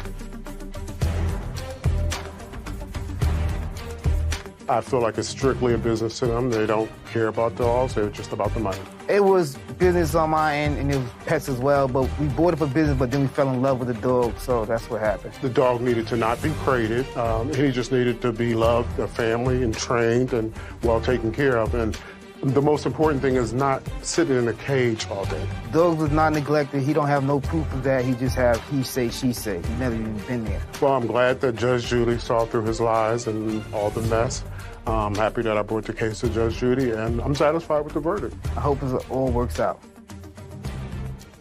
I feel like it's strictly a business to them. They don't care about dogs. They're just about the money. It was business on my end, and it was pets as well, but we bought it for business, but then we fell in love with the dog, so that's what happened. The dog needed to not be crated. He just needed to be loved, a family, and trained, and well taken care of. And the most important thing is not sitting in a cage all day. Dog was not neglected. He don't have no proof of that. He just have he say, she say. He never even been there. Well, I'm glad that Judge Judy saw through his lies and all the mess. I'm happy that I brought the case to Judge Judy, and I'm satisfied with the verdict. I hope it all works out.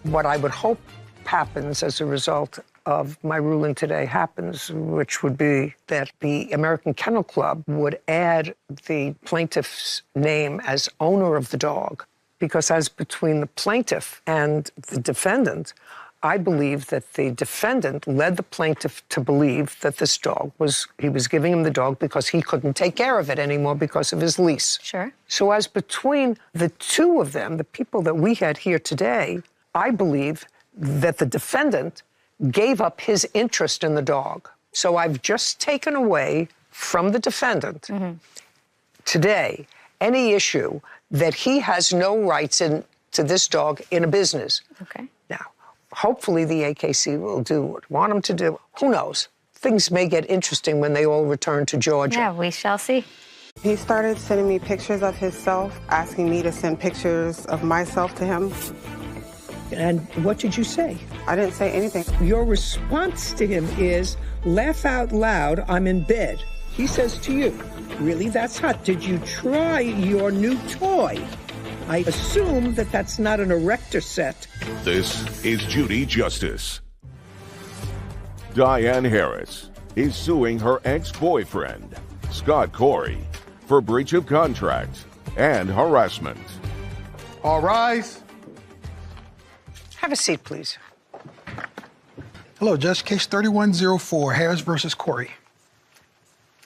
What I would hope happens as a result of my ruling today happens, which would be that the American Kennel Club would add the plaintiff's name as owner of the dog. Because as between the plaintiff and the defendant, I believe that the defendant led the plaintiff to believe that this dog he was giving him the dog because he couldn't take care of it anymore because of his lease. Sure. So as between the two of them, the people that we had here today, I believe that the defendant gave up his interest in the dog. So I've just taken away from the defendant today any issue that he has no rights to this dog in a business. Okay. Now, hopefully the AKC will do what I want them to do. Who knows? Things may get interesting when they all return to Georgia. Yeah, we shall see. He started sending me pictures of himself, asking me to send pictures of myself to him. And what did you say? I didn't say anything. Your response to him is, laugh out loud, I'm in bed. He says to you, really, that's hot. Did you try your new toy? I assume that that's not an erector set. This is Judy Justice. Diane Harris is suing her ex-boyfriend, Scott Corey, for breach of contract and harassment. All rise. Have a seat, please. Hello, Judge. Case 3104, Harris versus Corey.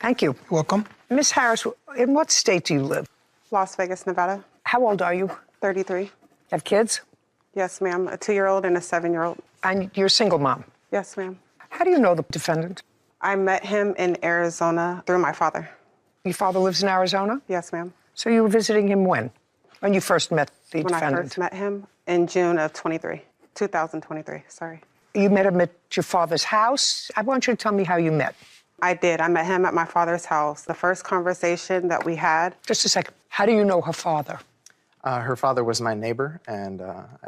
Thank you. You're welcome. Miss Harris, in what state do you live? Las Vegas, Nevada. How old are you? 33. Have kids? Yes, ma'am. A 2-year-old and a 7-year-old. And you're a single mom? Yes, ma'am. How do you know the defendant? I met him in Arizona through my father. Your father lives in Arizona? Yes, ma'am. So you were visiting him when? When you first met the defendant? When I first met him in June of 2023, sorry. You met him at your father's house? I want you to tell me how you met. I did. I met him at my father's house. The first conversation that we had. Just a second. How do you know her father? Her father was my neighbor, and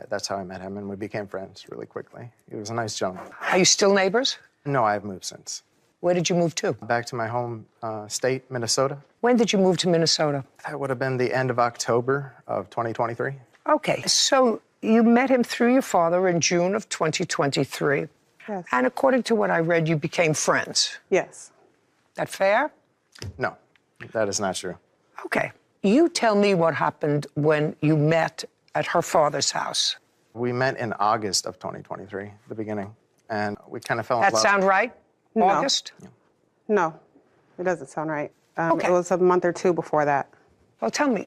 that's how I met him, and we became friends really quickly. He was a nice gentleman. Are you still neighbors? No, I've moved since. Where did you move to? Back to my home state, Minnesota. When did you move to Minnesota? That would have been the end of October of 2023. Okay, so you met him through your father in June of 2023. Yes. And according to what I read, you became friends. Yes. That fair? No, that is not true. Okay. You tell me what happened when you met at her father's house. We met in August of 2023, the beginning, and we kind of fell in love. That sound right? No. August? No, it doesn't sound right. Okay. It was a month or two before that. Well, tell me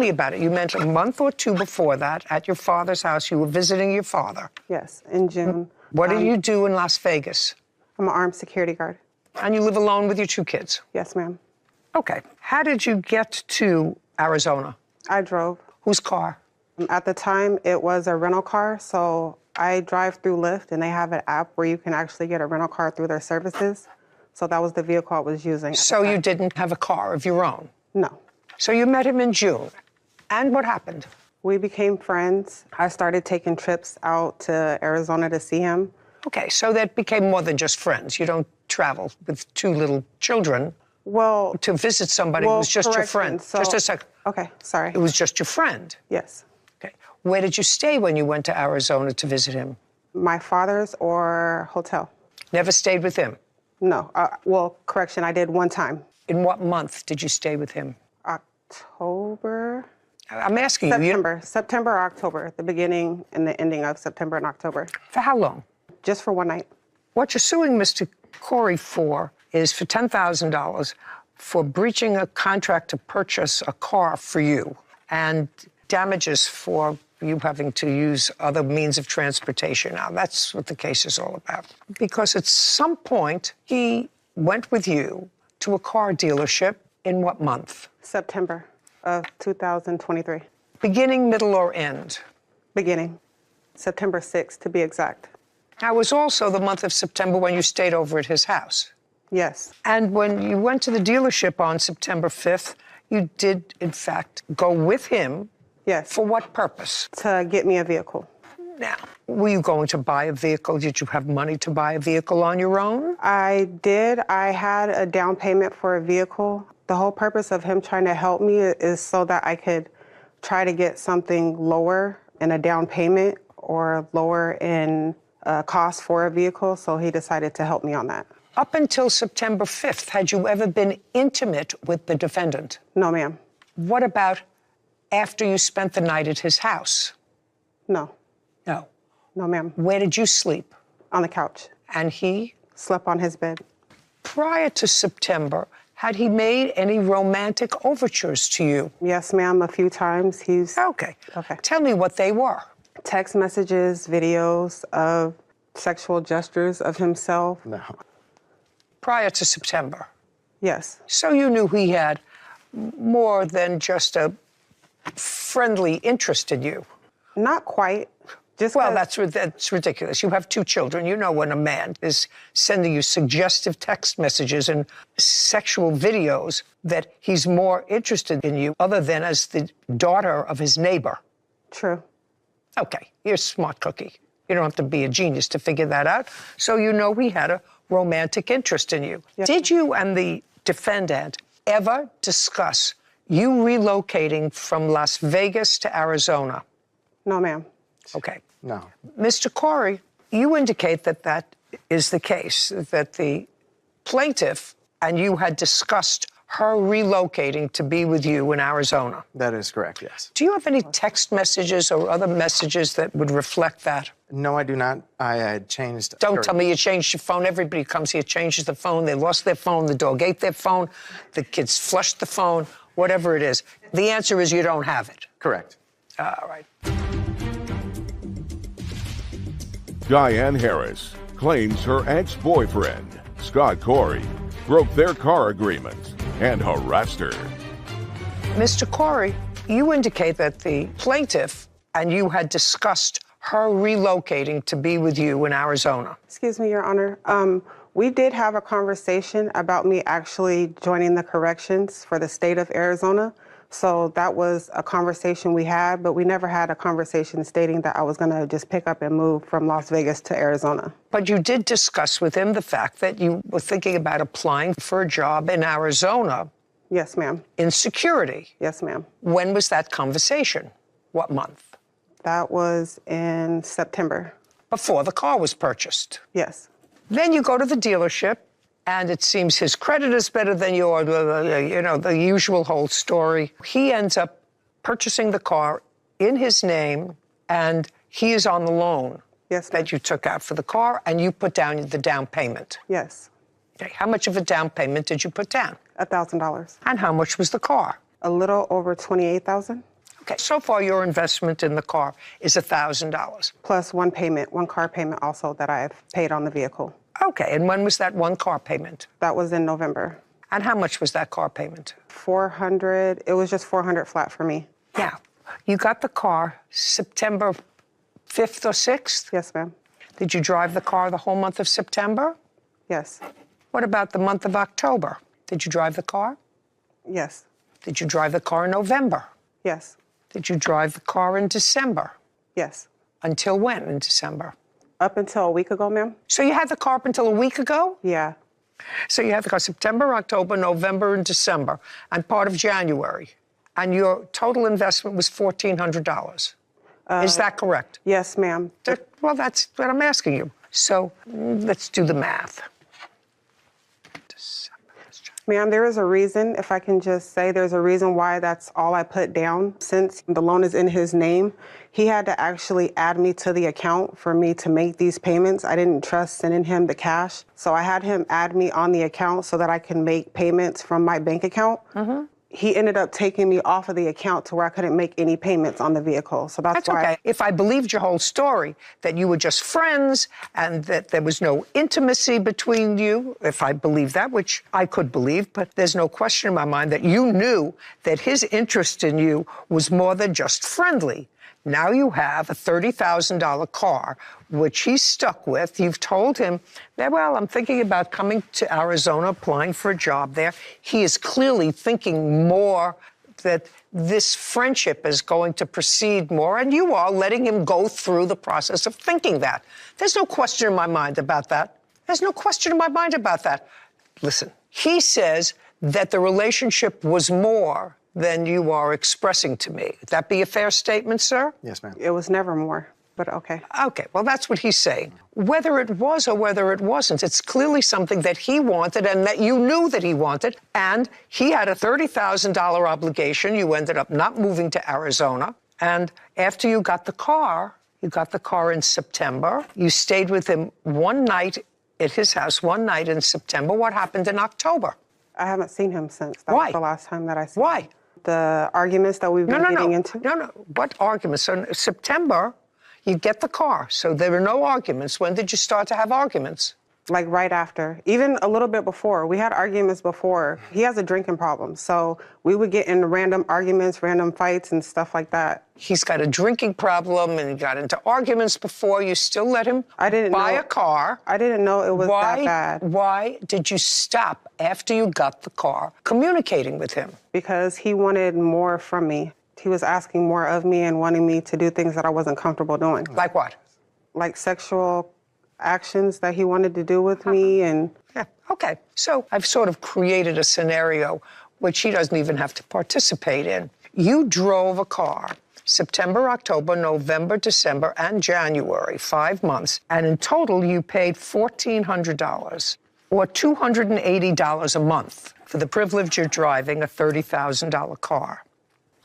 about it. You meant a month or two before that at your father's house. You were visiting your father. Yes, in June. What did you do in Las Vegas? I'm an armed security guard. And you live alone with your 2 kids? Yes, ma'am. Okay. How did you get to Arizona? I drove. Whose car? At the time, it was a rental car, so I drive through Lyft, and they have an app where you can actually get a rental car through their services. So that was the vehicle I was using. So you didn't have a car of your own? No. So you met him in June. And what happened? We became friends. I started taking trips out to Arizona to see him. Okay, so that became more than just friends. You don't travel with 2 little children. Well, to visit somebody who was just your friend. So, just a second. Okay, sorry. It was just your friend. Yes. Okay. Where did you stay when you went to Arizona to visit him? My father's or hotel. Never stayed with him? No. Well, correction, I did one time. In what month did you stay with him? October. I'm asking you. September or October, the beginning and the ending of September and October. For how long? Just for one night. What you're suing Mr. Corey for is for $10,000 for breaching a contract to purchase a car for you and damages for you having to use other means of transportation. Now, that's what the case is all about. Because at some point, he went with you to a car dealership in what month? September of 2023. Beginning, middle, or end? Beginning. September 6th, to be exact. Now, it was also the month of September when you stayed over at his house. Yes. And when you went to the dealership on September 5th, you did, in fact, go with him. Yes. For what purpose? To get me a vehicle. Now, were you going to buy a vehicle? Did you have money to buy a vehicle on your own? I did. I had a down payment for a vehicle. The whole purpose of him trying to help me is so that I could try to get something lower in a down payment or lower in cost for a vehicle, so he decided to help me on that. Up until September 5th, had you ever been intimate with the defendant? No, ma'am. What about after you spent the night at his house? No. No. No, ma'am. Where did you sleep? On the couch. And he? Slept on his bed. Prior to September, had he made any romantic overtures to you? Yes, ma'am, a few times. Okay. Tell me what they were. Text messages, videos of sexual gestures of himself. No. Prior to September? Yes. So you knew he had more than just a friendly interest in you? Not quite. Well, that's ridiculous. You have 2 children. You know when a man is sending you suggestive text messages and sexual videos that he's more interested in you other than as the daughter of his neighbor. True. Okay, you're a smart cookie. You don't have to be a genius to figure that out. So you know he had a romantic interest in you. Yes. Did you and the defendant ever discuss you relocating from Las Vegas to Arizona? No, ma'am. Okay. No. Mr. Corey, you indicate that that is the case, that the plaintiff and you had discussed her relocating to be with you in Arizona. That is correct, yes. Do you have any text messages or other messages that would reflect that? No, I do not. I had changed. Don't tell me you changed your phone. Everybody comes here, changes the phone. They lost their phone. The dog ate their phone. The kids flushed the phone, whatever it is. The answer is you don't have it. Correct. All right. Diane Harris claims her ex-boyfriend, Scott Corey, broke their car agreement and harassed her. Mr. Corey, you indicate that the plaintiff and you had discussed her relocating to be with you in Arizona. Excuse me, Your Honor. We did have a conversation about me actually joining the corrections for the state of Arizona. So that was a conversation we had, but we never had a conversation stating that I was going to just pick up and move from Las Vegas to Arizona. But you did discuss with him the fact that you were thinking about applying for a job in Arizona. Yes, ma'am. In security. Yes, ma'am. When was that conversation? What month? That was in September. Before the car was purchased? Yes. Then you go to the dealership, and it seems his credit is better than yours, you know, the usual whole story. He ends up purchasing the car in his name, and he is on the loan that you took out for the car, and you put down the down payment. Yes. Okay. How much of a down payment did you put down? $1,000. And how much was the car? A little over $28,000. Okay, so far your investment in the car is $1,000. Plus one car payment also that I've paid on the vehicle. Okay, and when was that one car payment? That was in November. And how much was that car payment? $400. It was just $400 flat for me. Yeah. You got the car September 5th or 6th? Yes, ma'am. Did you drive the car the whole month of September? Yes. What about the month of October? Did you drive the car? Yes. Did you drive the car in November? Yes. Did you drive the car in December? Yes. Until when in December? Up until a week ago, ma'am. So you had the car up until a week ago? Yeah. So you had the car September, October, November, and December, and part of January. And your total investment was $1,400. Is that correct? Yes, ma'am. Well, that's what I'm asking you. So let's do the math. Ma'am, there is a reason, if I can just say, there's a reason why that's all I put down. Since the loan is in his name, he had to actually add me to the account for me to make these payments. I didn't trust sending him the cash. So I had him add me on the account so that I can make payments from my bank account. Mm-hmm. He ended up taking me off of the account to where I couldn't make any payments on the vehicle. So that's why. Okay. If I believed your whole story, that you were just friends and that there was no intimacy between you, if I believe that, which I could believe, but there's no question in my mind that you knew that his interest in you was more than just friendly. Now you have a $30,000 car, which he's stuck with. You've told him that, well, I'm thinking about coming to Arizona, applying for a job there. He is clearly thinking more that this friendship is going to proceed more, and you are letting him go through the process of thinking that. There's no question in my mind about that. There's no question in my mind about that. Listen, he says that the relationship was more than you are expressing to me. Would that be a fair statement, sir? Yes, ma'am. It was never more. but okay. Okay, well, that's what he's saying. Whether it was or whether it wasn't, it's clearly something that he wanted and that you knew that he wanted. And he had a $30,000 obligation. You ended up not moving to Arizona. And after you got the car in September. You stayed with him one night at his house, one night in September. What happened in October? I haven't seen him since. That Why? was the last time that I saw Why? him. The arguments that we've been getting into? No. What arguments? So in September, you get the car. So there were no arguments. When did you start to have arguments? Like right after, even a little bit before. We had arguments before. He has a drinking problem, so we would get into random arguments, random fights and stuff like that. He's got a drinking problem and he got into arguments before. You still let him buy a car. I didn't know it was that bad. Why did you stop after you got the car communicating with him? Because he wanted more from me. He was asking more of me and wanting me to do things that I wasn't comfortable doing. Like what? Like sexual actions that he wanted to do with me. And yeah, okay. So I've sort of created a scenario which he doesn't even have to participate in. You drove a car September, October, November, December, and January, 5 months, and in total you paid $1,400 or $280 a month for the privilege of driving a $30,000 car.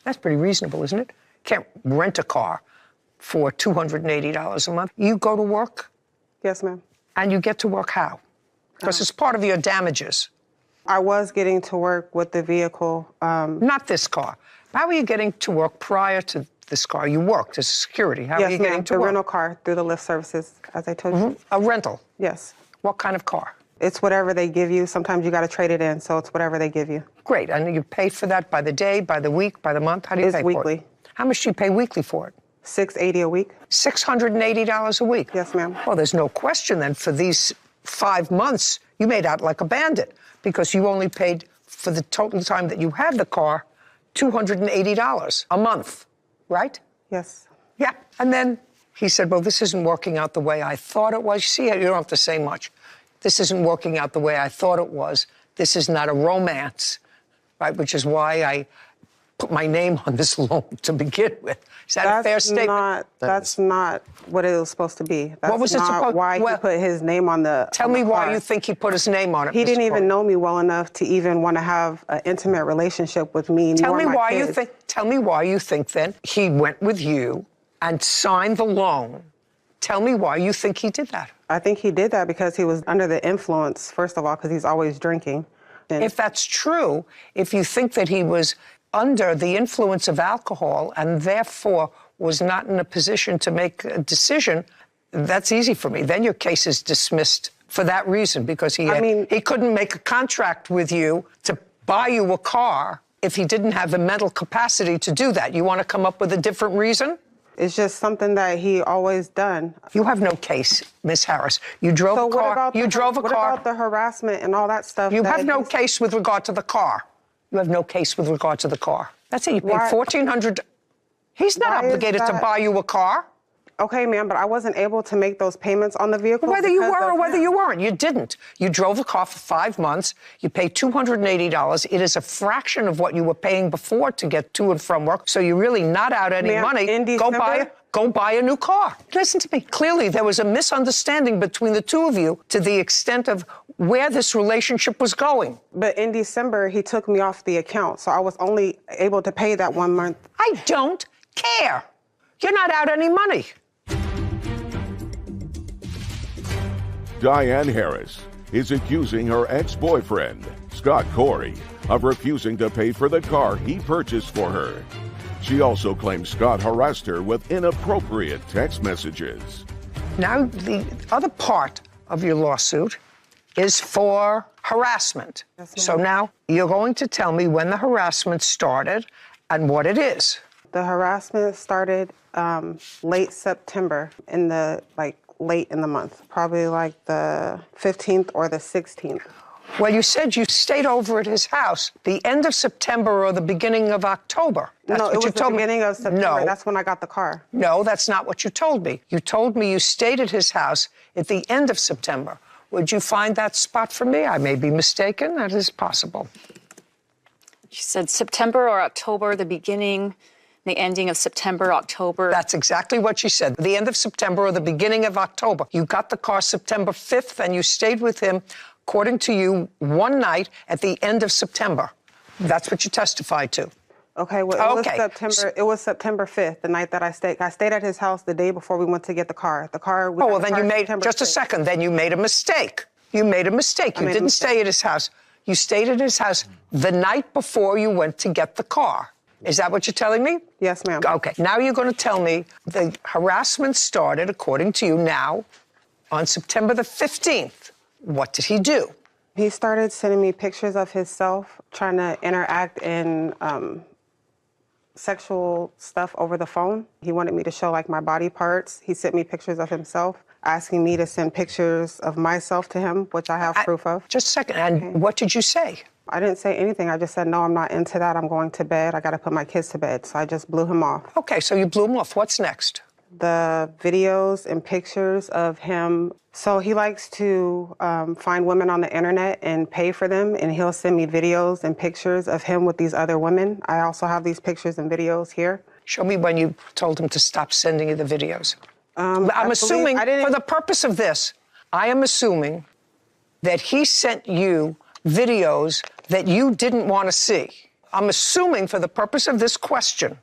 That's pretty reasonable, isn't it? Can't rent a car for $280 a month. You go to work? Yes, ma'am. And you get to work how? Because it's part of your damages. I was getting to work with the vehicle. Not this car. How are you getting to work prior to this car? You worked as security. How are you getting to the work? rental car through the Lyft services, as I told you. A rental? Yes. What kind of car? It's whatever they give you. Sometimes you got to trade it in, so it's whatever they give you. Great. And you pay for that by the day, by the week, by the month? How do you pay weekly. for it? How much do you pay weekly for it? $680 a week. $680 a week? Yes, ma'am. Well, there's no question then for these 5 months, you made out like a bandit because you only paid for the total time that you had the car $280 a month, right? Yes. Yeah. And then he said, well, this isn't working out the way I thought it was. See, you don't have to say much. This isn't working out the way I thought it was. This is not a romance, right? Which is why I put my name on this loan to begin with. Is that a fair statement? That's not what it was supposed to be. That's what was it supposed? Why he put his name on the. Tell me why you think he put his name on it. He didn't even know me well enough to even want to have an intimate relationship with me. Tell me why kids. you think. Tell me why you think then he went with you and signed the loan. Tell me why you think he did that. I think he did that because he was under the influence. First of all, because he's always drinking. If that's true, if you think that he was under the influence of alcohol and therefore was not in a position to make a decision, that's easy for me. Then your case is dismissed for that reason because he couldn't make a contract with you to buy you a car if he didn't have the mental capacity to do that. You want to come up with a different reason? It's just something that he always done. You have no case, Miss Harris. You drove a car. You drove a car. What about the harassment and all that stuff? You have no case with regard to the car. You have no case with regard to the car. That's it. You paid $1,400. He's not obligated to buy you a car. Okay, ma'am, but I wasn't able to make those payments on the vehicle. Whether you were or whether you weren't, you didn't. You drove a car for 5 months. You paid $280. It is a fraction of what you were paying before to get to and from work. So you're really not out any money. Go buy a new car. Listen to me. Clearly, there was a misunderstanding between the two of you to the extent of where this relationship was going. But in December, he took me off the account, so I was only able to pay that 1 month. I don't care. You're not out any money. Diane Harris is accusing her ex-boyfriend, Scott Corey, of refusing to pay for the car he purchased for her. She also claims Scott harassed her with inappropriate text messages. Now, the other part of your lawsuit is for harassment. So now you're going to tell me when the harassment started and what it is. The harassment started late September, late in the month, probably like the 15th or the 16th. Well, you said you stayed over at his house the end of September or the beginning of October. That's no, what it was you told the beginning of September. No. That's when I got the car. No, that's not what you told me. You told me you stayed at his house at the end of September. Would you find that spot for me? I may be mistaken. That is possible. She said September or October, the beginning, the ending of September, October. That's exactly what she said. The end of September or the beginning of October. You got the car September 5th, and you stayed with him, according to you, one night at the end of September. That's what you testified to. Okay, well, it was September 5th, the night that I stayed. I stayed at his house the day before we went to get the car. Then you made, just a second, then you made a mistake. You made a mistake. You didn't stay at his house. You stayed at his house the night before you went to get the car. Is that what you're telling me? Yes, ma'am. Okay, now you're going to tell me the harassment started, according to you now, on September the 15th. What did he do? He started sending me pictures of himself, trying to interact in sexual stuff over the phone. He wanted me to show like my body parts. He sent me pictures of himself, asking me to send pictures of myself to him, which I have proof of. Just a second, and what did you say? I didn't say anything. I just said, no, I'm not into that. I'm going to bed. I got to put my kids to bed. So I just blew him off. Okay, so you blew him off. What's next? The videos and pictures of him. So he likes to find women on the internet and pay for them, and he'll send me videos and pictures of him with these other women. I also have these pictures and videos here. Show me when you told him to stop sending you the videos. I'm assuming, for the purpose of this, I am assuming that he sent you videos that you didn't want to see. I'm assuming, for the purpose of this question,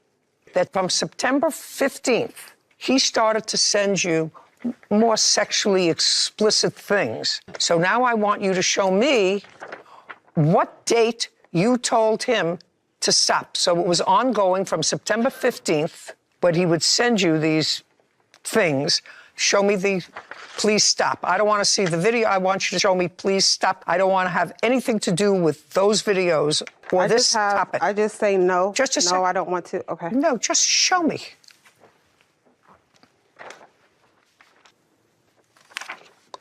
that from September 15th, he started to send you more sexually explicit things. So now I want you to show me what date you told him to stop. So it was ongoing from September 15th, but he would send you these things. Show me the please stop. I don't want to see the video. I want you to show me please stop. I don't want to have anything to do with those videos or this topic. I just say no. Just a second. No, I don't want to. Okay. No, just show me.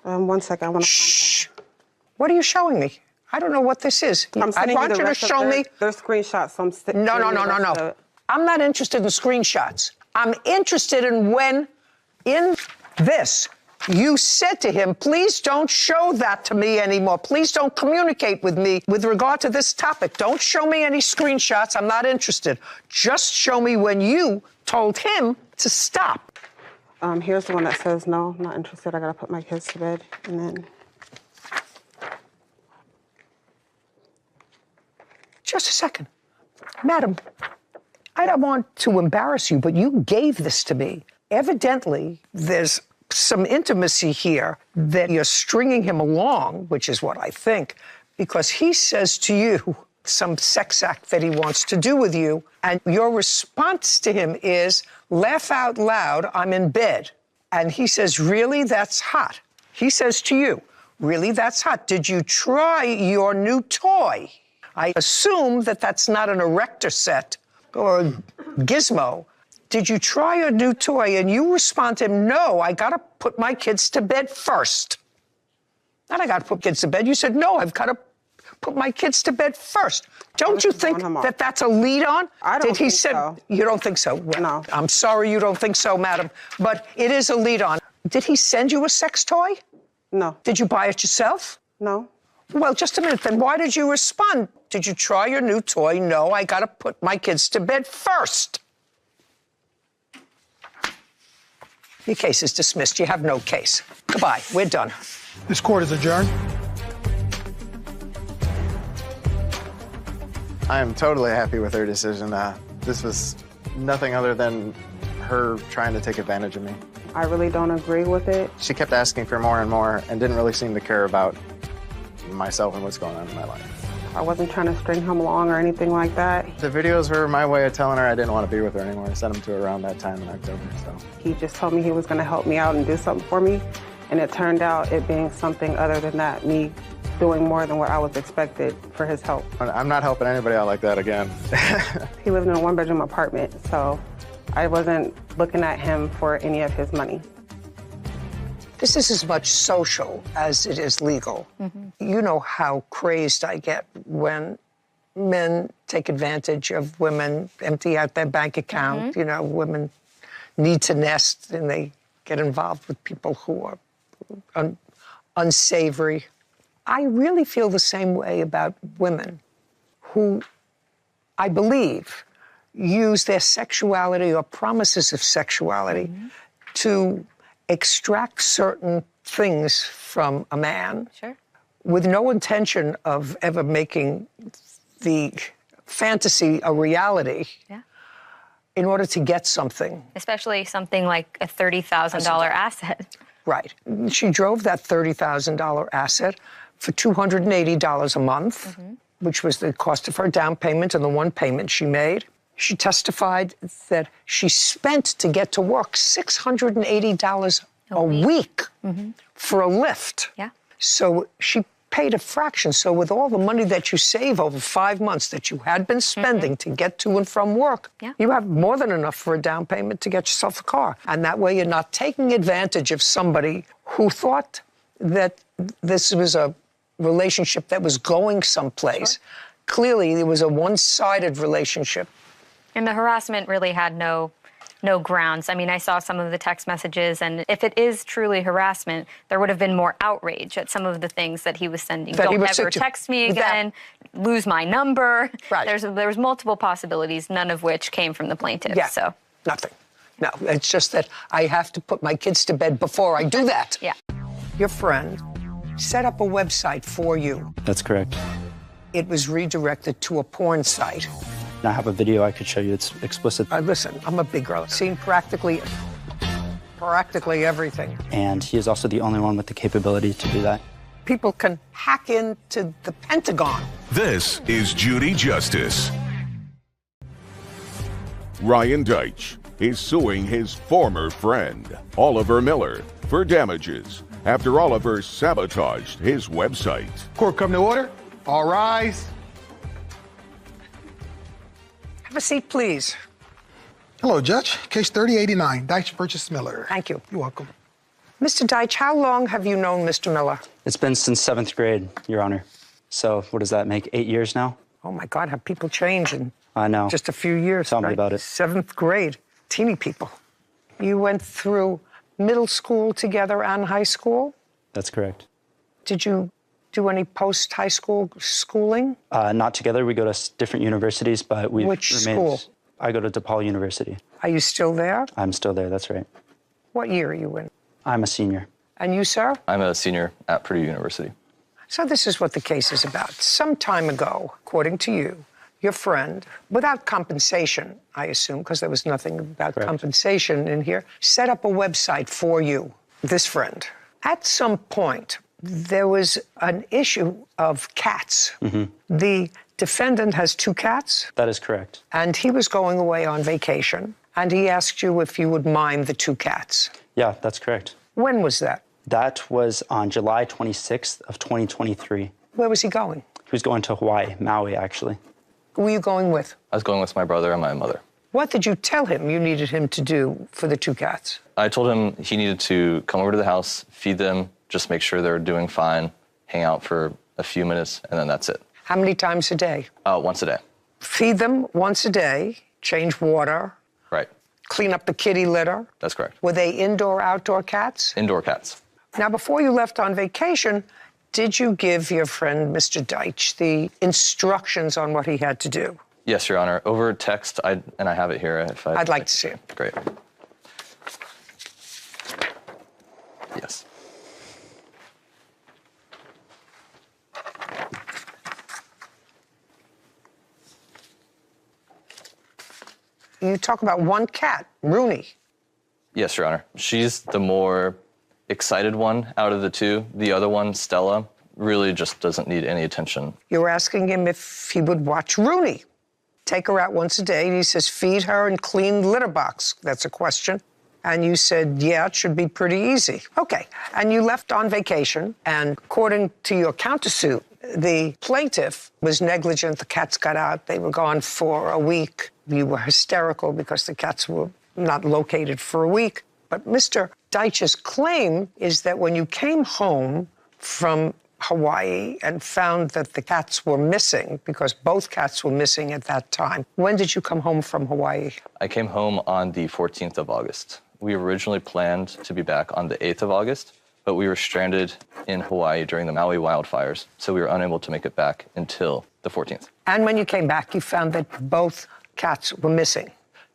One second. I want to Shh. What are you showing me? I don't know what this is. I'm sending I want you to show me. There's screenshots. So No. I'm not interested in screenshots. I'm interested in when, in this, you said to him, please don't show that to me anymore. Please don't communicate with me with regard to this topic. Don't show me any screenshots. I'm not interested. Just show me when you told him to stop. Here's the one that says, no, I'm not interested. I got to put my kids to bed. And then. Just a second. Madam, I don't want to embarrass you, but you gave this to me. Evidently, there's some intimacy here that you're stringing him along, which is what I think, because he says to you some sex act that he wants to do with you, and your response to him is, laugh out loud, I'm in bed. And he says, really, that's hot. He says to you, really, that's hot. Did you try your new toy? I assume that that's not an erector set or a gizmo. Did you try your new toy? And you respond to him, no, I got to put my kids to bed first. Not I got to put kids to bed. You said, no, I've got to put my kids to bed first. Don't you think that that's a lead on? I don't think so. You don't think so? Well, no. I'm sorry you don't think so, madam, but it is a lead on. Did he send you a sex toy? No. Did you buy it yourself? No. Well, just a minute, then why did you respond? Did you try your new toy? No, I got to put my kids to bed first. Your case is dismissed. You have no case. Goodbye. We're done. This court is adjourned. I am totally happy with her decision. This was nothing other than her trying to take advantage of me. I really don't agree with it. She kept asking for more and more and didn't really seem to care about myself and what's going on in my life. I wasn't trying to string him along or anything like that. The videos were my way of telling her I didn't want to be with her anymore. I sent them to her around that time in October. So he just told me he was going to help me out and do something for me, and it turned out it being something other than that, me doing more than what I was expected for his help. I'm not helping anybody out like that again. He lived in a one-bedroom apartment, so I wasn't looking at him for any of his money. This is as much social as it is legal. Mm-hmm. You know how crazed I get when men take advantage of women, empty out their bank account. Mm-hmm. You know, women need to nest and they get involved with people who are unsavory. I really feel the same way about women who, I believe, use their sexuality or promises of sexuality to extract certain things from a man with no intention of ever making the fantasy a reality in order to get something. Especially something like a $30,000 asset. Right. She drove that $30,000 asset for $280 a month, which was the cost of her down payment and the one payment she made. She testified that she spent to get to work $680 a week for a lift. Yeah. So she paid a fraction. So with all the money that you save over 5 months that you had been spending to get to and from work, you have more than enough for a down payment to get yourself a car. And that way you're not taking advantage of somebody who thought that this was a relationship that was going someplace. Clearly, it was a one-sided relationship. And the harassment really had no grounds. I mean, I saw some of the text messages, and if it is truly harassment, there would have been more outrage at some of the things that he was sending. Don't ever text me again, lose my number. Right. There's multiple possibilities, none of which came from the plaintiff. Yeah, so nothing. No, it's just that I have to put my kids to bed before I do that. Yeah. Your friend set up a website for you. That's correct. It was redirected to a porn site. I have a video I could show you. It's explicit. Listen, I'm a big girl. I've seen practically everything. And he is also the only one with the capability to do that. People can hack into the Pentagon. This is Judy Justice. Ryan Deitch is suing his former friend, Oliver Miller, for damages after Oliver sabotaged his website. Court come to order. All rise. Have a seat, please. Hello, Judge. Case 3089, Deitch versus Miller. Thank you. You're welcome. Mr. Deitch, how long have you known Mr. Miller? It's been since 7th grade, Your Honor. So what does that make, 8 years now? Oh, my God, have people changed in I know. just a few years? Tell me about it. 7th grade, teeny people. You went through middle school together and high school? That's correct. Did you do any post-high school schooling? Not together. We go to different universities, but we've Which remained. school? I go to DePaul University. Are you still there? I'm still there, that's right. What year are you in? I'm a senior. And you, sir? I'm a senior at Purdue University. So this is what the case is about. Some time ago, according to you, your friend, without compensation, I assume, because there was nothing about compensation in here, set up a website for you, this friend. At some point, there was an issue of cats. The defendant has 2 cats. That is correct. And he was going away on vacation, and he asked you if you would mind the 2 cats. Yeah, that's correct. When was that? That was on July 26th of 2023. Where was he going? He was going to Hawaii, Maui, actually. Who were you going with? I was going with my brother and my mother. What did you tell him you needed him to do for the 2 cats? I told him he needed to come over to the house, feed them, just make sure they're doing fine, hang out for a few minutes, and then that's it. How many times a day? Once a day. Feed them once a day, change water. Right. Clean up the kitty litter. That's correct. Were they indoor, outdoor cats? Indoor cats. Now, before you left on vacation, did you give your friend, Mr. Deitch, the instructions on what he had to do? Yes, Your Honor. Over text, and I have it here. I'd like to see it. Great. Yes. You talk about one cat, Rooney. Yes, Your Honor. She's the more excited one out of the 2. The other one, Stella, really just doesn't need any attention. You're asking him if he would watch Rooney. Take her out once a day, and he says, feed her and clean the litter box. That's a question. And you said, yeah, it should be pretty easy. Okay. And you left on vacation, and according to your countersuit, the plaintiff was negligent. The cats got out. They were gone for a week. You were hysterical because the cats were not located for a week. But Mr. Deitch's claim is that when you came home from Hawaii and found that the cats were missing, because both cats were missing at that time, when did you come home from Hawaii? I came home on the 14th of August. We originally planned to be back on the 8th of August, but we were stranded in Hawaii during the Maui wildfires, so we were unable to make it back until the 14th. And when you came back, you found that both cats were missing.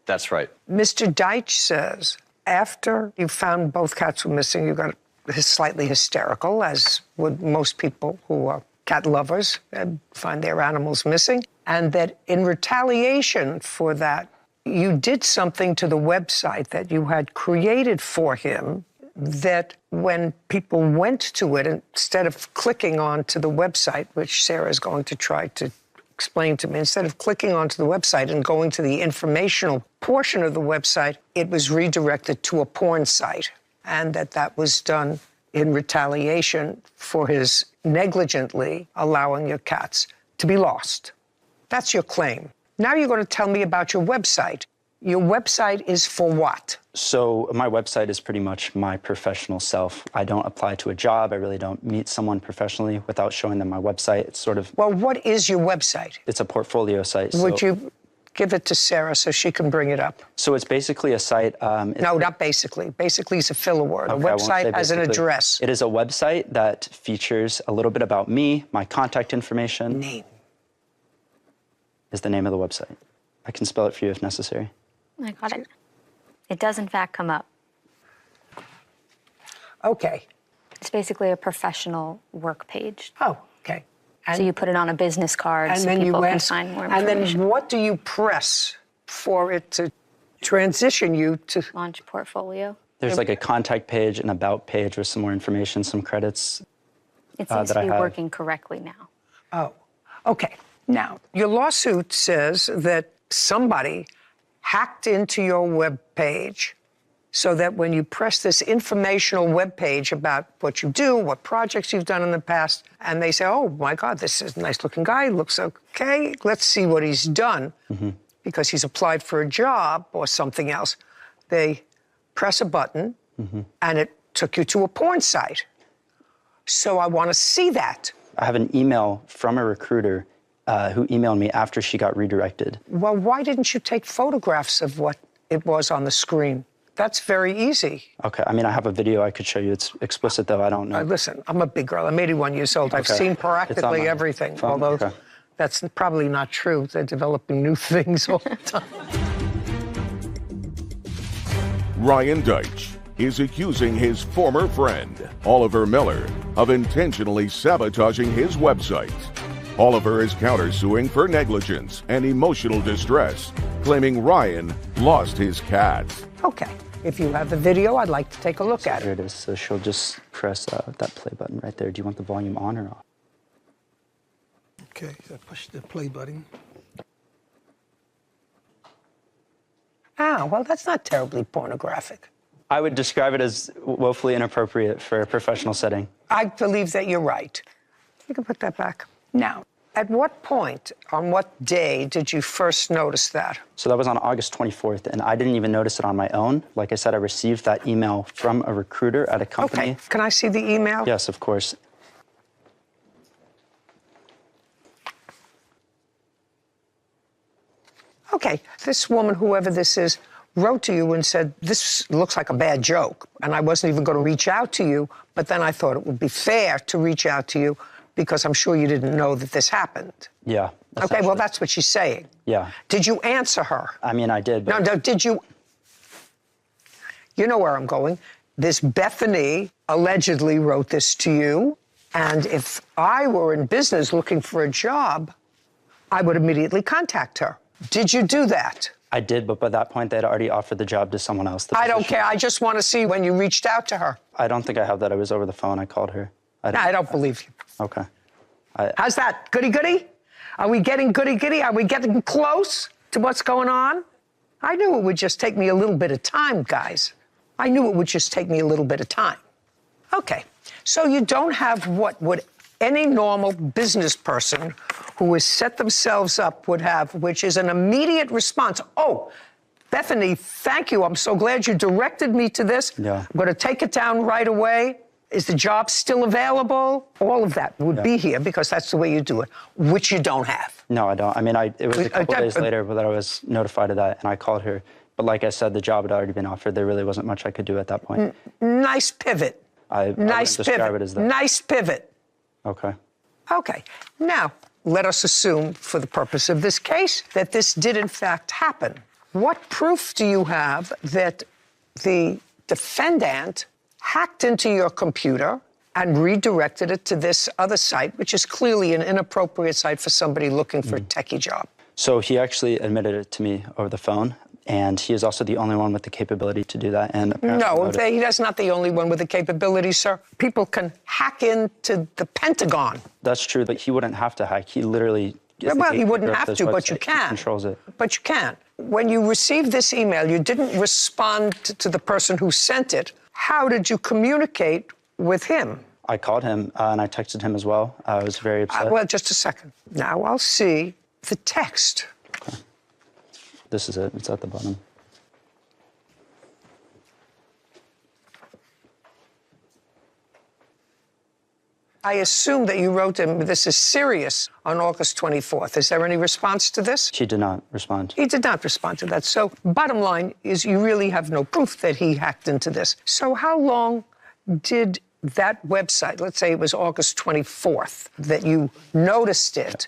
That's right. Mr. Deitch says after you found both cats were missing, you got slightly hysterical, as would most people who are cat lovers and find their animals missing, and that in retaliation for that, you did something to the website that you had created for him that when people went to it, instead of clicking onto the website, which Sarah is going to try to explain to me, instead of clicking onto the website and going to the informational portion of the website, it was redirected to a porn site, and that was done in retaliation for his negligently allowing your cats to be lost. That's your claim. Now you're going to tell me about your website. Your website is for what? So my website is pretty much my professional self. I don't apply to a job. I really don't meet someone professionally without showing them my website. It's sort of... Well, what is your website? It's a portfolio site. Would you give it to Sarah so she can bring it up? So it's basically a site... no, not basically. Basically is a filler word. Okay, a website has an address. It is a website that features a little bit about me, my contact information. Name. Is the name of the website. I can spell it for you if necessary. I got it. It does, in fact, come up. Okay. It's basically a professional work page. Oh, okay. So you put it on a business card so people can find more information. And then what do you press for it to transition you to? Launch portfolio. There's like a contact page, an about page with some more information, some credits It seems to be working correctly now. Oh, okay. Now, your lawsuit says that somebody hacked into your web page so that when you press this informational web page about what you do, what projects you've done in the past, and they say, oh, my God, this is a nice-looking guy, looks okay, let's see what he's done, because he's applied for a job or something else. They press a button, and it took you to a porn site. So I want to see that. I have an email from a recruiter who emailed me after she got redirected. Well, why didn't you take photographs of what it was on the screen? That's very easy. Okay, I mean, I have a video I could show you. It's explicit, though. I don't know. Listen, I'm a big girl. I'm 81 years old. I've seen practically everything, although that's probably not true. They're developing new things all the time. Ryan Deitch is accusing his former friend, Oliver Miller, of intentionally sabotaging his website. Oliver is countersuing for negligence and emotional distress, claiming Ryan lost his cat. Okay. If you have the video, I'd like to take a look at it. Here it is. So she'll just press that play button right there. Do you want the volume on or off? Okay, so push the play button. Ah, well, that's not terribly pornographic. I would describe it as woefully inappropriate for a professional setting. I believe that you're right. You can put that back. Now, at what point, on what day did you first notice that? So that was on August 24th, and I didn't even notice it on my own. Like I said, I received that email from a recruiter at a company. Okay, can I see the email? Yes, of course. Okay, this woman, whoever this is, wrote to you and said, this looks like a bad joke, and I wasn't even going to reach out to you, but then I thought it would be fair to reach out to you because I'm sure you didn't know that this happened. Yeah. Okay, well, that's what she's saying. Yeah. Did you answer her? I mean, I did. No, did you? You know where I'm going. This Bethany allegedly wrote this to you, and if I were in business looking for a job, I would immediately contact her. Did you do that? I did, but by that point, they'd already offered the job to someone else. I don't care. I just want to see when you reached out to her. I don't think I have that. It was over the phone. I called her. I don't believe you. Okay. How's that? Goody-goody? Are we getting goody-goody? Are we getting close to what's going on? I knew it would just take me a little bit of time, guys. I knew it would just take me a little bit of time. Okay. So you don't have what would any normal business person who has set themselves up would have, which is an immediate response. Oh, Bethany, thank you. I'm so glad you directed me to this. Yeah. I'm going to take it down right away. Is the job still available? All of that would be here because that's the way you do it, which you don't have. No, I don't. I mean, it was a couple days later that I was notified of that, and I called her. But like I said, the job had already been offered. There really wasn't much I could do at that point. Nice pivot. I Nice wouldn't describe pivot. it as that. Nice pivot. Okay. Okay. Now, let us assume, for the purpose of this case, that this did in fact happen. What proof do you have that the defendant hacked into your computer and redirected it to this other site, which is clearly an inappropriate site for somebody looking for a techie job? So he actually admitted it to me over the phone, and he is also the only one with the capability to do that. And no, he's not the only one with the capability, sir. People can hack into the Pentagon. That's true, but he wouldn't have to hack. He literally... Well, he wouldn't have to, but you He can. controls it. But you can. When you received this email, you didn't respond to the person who sent it. How did you communicate with him? I called him and I texted him as well. I was very upset. Well, just a second. Now I'll see the text. Okay. This is it. It's at the bottom. I assume that you wrote him, this is serious, on August 24th. Is there any response to this? She did not respond. He did not respond to that. So bottom line is you really have no proof that he hacked into this. So how long did that website, let's say it was August 24th, that you noticed it,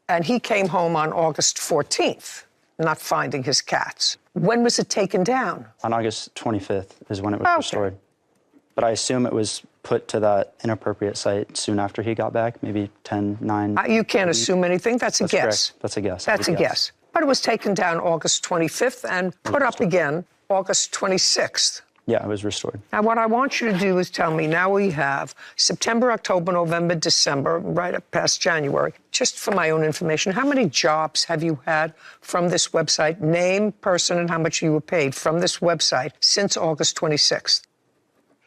and he came home on August 14th, not finding his cats. When was it taken down? On August 25th is when it was restored. But I assume it was put to that inappropriate site soon after he got back, maybe 10, 9. You can't assume anything. That's a guess. Correct. That's a guess. That's a guess. But it was taken down August 25th and put up again August 26th. Yeah, it was restored. Now, what I want you to do is tell me, now we have September, October, November, December, right up past January. Just for my own information, how many jobs have you had from this website? Name, person, and how much you were paid from this website since August 26th.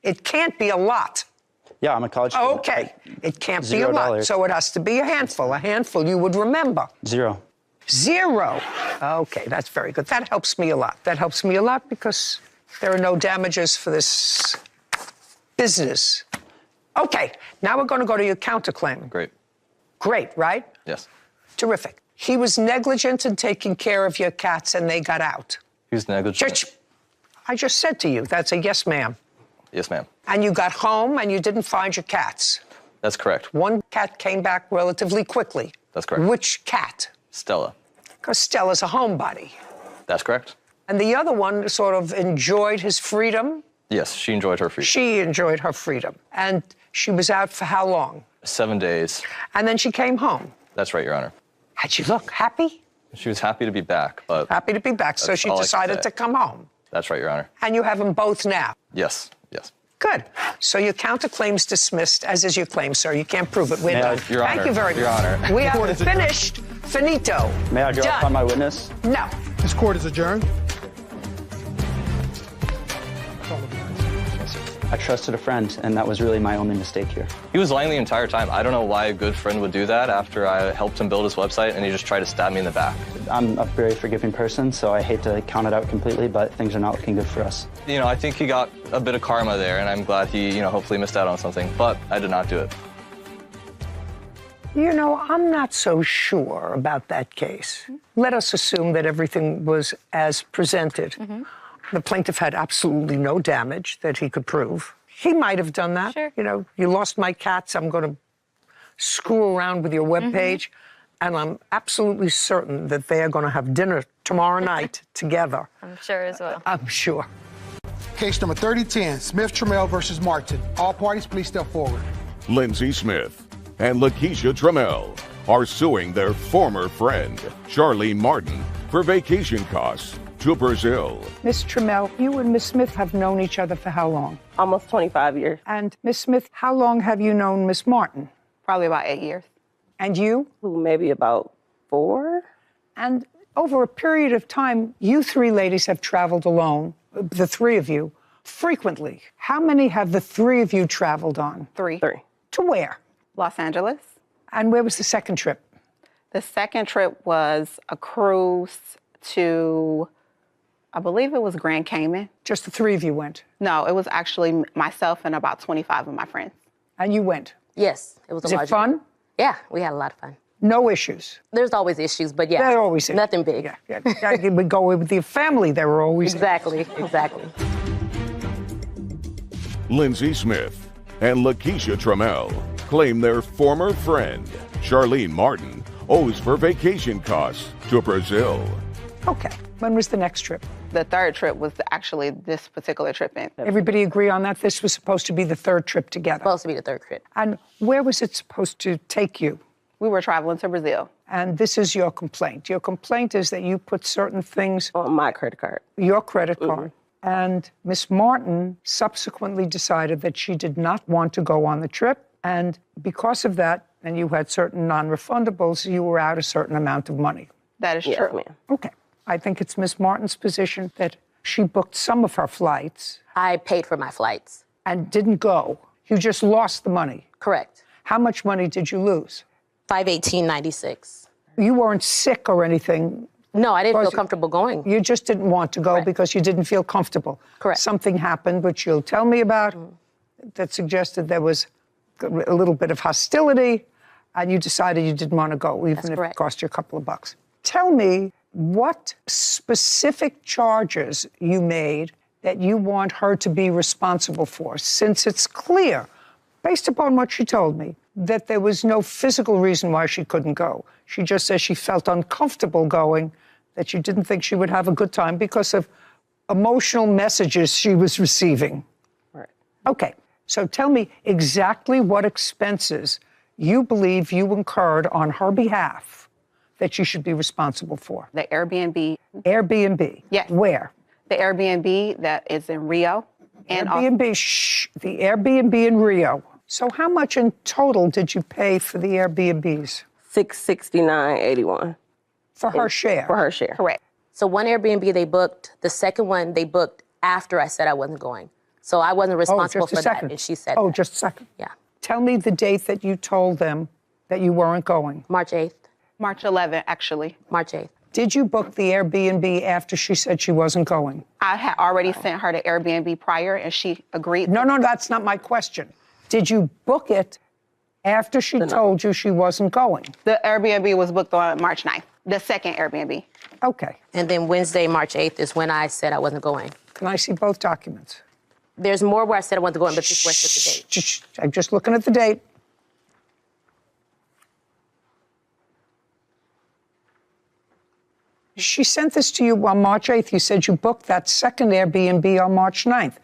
It can't be a lot. Yeah, I'm a college student. Okay. It can't be a lot, so it has to be a handful. A handful you would remember. 0. 0. Okay, that's very good. That helps me a lot. That helps me a lot because there are no damages for this business. Okay, now we're going to go to your counterclaim. Great. Great, right? Yes. Terrific. He was negligent in taking care of your cats and they got out. He was negligent. I just said to you, that's a yes, ma'am. Yes, ma'am. And you got home and you didn't find your cats. That's correct. One cat came back relatively quickly. That's correct. Which cat? Stella. Because Stella's a homebody. That's correct. And the other one sort of enjoyed his freedom. Yes, she enjoyed her freedom. She enjoyed her freedom. And she was out for how long? 7 days. And then she came home. That's right, Your Honor. How'd she look? Happy? She was happy to be back, but... Happy to be back, so she decided to come home. That's right, Your Honor. And you have them both now? Yes, yes. Good. So your counterclaim's dismissed, as is your claim, sir. You can't prove it. We're done. Your Honor. Thank you very much. Your Honor. We are finished. Finito. May I draw upon my witness? No. This court is adjourned. I trusted a friend, and that was really my only mistake here. He was lying the entire time. I don't know why a good friend would do that after I helped him build his website and he just tried to stab me in the back. I'm a very forgiving person, so I hate to count it out completely, but things are not looking good for us. You know, I think he got a bit of karma there, and I'm glad he, hopefully missed out on something, but I did not do it. You know, I'm not so sure about that case. Let us assume that everything was as presented. Mm-hmm. The plaintiff had absolutely no damage that he could prove. He might have done that. Sure. You know, you lost my cats, I'm going to screw around with your webpage, and I'm absolutely certain that they are going to have dinner tomorrow night together. I'm sure as well. I'm sure. Case number 3010, Smith-Trammell versus Martin. All parties, please step forward. Lindsay Smith and Lakeisha Trammell are suing their former friend, Charlene Martin, for vacation costs to Brazil. Miss Trammell, you and Miss Smith have known each other for how long? Almost 25 years. And Miss Smith, how long have you known Miss Martin? Probably about 8 years. And you? Maybe about 4. And over a period of time, you three ladies have traveled alone, the three of you, frequently. How many have the three of you traveled on? 3. To where? Los Angeles. And where was the second trip? The second trip was a cruise to, I believe it was Grand Cayman. Just the three of you went? No, it was actually myself and about 25 of my friends. And you went? Yes, it was a large. Was it fun? Yeah, we had a lot of fun. No issues? There's always issues, but yeah. There are always issues. Nothing big. Yeah. We go with the family, there were always Exactly. Lindsay Smith and Lakeisha Trammell claim their former friend, Charlene Martin, owes for vacation costs to Brazil. Okay. When was the next trip? The third trip was actually this particular trip in. Everybody agree on that? This was supposed to be the third trip together. Supposed to be the third trip. And where was it supposed to take you? We were traveling to Brazil. And this is your complaint. Your complaint is that you put certain things on my credit card. Your credit card. And Miss Martin subsequently decided that she did not want to go on the trip. And because of that, and you had certain non-refundables, you were out a certain amount of money. That is true. Ma'am. Okay. I think it's Miss Martin's position that she booked some of her flights. I paid for my flights. And didn't go. You just lost the money. Correct. How much money did you lose? $518.96. You weren't sick or anything. No, I didn't feel comfortable going. You just didn't want to go because you didn't feel comfortable. Correct. Something happened, which you'll tell me about, that suggested there was a little bit of hostility, and you decided you didn't want to go, even if it cost you a couple of bucks. Tell me what specific charges you made that you want her to be responsible for, since it's clear, based upon what she told me, that there was no physical reason why she couldn't go. She just says she felt uncomfortable going, that you didn't think she would have a good time because of emotional messages she was receiving. Right. Okay, so tell me exactly what expenses you believe you incurred on her behalf that you should be responsible for. The Airbnb. Airbnb? Yes. Where? The Airbnb that is in Rio. And Airbnb, the Airbnb in Rio. So how much in total did you pay for the Airbnbs? $669.81. For her share? For her share. Correct. So one Airbnb they booked, the second one they booked after I said I wasn't going. So I wasn't responsible for that, and she said that. Just a second. Yeah. Tell me the date that you told them that you weren't going. March 8th. March 11th, actually. March 8th. Did you book the Airbnb after she said she wasn't going? I had already sent her the Airbnb prior, and she agreed. No, that's not my question. Did you book it after she told you she wasn't going? The Airbnb was booked on March 9th, the second Airbnb. Okay. And then Wednesday, March 8th is when I said I wasn't going. Can I see both documents? There's more where I said I wasn't going, but this was the date. I'm just looking at the date. She sent this to you on March 8th. You said you booked that second Airbnb on March 9th.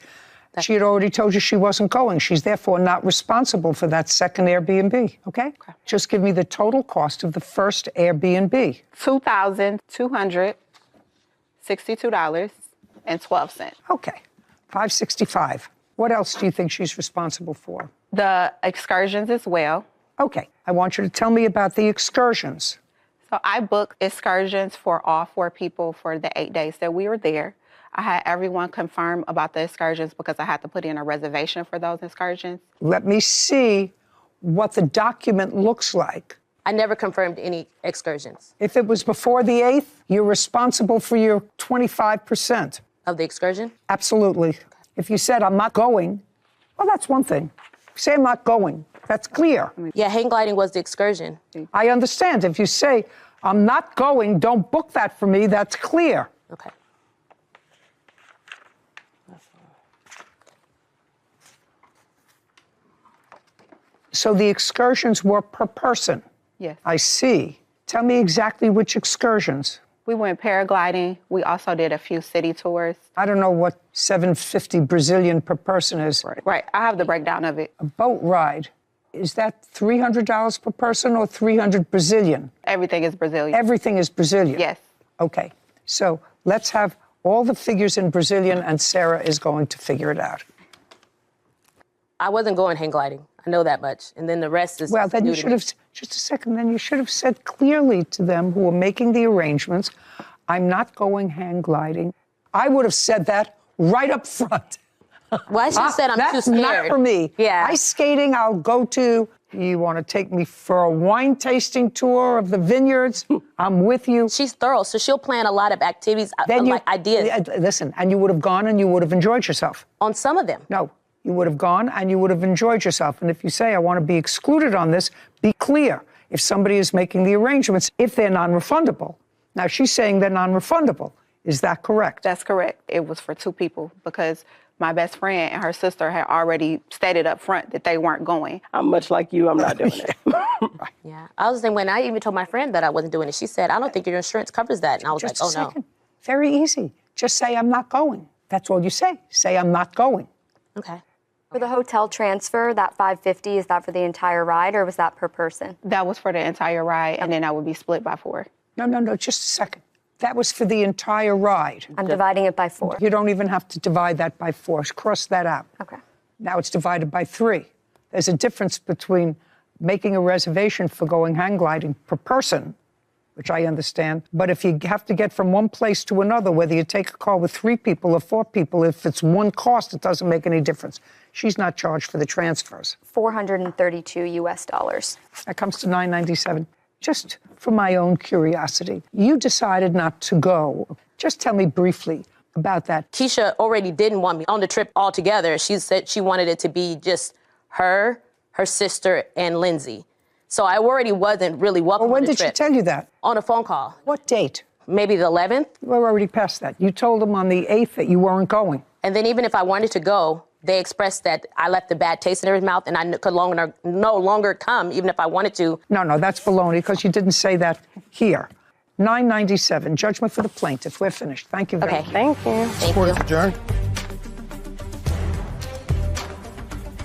She had already told you she wasn't going. She's therefore not responsible for that second Airbnb, okay? Just give me the total cost of the first Airbnb. $2,262.12. Okay, $565. What else do you think she's responsible for? The excursions as well. Okay, I want you to tell me about the excursions. So I booked excursions for all 4 people for the 8 days that we were there. I had everyone confirm about the excursions because I had to put in a reservation for those excursions. Let me see what the document looks like. I never confirmed any excursions. If it was before the 8th, you're responsible for your 25%. Of the excursion? Absolutely. If you said, I'm not going, well, that's one thing. If you say, I'm not going, that's clear. Yeah, hang gliding was the excursion. I understand. If you say, I'm not going, don't book that for me, that's clear. Okay. So the excursions were per person? Yes. I see. Tell me exactly which excursions. We went paragliding. We also did a few city tours. I don't know what $750 Brazilian per person is. Right. I have the breakdown of it. A boat ride. Is that $300 per person or 300 Brazilian? Everything is Brazilian. Everything is Brazilian? Yes. Okay. So let's have all the figures in Brazilian, and Sarah is going to figure it out. I wasn't going hang gliding. I know that much. And then the rest is Well, then new you to should me. have, just a second, then you should have said clearly to them who were making the arrangements, I'm not going hang gliding. I would have said that right up front. Well, I should have said I'm too That's scared. not for me. Yeah. Ice skating, I'll go to. You want to take me for a wine tasting tour of the vineyards? I'm with you. She's thorough, so she'll plan a lot of activities, like ideas. Listen, and you would have gone and you would have enjoyed yourself. On some of them. No, you would have gone and you would have enjoyed yourself. And if you say, I want to be excluded on this, be clear. If somebody is making the arrangements, if they're non-refundable. Now, she's saying they're non-refundable. Is that correct? That's correct. It was for 2 people because My best friend and her sister had already stated up front that they weren't going. I'm much like you. I'm not doing it. Yeah. I was the same when I even told my friend that I wasn't doing it. She said, I don't think your insurance covers that. And I was Just like, a oh, second. no. Very easy. Just say, I'm not going. That's all you say. Say, I'm not going. Okay. For the hotel transfer, that $550, is that for the entire ride or was that per person? That was for the entire ride, and then that would be split by 4. No, just a second. That was for the entire ride. I'm dividing it by 4. You don't even have to divide that by 4. Cross that out. Okay. Now it's divided by 3. There's a difference between making a reservation for going hang gliding per person, which I understand, but if you have to get from one place to another, whether you take a car with 3 people or 4 people, if it's one cost, it doesn't make any difference. She's not charged for the transfers. $432 US. That comes to $997. Just for my own curiosity, you decided not to go. Just tell me briefly about that. Keisha already didn't want me on the trip altogether. She said she wanted it to be just her sister, and Lindsay. So I already wasn't really welcome Well, when on the did trip. she tell you that? On a phone call. What date? Maybe the 11th. We're already past that. You told them on the 8th that you weren't going. And then even if I wanted to go, they expressed that I left a bad taste in their mouth and I could no longer come, even if I wanted to. No, that's baloney, because you didn't say that here. $997, judgment for the plaintiff. We're finished. Thank you very much. Okay, thank you. Thank Court you. is adjourned.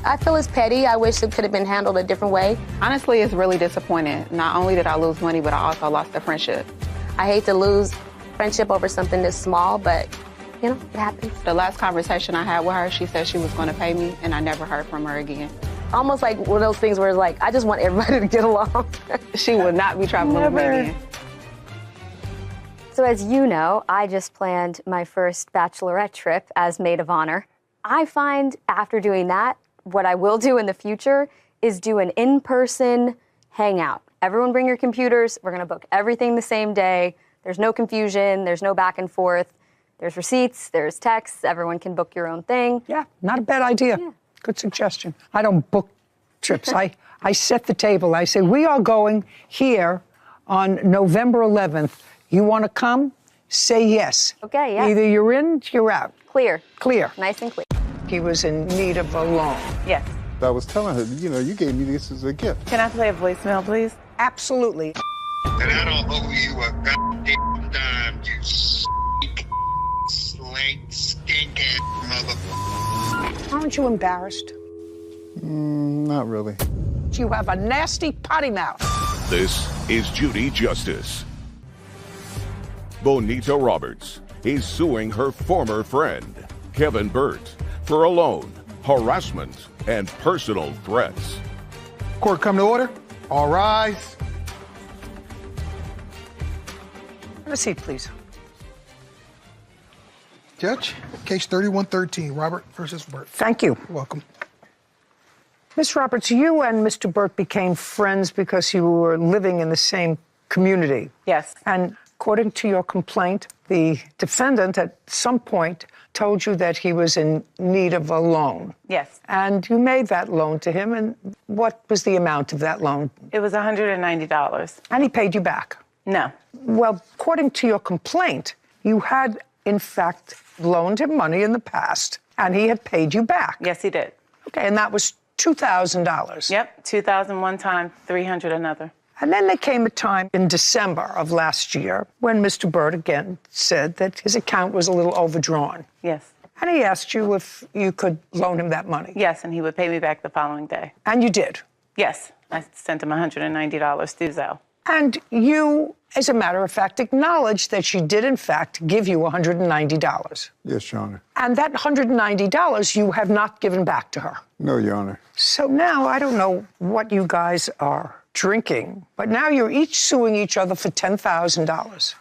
I feel it's petty. I wish it could have been handled a different way. Honestly, it's really disappointing. Not only did I lose money, but I also lost a friendship. I hate to lose friendship over something this small, but, you know, it happens. The last conversation I had with her, she said she was going to pay me, and I never heard from her again. Almost like one of those things where it's like, I just want everybody to get along. She would not be traveling with me again. So as you know, I just planned my first bachelorette trip as maid of honor. I find after doing that, what I will do in the future is do an in-person hangout. Everyone bring your computers. We're going to book everything the same day. There's no confusion. There's no back and forth. There's receipts. There's texts. Everyone can book your own thing. Yeah, not a bad idea. Yeah. Good suggestion. I don't book trips. I set the table. I say, we are going here on November 11th. You want to come? Say yes. Okay, yeah. Either you're in, you're out. Clear. Clear. Nice and clear. He was in need of a loan. Yes. I was telling her, you gave me this as a gift. Can I play a voicemail, please? Absolutely. And I don't owe you a goddamn dime, you stink ass mother. Aren't you embarrassed? Not really. You have a nasty potty mouth. This is Judy Justice. Bonita Roberts is suing her former friend, Kevin Burt, for a loan, harassment, and personal threats. Court come to order. All rise. Have a seat, please. Judge, case 3113, Robert versus Burt. Thank you. You're welcome. Ms. Roberts, you and Mr. Burt became friends because you were living in the same community. Yes. And according to your complaint, the defendant at some point told you that he was in need of a loan. Yes. And you made that loan to him. And what was the amount of that loan? It was $190. And he paid you back? No. Well, according to your complaint, you had, in fact, loaned him money in the past, and he had paid you back. Yes, he did. Okay, and that was $2,000. Yep, $2,000 one time, $300 another. And then there came a time in December of last year when Mr. Burt again said that his account was a little overdrawn. Yes. And he asked you if you could loan him that money. Yes, and he would pay me back the following day. And you did? Yes. I sent him $190 through Zelle. And you, as a matter of fact, acknowledged that she did, in fact, give you $190. Yes, Your Honor. And that $190 you have not given back to her. No, Your Honor. So now I don't know what you guys are drinking, but now you're each suing each other for $10,000.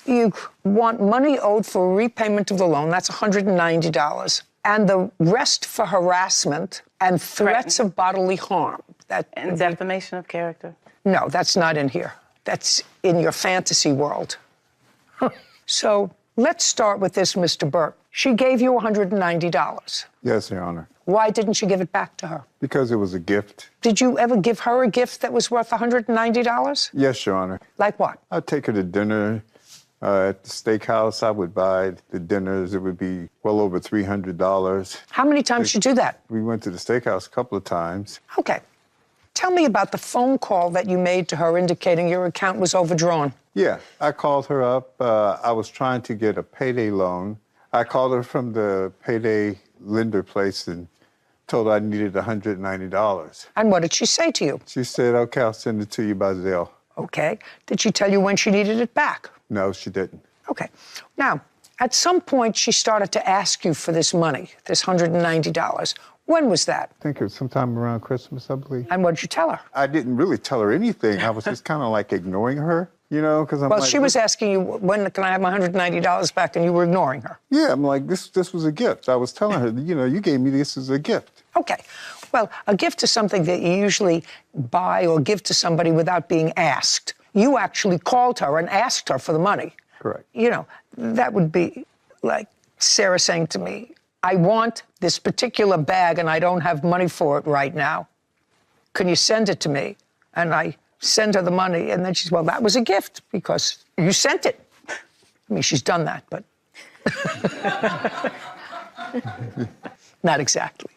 You want money owed for repayment of the loan, that's $190. And the rest for harassment and threats of bodily harm. And defamation of character. No, that's not in here. That's in your fantasy world. So let's start with this, Mr. Burt. She gave you $190. Yes, Your Honor. Why didn't you give it back to her? Because it was a gift. Did you ever give her a gift that was worth $190? Yes, Your Honor. Like what? I'd take her to dinner, At the steakhouse, I would buy the dinners. It would be well over $300. How many times did you do that? We went to the steakhouse a couple of times. Okay. Tell me about the phone call that you made to her indicating your account was overdrawn. Yeah, I called her up. I was trying to get a payday loan. I called her from the payday lender place and told her I needed $190. And what did she say to you? She said, okay, I'll send it to you by Zelle. Okay. Did she tell you when she needed it back? No, she didn't. Okay. Now, at some point, she started to ask you for this money, this $190. When was that? I think it was sometime around Christmas, I believe. And what did you tell her? I didn't really tell her anything. I was just kind of like ignoring her, you know, because I'm well, like... she was asking you, when can I have my $190 back, and you were ignoring her. Yeah, I'm like, this was a gift. I was telling her, you know, you gave me this as a gift. Okay. Well, a gift is something that you usually buy or give to somebody without being asked. You actually called her and asked her for the money. Correct. You know, that would be like Sarah saying to me, I want this particular bag and I don't have money for it right now. Can you send it to me? And I send her the money, and then she's, well, that was a gift because you sent it. I mean, she's done that, but not exactly.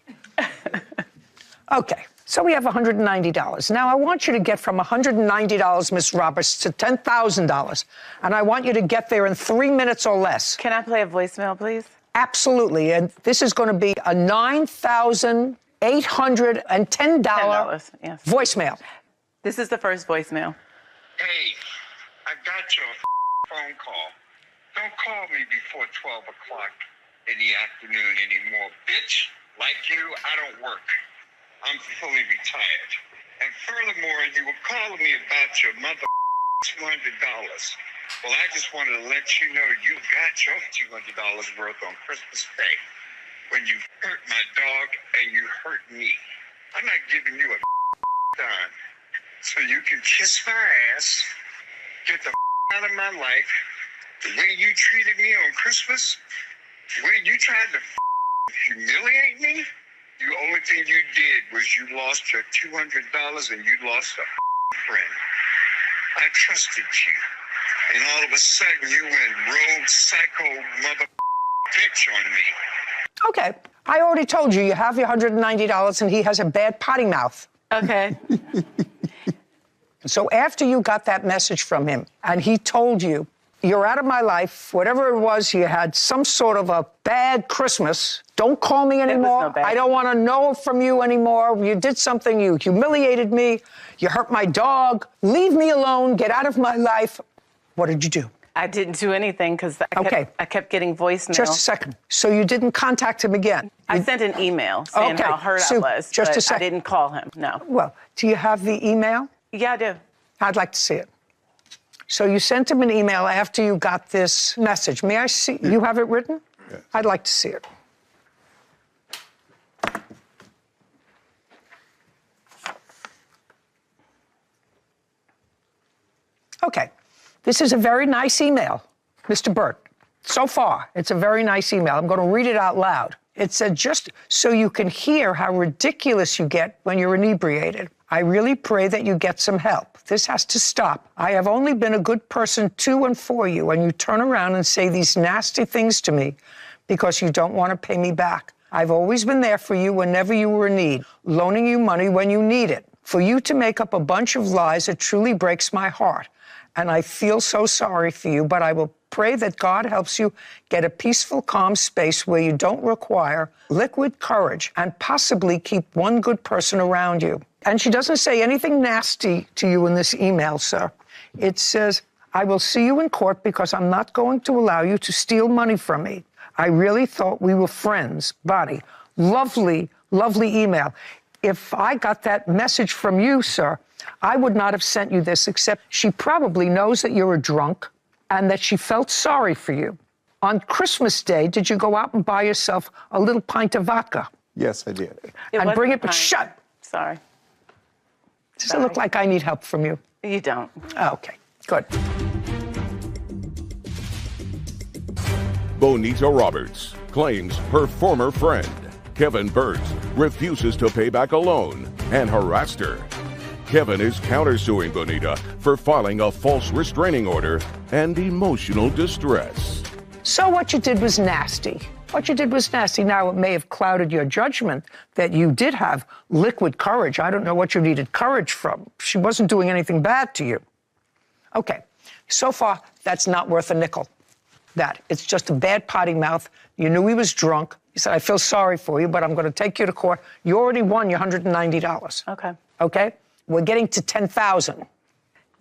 Okay. So we have $190. Now, I want you to get from $190, Ms. Roberts, to $10,000. And I want you to get there in 3 minutes or less. Can I play a voicemail, please? Absolutely. And this is going to be a $9,810 $10, yes. voicemail. This is the first voicemail. Hey, I got your phone call. Don't call me before 12 o'clock in the afternoon anymore, bitch. Like you, I don't work. I'm fully retired. And furthermore, you were calling me about your mother $200. Well, I just wanted to let you know you got your $200 worth on Christmas Day when you hurt my dog and you hurt me. I'm not giving you a dime. So you can kiss my ass, get the out of my life. The way you treated me on Christmas, the way you tried to humiliate me, the only thing you did was you lost your $200 and you lost a friend. I trusted you. And all of a sudden you went rogue, psycho, mother bitch on me. Okay. I already told you have your $190 and he has a bad potty mouth. Okay. So after you got that message from him and he told you, you're out of my life, whatever it was, you had some sort of a bad Christmas. Don't call me anymore. I don't want to know from you anymore. You did something. You humiliated me. You hurt my dog. Leave me alone. Get out of my life. What did you do? I didn't do anything because I kept getting voicemail. Just a second. So you didn't contact him again? I sent an email saying how hurt I was, just but a second. I didn't call him, no. Well, do you have the email? Yeah, I do. I'd like to see it. So you sent him an email after you got this message. May I see? You have it written? Yes. I'd like to see it. Okay. This is a very nice email, Mr. Burt. So far, it's a very nice email. I'm going to read it out loud. It said, just so you can hear how ridiculous you get when you're inebriated. I really pray that you get some help. This has to stop. I have only been a good person to and for you, and you turn around and say these nasty things to me because you don't want to pay me back. I've always been there for you whenever you were in need, loaning you money when you need it. For you to make up a bunch of lies, it truly breaks my heart. And I feel so sorry for you, but I will pray that God helps you get a peaceful, calm space where you don't require liquid courage and possibly keep one good person around you. And she doesn't say anything nasty to you in this email, sir. It says, I will see you in court because I'm not going to allow you to steal money from me. I really thought we were friends. Bonnie, lovely, lovely email. If I got that message from you, sir, I would not have sent you this, except she probably knows that you're a drunk and that she felt sorry for you. On Christmas Day, did you go out and buy yourself a little pint of vodka? Yes, I did. And bring it, but shut. Sorry. Does it look like I need help from you? You don't. Oh, okay, good. Bonita Roberts claims her former friend, Kevin Burt, refuses to pay back a loan and harassed her. Kevin is countersuing Bonita for filing a false restraining order and emotional distress. So what you did was nasty. What you did was nasty. Now, it may have clouded your judgment that you did have liquid courage. I don't know what you needed courage from. She wasn't doing anything bad to you. Okay, so far, that's not worth a nickel. It's just a bad potty mouth. You knew he was drunk. He said, I feel sorry for you, but I'm going to take you to court. You already won your $190. Okay. Okay? We're getting to $10,000.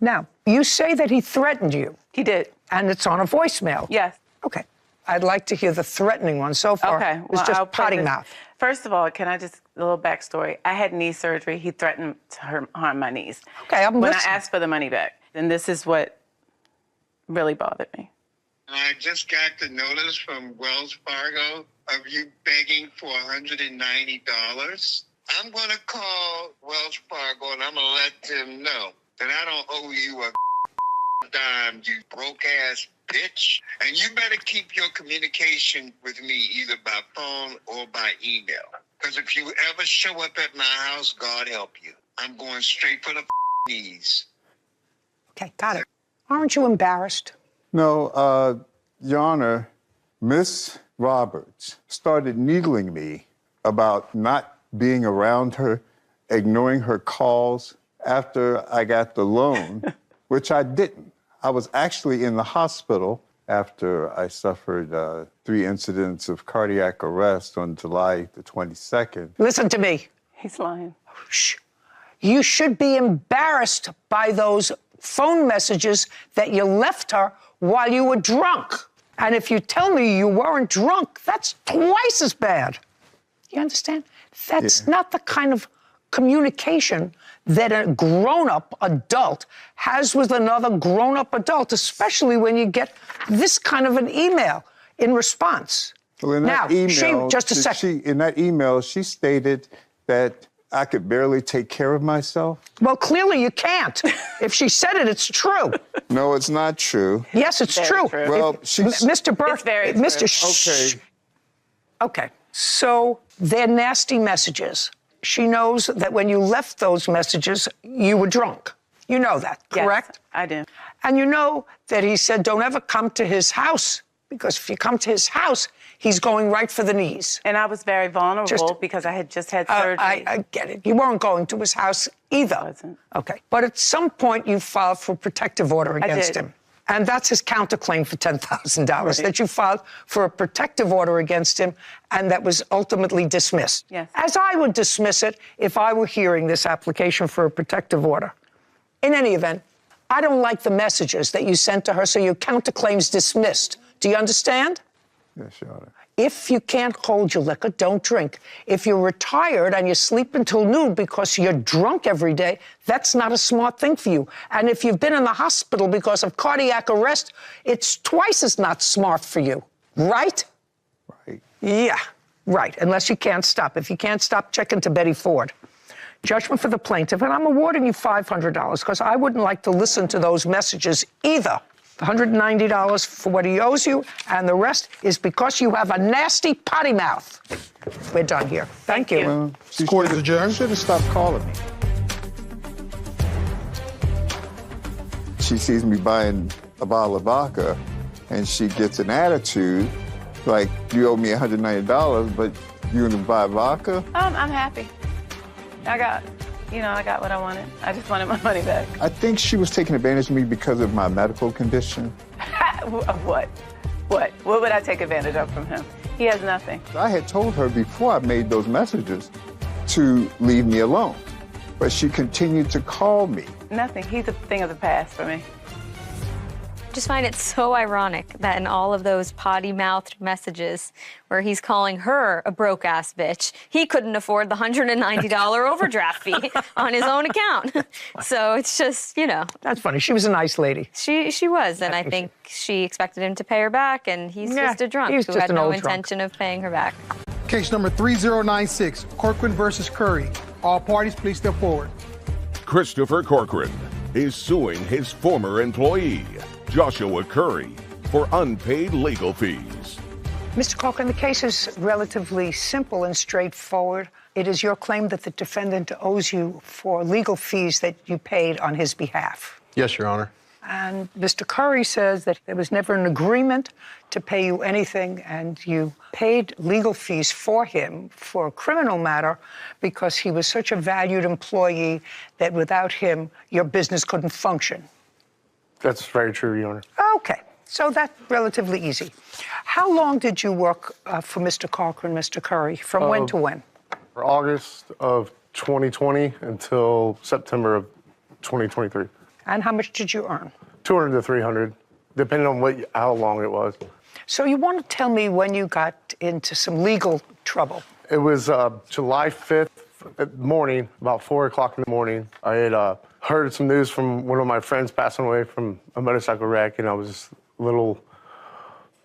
Now, you say that he threatened you. He did. And it's on a voicemail. Yes. Okay. I'd like to hear the threatening one so far. Okay. It's just I'll play potty this. mouth. First of all, can I just, a little backstory. I had knee surgery. He threatened to harm my knees. Okay, I'm When listening. I asked for the money back. And this is what really bothered me. I just got the notice from Wells Fargo of you begging for $190. I'm going to call Wells Fargo and I'm going to let them know that I don't owe you a dime, you broke-ass bitch. And you better keep your communication with me either by phone or by email. Because if you ever show up at my house, God help you. I'm going straight for the knees. Okay, got it. Aren't you embarrassed? No, Your Honor, Miss Roberts started needling me about not being around her, ignoring her calls after I got the loan, which I didn't. I was actually in the hospital after I suffered 3 incidents of cardiac arrest on July the 22nd. Listen to me. He's lying. Shh. You should be embarrassed by those phone messages that you left her while you were drunk. And if you tell me you weren't drunk, that's twice as bad. You understand? That's not the kind of communication that a grown-up adult has with another grown-up adult, especially when you get this kind of an email in response. Well, in that email, in that email, she stated that I could barely take care of myself. Well, clearly you can't. If she said it, it's true. No, it's not true. Yes, it's true. Well, Mr. Burke, Mr. Shh. Okay, so they're nasty messages. She knows that when you left those messages, you were drunk. You know that, correct? Yes, I do. And you know that he said, don't ever come to his house, because if you come to his house, he's going right for the knees. And I was very vulnerable because I had just had surgery. I get it. You weren't going to his house either. I wasn't. Okay. But at some point, you filed for protective order against him. And that's his counterclaim for $10,000, that you filed for a protective order against him, and that was ultimately dismissed. Yes. As I would dismiss it if I were hearing this application for a protective order. In any event, I don't like the messages that you sent to her, so your counterclaim's dismissed. Do you understand? Yes, Your Honor. If you can't hold your liquor, don't drink. If you're retired and you sleep until noon because you're drunk every day, that's not a smart thing for you. And if you've been in the hospital because of cardiac arrest, it's twice as not smart for you, right? Right. Yeah, right, unless you can't stop. If you can't stop, check into Betty Ford. Judgment for the plaintiff, and I'm awarding you $500 because I wouldn't like to listen to those messages either. $190 for what he owes you, and the rest is because you have a nasty potty mouth. We're done here. Thank you. Well, she should have stopped calling me. She sees me buying a bottle of vodka, and she gets an attitude like, you owe me $190, but you gonna buy vodka? I'm happy. I got what I wanted. I just wanted my money back. I think she was taking advantage of me because of my medical condition. What? What would I take advantage of from him? He has nothing. I had told her before I made those messages to leave me alone, but she continued to call me. Nothing. He's a thing of the past for me. I just find it so ironic that in all of those potty-mouthed messages where he's calling her a broke-ass bitch, he couldn't afford the $190 overdraft fee on his own account. So it's just, That's funny. She was a nice lady. She was, and I think she expected him to pay her back, and he's just a drunk who had no intention of paying her back. Case number 3096, Courtroom versus Curry. All parties, please step forward. Christopher Corcoran is suing his former employee, Joshua Curry, for unpaid legal fees. Mr. Cochran, the case is relatively simple and straightforward. It is your claim that the defendant owes you for legal fees that you paid on his behalf. Yes, Your Honor. And Mr. Curry says that there was never an agreement to pay you anything, and you paid legal fees for him for a criminal matter because he was such a valued employee that without him, your business couldn't function. That's very true, Your Honor. Okay, so that's relatively easy. How long did you work for Mr. Cochran, Mr. Curry? From when to when? For August of 2020 until September of 2023. And how much did you earn? 200 to 300, depending on how long it was. So you want to tell me when you got into some legal trouble? It was July 5th morning, about 4 o'clock in the morning. I had heard some news from one of my friends passing away from a motorcycle wreck, and I was just a little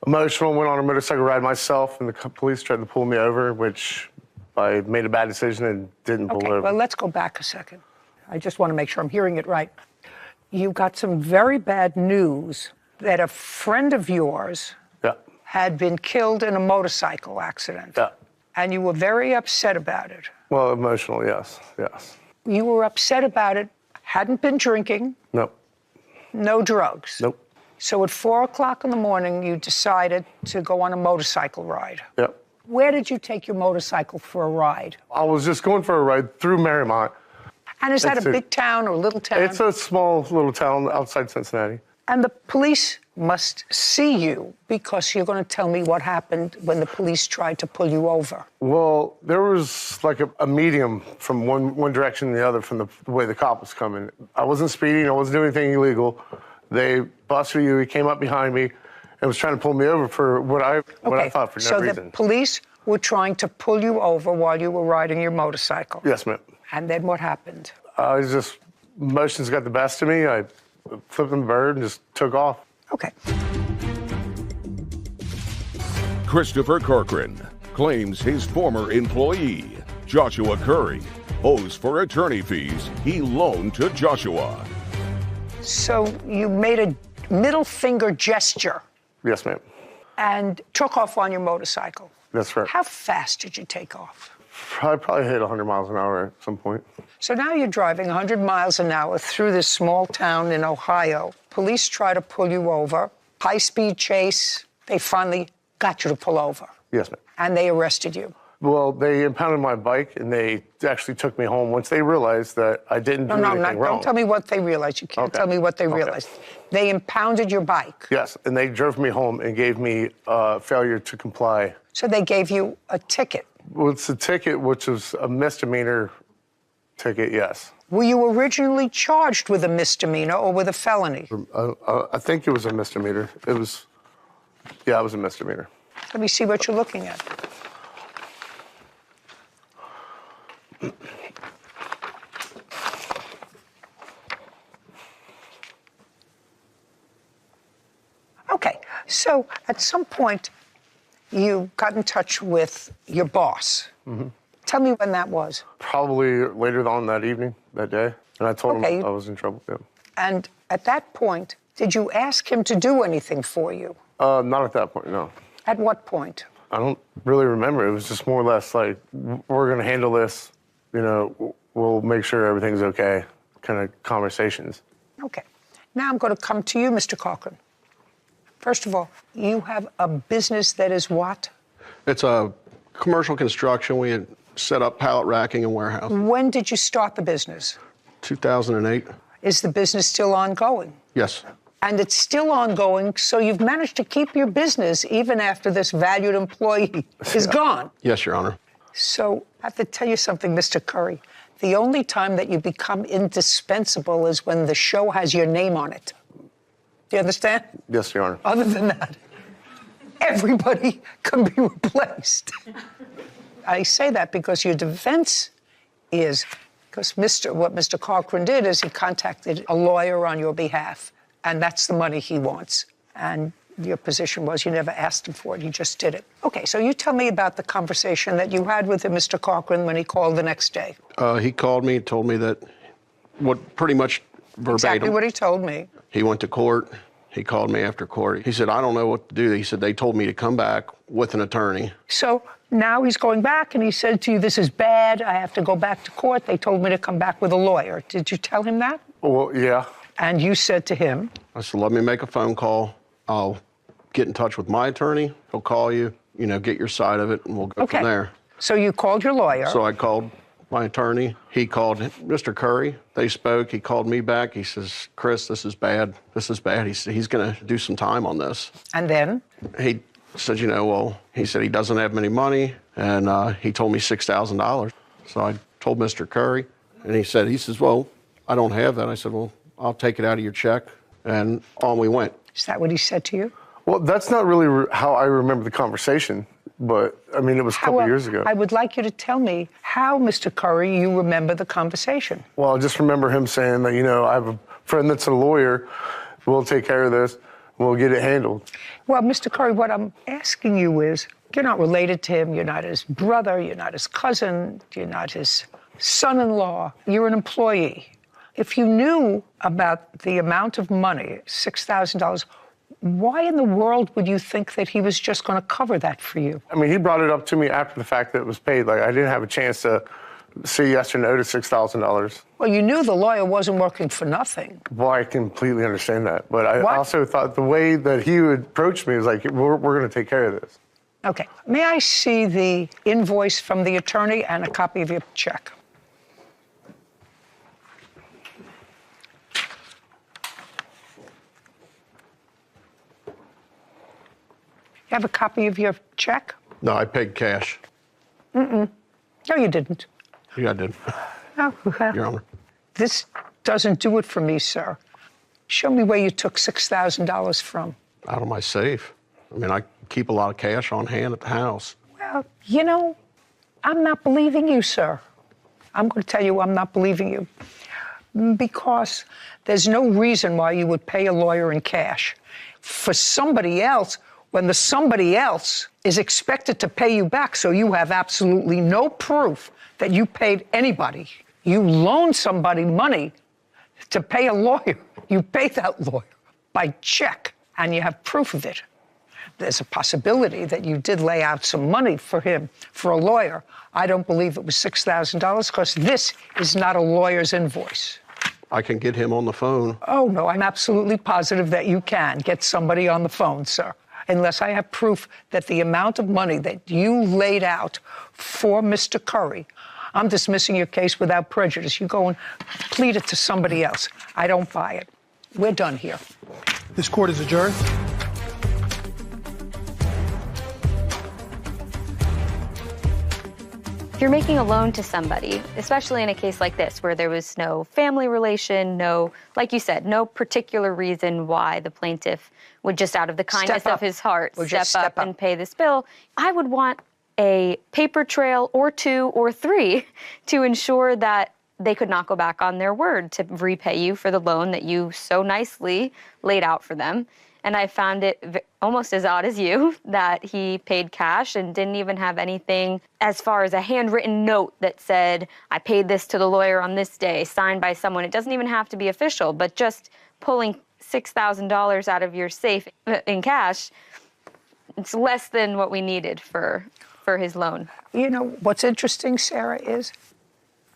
emotional, went on a motorcycle ride myself, and the police tried to pull me over, which I made a bad decision and didn't pull over. Well, let's go back a second. I just want to make sure I'm hearing it right. You got some very bad news that a friend of yours had been killed in a motorcycle accident. Yeah. And you were very upset about it. Well, emotional, yes, yes. You were upset about it, hadn't been drinking. Nope. No drugs. Nope. So at 4 o'clock in the morning, you decided to go on a motorcycle ride. Yep. Where did you take your motorcycle for a ride? I was just going for a ride through Marymount. And is that a big town or a little town? It's a small little town outside Cincinnati. And the police must see you because you're going to tell me what happened when the police tried to pull you over. Well, there was like a medium from one direction to the other from the way the cop was coming. I wasn't speeding. I wasn't doing anything illegal. They busted you. He came up behind me and was trying to pull me over for what I thought for no reason. So the police were trying to pull you over while you were riding your motorcycle? Yes, ma'am. And then what happened? Emotions got the best of me. I flipped the bird and just took off. Okay. Christopher Corcoran claims his former employee, Joshua Curry, owes for attorney fees he loaned to Joshua. So you made a middle finger gesture. Yes, ma'am. And took off on your motorcycle. That's right. How fast did you take off? I probably hit 100 miles an hour at some point. So now you're driving 100 miles an hour through this small town in Ohio. Police try to pull you over. High-speed chase. They finally got you to pull over. Yes, ma'am. And they arrested you. Well, they impounded my bike, and they actually took me home once they realized that I didn't do anything wrong. Don't tell me what they realized. You can't tell me what they realized. They impounded your bike. Yes, and they drove me home and gave me failure to comply. So they gave you a ticket. Well, it's a ticket, which was a misdemeanor ticket, yes. Were you originally charged with a misdemeanor or with a felony? I think it was a misdemeanor. It was a misdemeanor. Let me see what you're looking at. Okay, so at some point, you got in touch with your boss. Mm-hmm. Tell me when that was. Probably later on that evening, that day. And I told him I was in trouble. Yeah. And at that point, did you ask him to do anything for you? Not at that point, no. At what point? I don't really remember. It was just more or less like, we're going to handle this. You know, we'll make sure everything's okay kind of conversations. Okay. Now I'm going to come to you, Mr. Cochran. First of all, you have a business that is what? It's a commercial construction. We had set up pallet racking and warehouse. When did you start the business? 2008. Is the business still ongoing? Yes. And it's still ongoing, so you've managed to keep your business even after this valued employee is gone. Yes, Your Honor. So I have to tell you something, Mr. Curry. The only time that you become indispensable is when the show has your name on it. Do you understand? Yes, Your Honor. Other than that, everybody can be replaced. I say that because your defense is, because what Mr. Cochran did is he contacted a lawyer on your behalf, and that's the money he wants. And your position was you never asked him for it, you just did it. Okay, so you tell me about the conversation that you had with him, Mr. Cochran, when he called the next day. He called me and told me that pretty much verbatim. Exactly what he told me. He went to court. He called me after court. He said, I don't know what to do. He said, they told me to come back with an attorney. So now he's going back and he said to you, this is bad. I have to go back to court. They told me to come back with a lawyer. Did you tell him that? Well, yeah. And you said to him? I said, let me make a phone call. I'll get in touch with my attorney. He'll call you, get your side of it, and we'll go from there. So you called your lawyer. So I called my attorney. He called Mr. Curry. They spoke. He called me back. He says, Chris, this is bad. This is bad. He said, he's going to do some time on this. And then? He said, he said he doesn't have any money, and he told me $6,000. So I told Mr. Curry, and he says, well, I don't have that. I said, well, I'll take it out of your check, and on we went. Is that what he said to you? Well, that's not really how I remember the conversation, but, it was a couple years ago. I would like you to tell me how, Mr. Curry, you remember the conversation. Well, I just remember him saying that, I have a friend that's a lawyer. We'll take care of this. We'll get it handled. Well, Mr. Curry, what I'm asking you is, you're not related to him. You're not his brother. You're not his cousin. You're not his son-in-law. You're an employee. If you knew about the amount of money, $6,000, why in the world would you think that he was just going to cover that for you? He brought it up to me after the fact that it was paid. I didn't have a chance to say yes or no to $6,000. Well, you knew the lawyer wasn't working for nothing. Well, I completely understand that. But I also thought the way that he would approach me was like, we're going to take care of this. Okay. May I see the invoice from the attorney and a copy of your check? You have a copy of your check? No, I paid cash. No, you didn't. Yeah, I did. Oh, well, Your Honor. This doesn't do it for me, sir. Show me where you took $6,000 from. Out of my safe. I keep a lot of cash on hand at the house. Well, I'm not believing you, sir. I'm going to tell you I'm not believing you. Because there's no reason why you would pay a lawyer in cash. For somebody else, when the somebody else is expected to pay you back, so you have absolutely no proof that you paid anybody. You loaned somebody money to pay a lawyer. You pay that lawyer by check, and you have proof of it. There's a possibility that you did lay out some money for him, for a lawyer. I don't believe it was $6,000 because this is not a lawyer's invoice. I can get him on the phone. Oh, no, I'm absolutely positive that you can get somebody on the phone, sir. Unless I have proof that the amount of money that you laid out for Mr. Curry, I'm dismissing your case without prejudice. You go and plead it to somebody else. I don't buy it. We're done here. This court is adjourned. If you're making a loan to somebody, especially in a case like this where there was no family relation, like you said, no particular reason why the plaintiff would just out of the kindness of his heart step up and pay this bill, I would want a paper trail or 2 or 3 to ensure that they could not go back on their word to repay you for the loan that you so nicely laid out for them. And I found it almost as odd as you that he paid cash and didn't even have anything as far as a handwritten note that said, I paid this to the lawyer on this day, signed by someone. It doesn't even have to be official, but just pulling $6,000 out of your safe in cash, it's less than what we needed for his loan. What's interesting, Sarah, is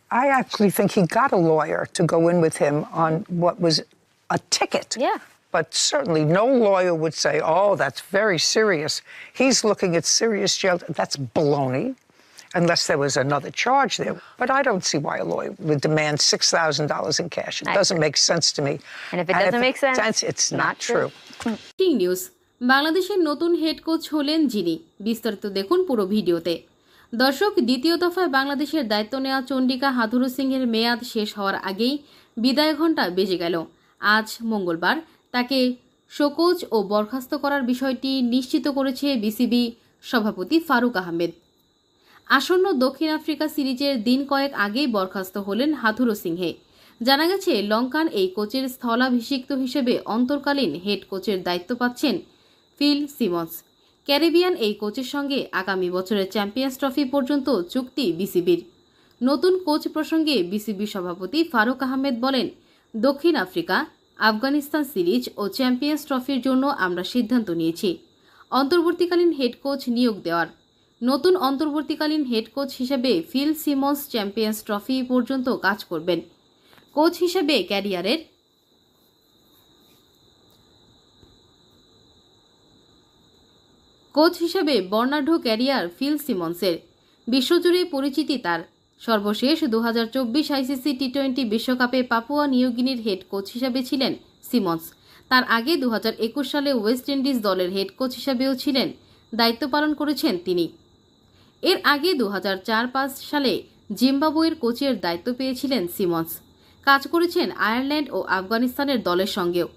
I actually think he got a lawyer to go in with him on what was a ticket. Yeah. But certainly no lawyer would say, oh, that's very serious. He's looking at serious jail. That's baloney, unless there was another charge there. But I don't see why a lawyer would demand $6,000 in cash. It doesn't make sense to me. And if it doesn't make sense, it's not true. News বাংলাদেশের নতুন head coach হলেন যিনি বিস্তারিত দেখুন পুরো ভিডিওতে দর্শক দ্বিতীয় দফায় বাংলাদেশের দায়িত্ব নেওয়া চন্ডিকা হাথুরু সিংহের মেয়াদ শেষ হওয়ার আগেই বিদায় ঘণ্টা বেজে গেল আজ মঙ্গলবার তাকে শোকজ ও বরখাস্ত করার বিষয়টি নিশ্চিত করেছে বিসিবি সভাপতি ফারুক আহমেদ আসন্ন দক্ষিণ আফ্রিকা সিরিজের দিন কয়েক আগেই বরখাস্ত হলেন হাথুরু সিংহে জানা গেছে লঙ্কান এই কোচের স্থলাভিষিক্ত হিসেবে অন্তর্কালীন হেড কোচের দায়িত্ব পাচ্ছেন ফিল সিমন্স ক্যারিবিয়ান এই কোচের সঙ্গে আগামী বছরের চ্যাম্পিয়ন্স ট্রফি পর্যন্ত চুক্তি বিসিবির নতুন কোচ প্রসঙ্গে বিসিবি সভাপতি ফারুক আহমেদ বলেন দক্ষিণ আফ্রিকা আফগানিস্তান সিরিজ ও চ্যাম্পিয়ন্স ট্রফির জন্য আমরা সিদ্ধান্ত নিয়েছি অন্তর্বর্তীকালীন হেড কোচ নিয়োগ দেওয়ার। নতুন অন্তর্বর্তীকালীন হেড কোচ হিসেবে ফিল সিমন্স চ্যাম্পিয়ন্স ট্রফি পর্যন্ত কাজ করবেন। কোচ হিসেবে বর্ণাঢ্য ক্যারিয়ার ফিল সিমন্সের, বিশ্বজুড়ে পরিচিতি তার। সর্বশেষ 2024 আইসিসি টি-20 বিশ্বকাপে পাপুয়া নিউগিনির হেড কোচ হিসেবে ছিলেন সিমন্স। তার আগে 2021 সালে ওয়েস্ট ইন্ডিজ দলের হেড কোচ হিসেবেও ছিলেন, দায়িত্ব পালন করেছেন তিনি। এর আগে 2004-05 সালে জিম্বাবুয়ের কোচের দায়িত্ব পেয়েছিলেন সিমন্স। কাজ করেছেন আয়ারল্যান্ড ও আফগানিস্তানের দলের সঙ্গেও।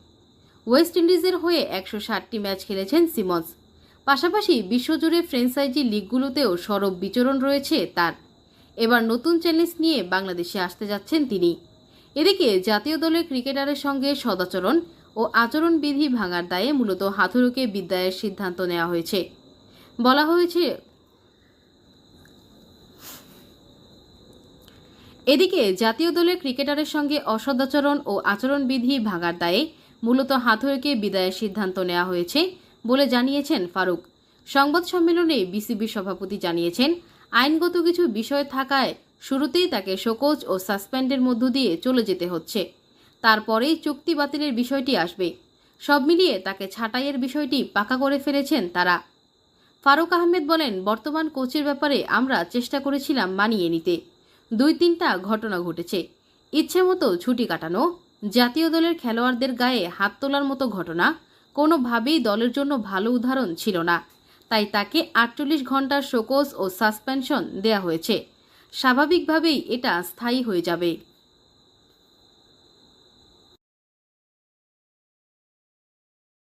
ওয়েস্ট ইন্ডিজের হয়ে 160টি ম্যাচ খেলেছেন সিমন্স। পাশাপাশি বিশ্বজুড়ে ফ্র্যাঞ্চাইজি লিগগুলোতেও সরব বিচরণ রয়েছে তার। এবার নতুন চ্যালেঞ্জ নিয়ে বাংলাদেশে আসতে যাচ্ছেন তিনি। এদিকে জাতীয় দলের ক্রিকেটারের সঙ্গে সদাচরণ ও আচরণবিধি ভাঙার দায়ে মূলত হাথুরুকে বিদায়ের সিদ্ধান্ত নেওয়া হয়েছে। বলা হয়েছে এদিকে জাতীয় দলের ক্রিকেটারের সঙ্গে অসদাচরণ ও আচরণবিধি ভাঙার দায়ে মূলত হাথুরুকে বিদায়ের সিদ্ধান্ত নেওয়া হয়েছে বলে জানিয়েছেন ফারুক। সংবাদ সম্মেলনে বিসিবি সভাপতি জানিয়েছেন, আইনগত কিছু বিষয় থাকায় শুরুতেই তাকে শোকজ ও সাসপেন্ডের মধ্য দিয়ে চলে যেতে হচ্ছে। তারপরেই চুক্তি বাতিলের বিষয়টি আসবে। সব মিলিয়ে তাকে ছাঁটাইয়ের বিষয়টি পাকা করে ফেলেছেন তারা। ফারুক আহমেদ বলেন, বর্তমান কোচের ব্যাপারে আমরা চেষ্টা করেছিলাম মানিয়ে নিতে। 2-3টা ঘটনা ঘটেছে। ইচ্ছে মতো ছুটি কাটানো, জাতীয় দলের খেলোয়াড়দের গায়ে হাত তোলার মতো ঘটনা কোনোভাবেই দলের জন্য ভালো উদাহরণ ছিল না। তাই তাকে 48 ঘন্টার শোকজ ও সাসপেনশন দেয়া হয়েছে। স্বাভাবিকভাবেই এটা স্থায়ী হয়ে যাবে।